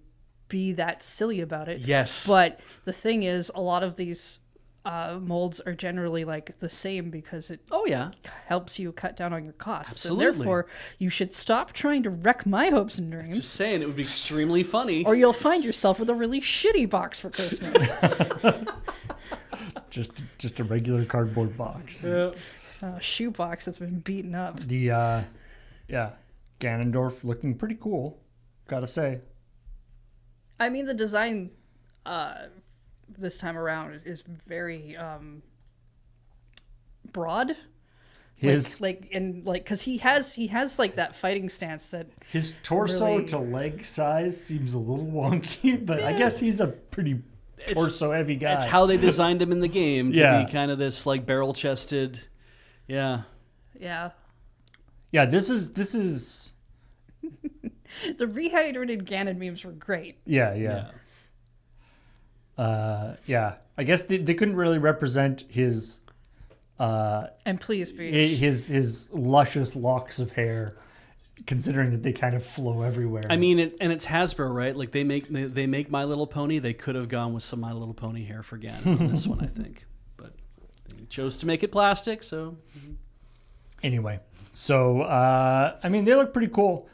be that silly about it. Yes. But the thing is, a lot of these molds are generally like the same because it helps you cut down on your costs. Absolutely. And therefore, you should stop trying to wreck my hopes and dreams. Just saying, it would be extremely funny. Or you'll find yourself with a really shitty box for Christmas. just a regular cardboard box. Yeah. A shoe box that's been beaten up. The Ganondorf looking pretty cool, gotta say. I mean, the design this time around is very broad. His Because he has like that fighting stance that his torso really- to leg size seems a little wonky, but I guess he's a pretty torso heavy guy. It's how they designed him in the game to Yeah. be kind of this like barrel chested. Yeah. yeah. Yeah, this is The rehydrated Ganon memes were great. yeah. I guess they couldn't really represent his And please, Beach. his luscious locks of hair, considering that they kind of flow everywhere. I mean, it's Hasbro, right? Like they make My Little Pony. They could have gone with some My Little Pony hair for Ganon on this one, I think, but they chose to make it plastic. So anyway, so I mean, they look pretty cool.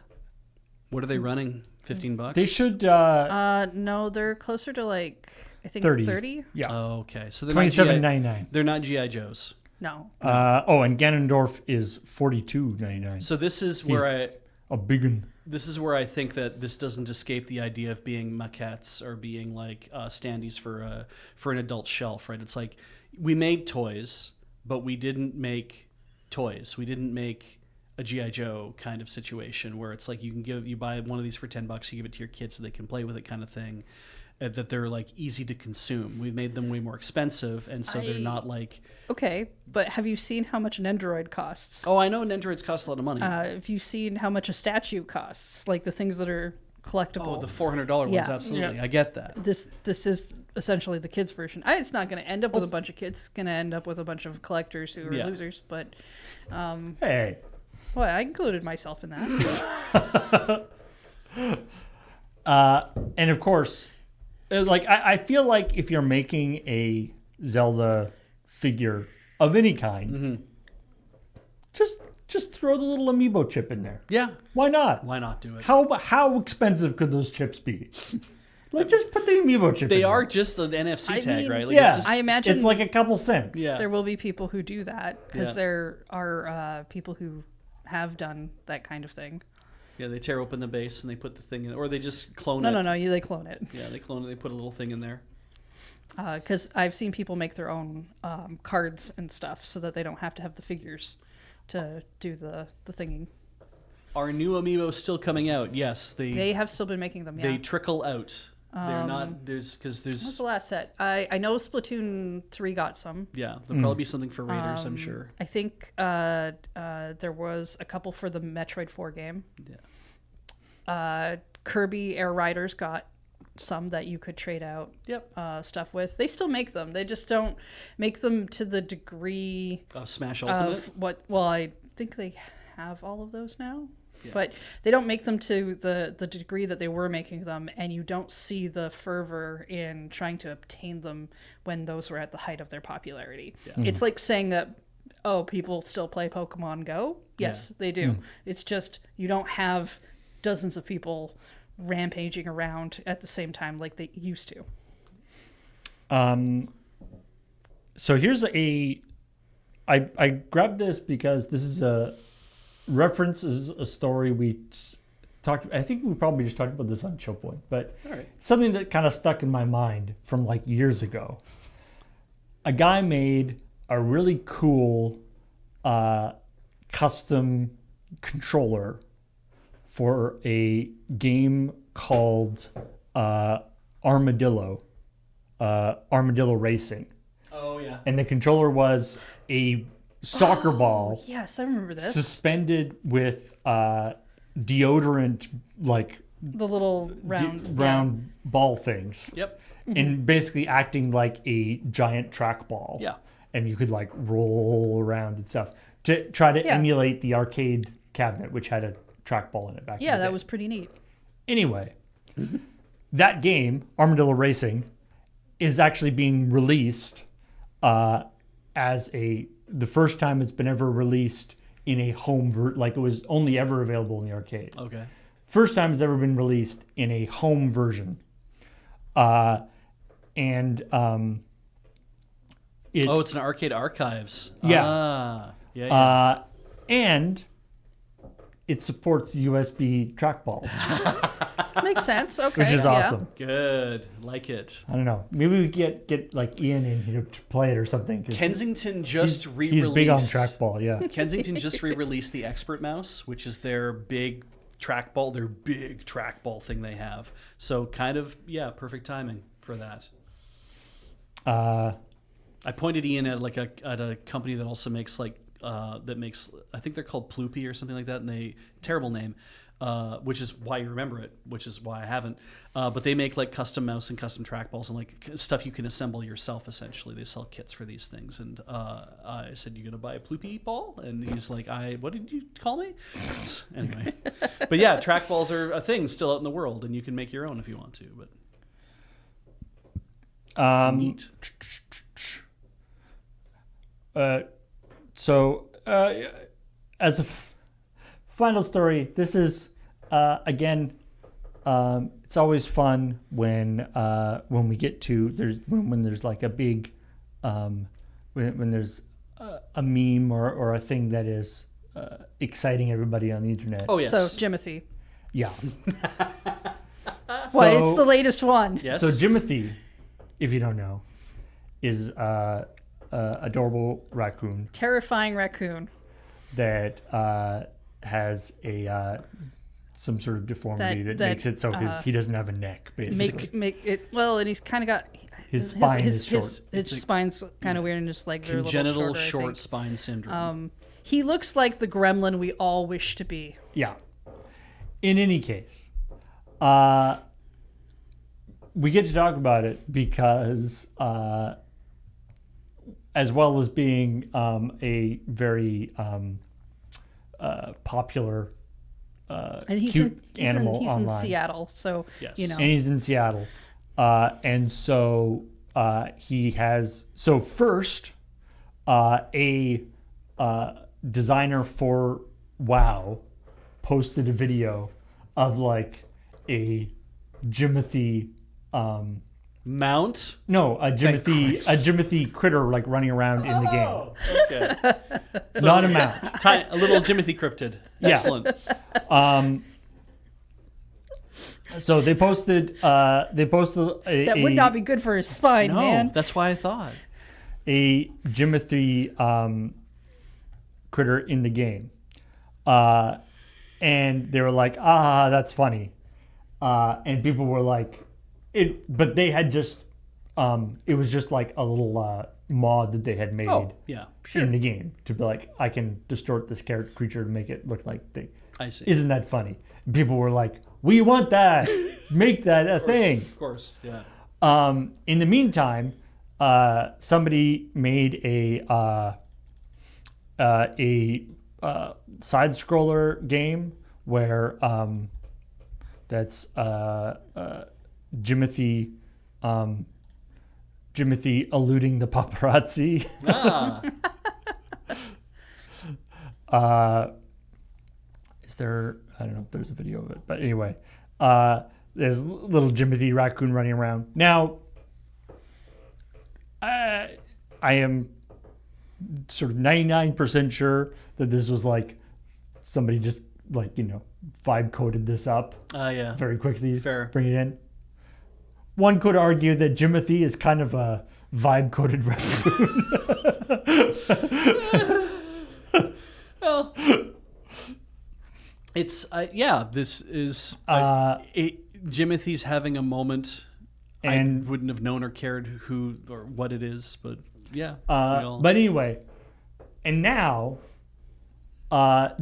what are they running? $15? They should No, they're closer to like I think 30. Yeah, Oh, okay. So they're $27.99. They're not GI Joes. No. And Ganondorf is $42.99. So this is where A big one. This is where I think that this doesn't escape the idea of being maquettes or being like standees for an adult shelf, right? It's like we made toys, but we didn't make toys. We didn't make a GI Joe kind of situation where it's like you buy one of these for $10, you give it to your kids so they can play with it, kind of thing. That they're like easy to consume. We've made them way more expensive, and so they're not like. Okay, but have you seen how much an Android costs? Oh, I know Nendoroids cost a lot of money. Have you seen how much a statue costs? Like the things that are collectible. Oh, the $400 ones, Yeah. absolutely. I get that. This is essentially the kids' version. It's not going to end up with a bunch of kids. It's going to end up with a bunch of collectors who are losers. But Hey. well, I included myself in that. And of course, like I feel like if you're making a Zelda figure of any kind, just throw the little amiibo chip in there. Yeah. Why not? Why not do it? How expensive could those chips be? Like, just put the amiibo chip. They in are there. just an NFC I tag, mean, right? Like, Yeah, it's just, I imagine it's like a couple cents. Yeah. there will be people who do that because Yeah. there are people who have done that kind of thing. yeah, they tear open the base and they put the thing in, or they just clone it. No, they clone it. Yeah, they clone it. They put a little thing in there. Because I've seen people make their own cards and stuff so that they don't have to have the figures to do the thinging. Are new amiibo still coming out? Yes, They have still been making them, yeah. they trickle out. They're not because What's there's the last set? I know Splatoon 3 got some. yeah there'll probably be something for Raiders, I'm sure. I think there was a couple for the Metroid 4 game. Yeah. Kirby Air Riders got some that you could trade out Yep. stuff with. They still make them. They just don't make them to the degree Smash Ultimate. of what. Well, I think they have all of those now. Yeah. But they don't make them to the degree that they were making them, and you don't see the fervor in trying to obtain them when those were at the height of their popularity. Yeah. It's like saying that, oh, people still play Pokemon Go. Yes, they do. It's just you don't have dozens of people rampaging around at the same time like they used to. So here's I grabbed this because this is references a story we talked. I think we probably just talked about this on ChillPoint, but All right. something that kind of stuck in my mind from like years ago. A guy made a really cool custom controller for a game called Armadillo Racing. Oh yeah. and the controller was a soccer ball Yes, I remember this. suspended with deodorant, like The little round. round ball things, Yep. and basically acting like a giant trackball. Yeah. And you could like roll around and stuff to try to Yeah. emulate the arcade cabinet, which had a trackball in it back. Yeah, in the that day. was pretty neat. Anyway, that game, Armadillo Racing, is actually being released as the first time it's been ever released in a home like it was only ever available in the arcade. Okay. First time it's ever been released in a home version. It's an Arcade Archives. Yeah. Ah, yeah. And it supports USB trackballs, Makes sense. Okay. which is yeah. awesome. Good. Like it. I don't know. Maybe we get like Ian in here to play it or something. 'Cause Kensington just re-released. he's big on trackball, yeah. Kensington just re-released the Expert Mouse, which is their big trackball thing they have. So kind of, perfect timing for that. I pointed Ian at at a company that also makes I think they're called Ploopy or something like that, and terrible name, which is why you remember it, which is why I haven't. But they make like custom mouse and custom trackballs and like stuff you can assemble yourself. Essentially, they sell kits for these things. And I said, "You gonna buy a Ploopy ball?" And he's like, "What did you call me?" Anyway, but yeah, trackballs are a thing still out in the world, and you can make your own if you want to. But neat. As a final story, this is again. It's always fun when we get to when there's like a big when there's a meme or a thing that is exciting everybody on the internet. Oh yes. Uh, So, Jimothy. Yeah. Well, it's the latest one. Yes. So Jimothy, if you don't know, is adorable raccoon Terrifying raccoon. that has some sort of deformity that makes it so he doesn't have a neck, basically. Make it well, and he's kind of got His spine is short. His spine's kind of weird and just like they're a little Congenital shorter, I short think. spine syndrome. He looks like the gremlin we all wish to be. Yeah. In any case, we get to talk about it because, as well as being a very popular And he's cute in, animal he's online. in Seattle, so Yes. you know. And he's in Seattle. And so he has. So first, a designer for WoW posted a video of like a Jimothy. Mount. No, a Jimothy critter like running around in the game. Okay. Not a mount. A little Jimothy cryptid. Yeah. Excellent. So they posted. That would not be good for his spine, No, man. that's why I thought. a Jimothy critter in the game, and they were like, that's funny," and people were like, but they had just, it was just like a little mod that they had made Oh, yeah. in the game to be like, I can distort this creature to make it look like they. I see. Isn't that funny? People were like, we want that, make that a thing. Of course, yeah. In the meantime, somebody made a side scroller game where that's Jimothy eluding the paparazzi. Ah. Is there? I don't know if there's a video of it, but anyway, there's little Jimothy raccoon running around. Now, I am sort of 99% sure that this was like somebody just like, vibe coded this up Yeah. very quickly. Fair. Bring it in. One could argue that Jimothy is kind of a vibe coded raccoon. Well, it's this is Jimothy's having a moment. And I wouldn't have known or cared who or what it is, but Yeah. But anyway, and now,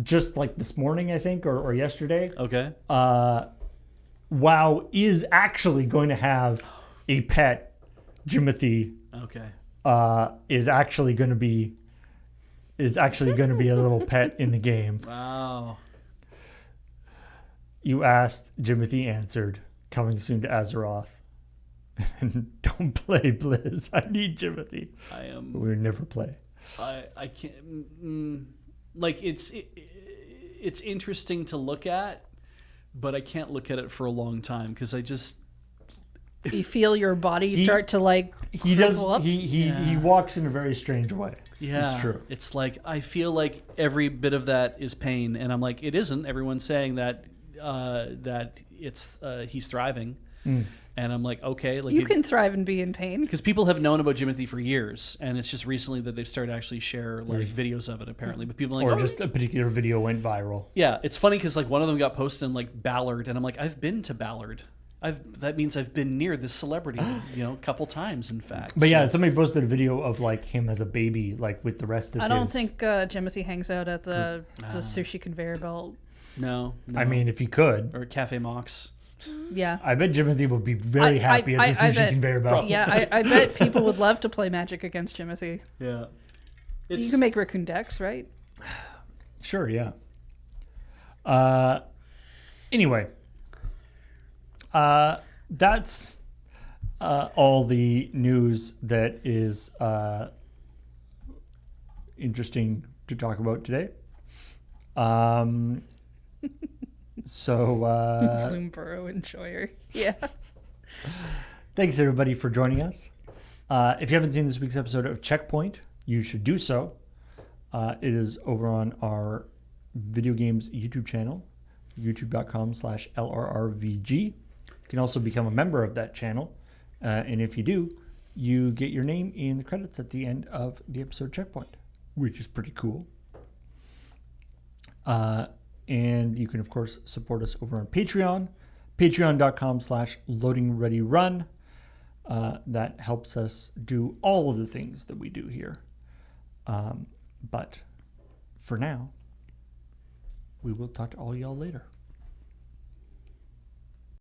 just like this morning, I think, or yesterday, Okay. WoW is actually going to have a pet. Jimothy Okay. is actually going to be a little pet in the game. Wow. You asked, Jimothy answered. Coming soon to Azeroth. Don't play Blizz. I need Jimothy. I am. We would never play. I can't. Like it's interesting to look at, but I can't look at it for a long time because I just. You feel your body start to like. He does. Up? He walks in a very strange way. Yeah, it's true. It's like I feel like every bit of that is pain, and I'm like, it isn't. Everyone's saying that it's he's thriving, and I'm like, okay, like you can thrive and be in pain because people have known about Jimothy for years, and it's just recently that they've started to actually share like videos of it apparently. But people are like, just a particular video went viral. Yeah, it's funny because like one of them got posted in like Ballard, and I'm like, I've been to Ballard. That means I've been near this celebrity, a couple times, in fact. But yeah, somebody posted a video of like him as a baby, like with the rest of. I don't think Jimothy hangs out at the sushi conveyor belt. No. I mean, if he could, or Cafe Mox. Yeah, I bet Jimothy would be very happy at the sushi conveyor belt. Yeah, I bet people would love to play Magic against Jimothy. Yeah, you can make raccoon decks, right? Sure, yeah. Anyway. That's all the news that is interesting to talk about today. Bloomburrow enjoyer. Yeah. Thanks everybody for joining us. If you haven't seen this week's episode of ChillPoint, you should do so. It is over on our video games YouTube channel, youtube.com/LRRVG. You can also become a member of that channel. And if you do, you get your name in the credits at the end of the episode ChillPoint, which is pretty cool. And you can, of course, support us over on Patreon, patreon.com/loadingreadyrun. That helps us do all of the things that we do here. But for now, we will talk to all y'all later.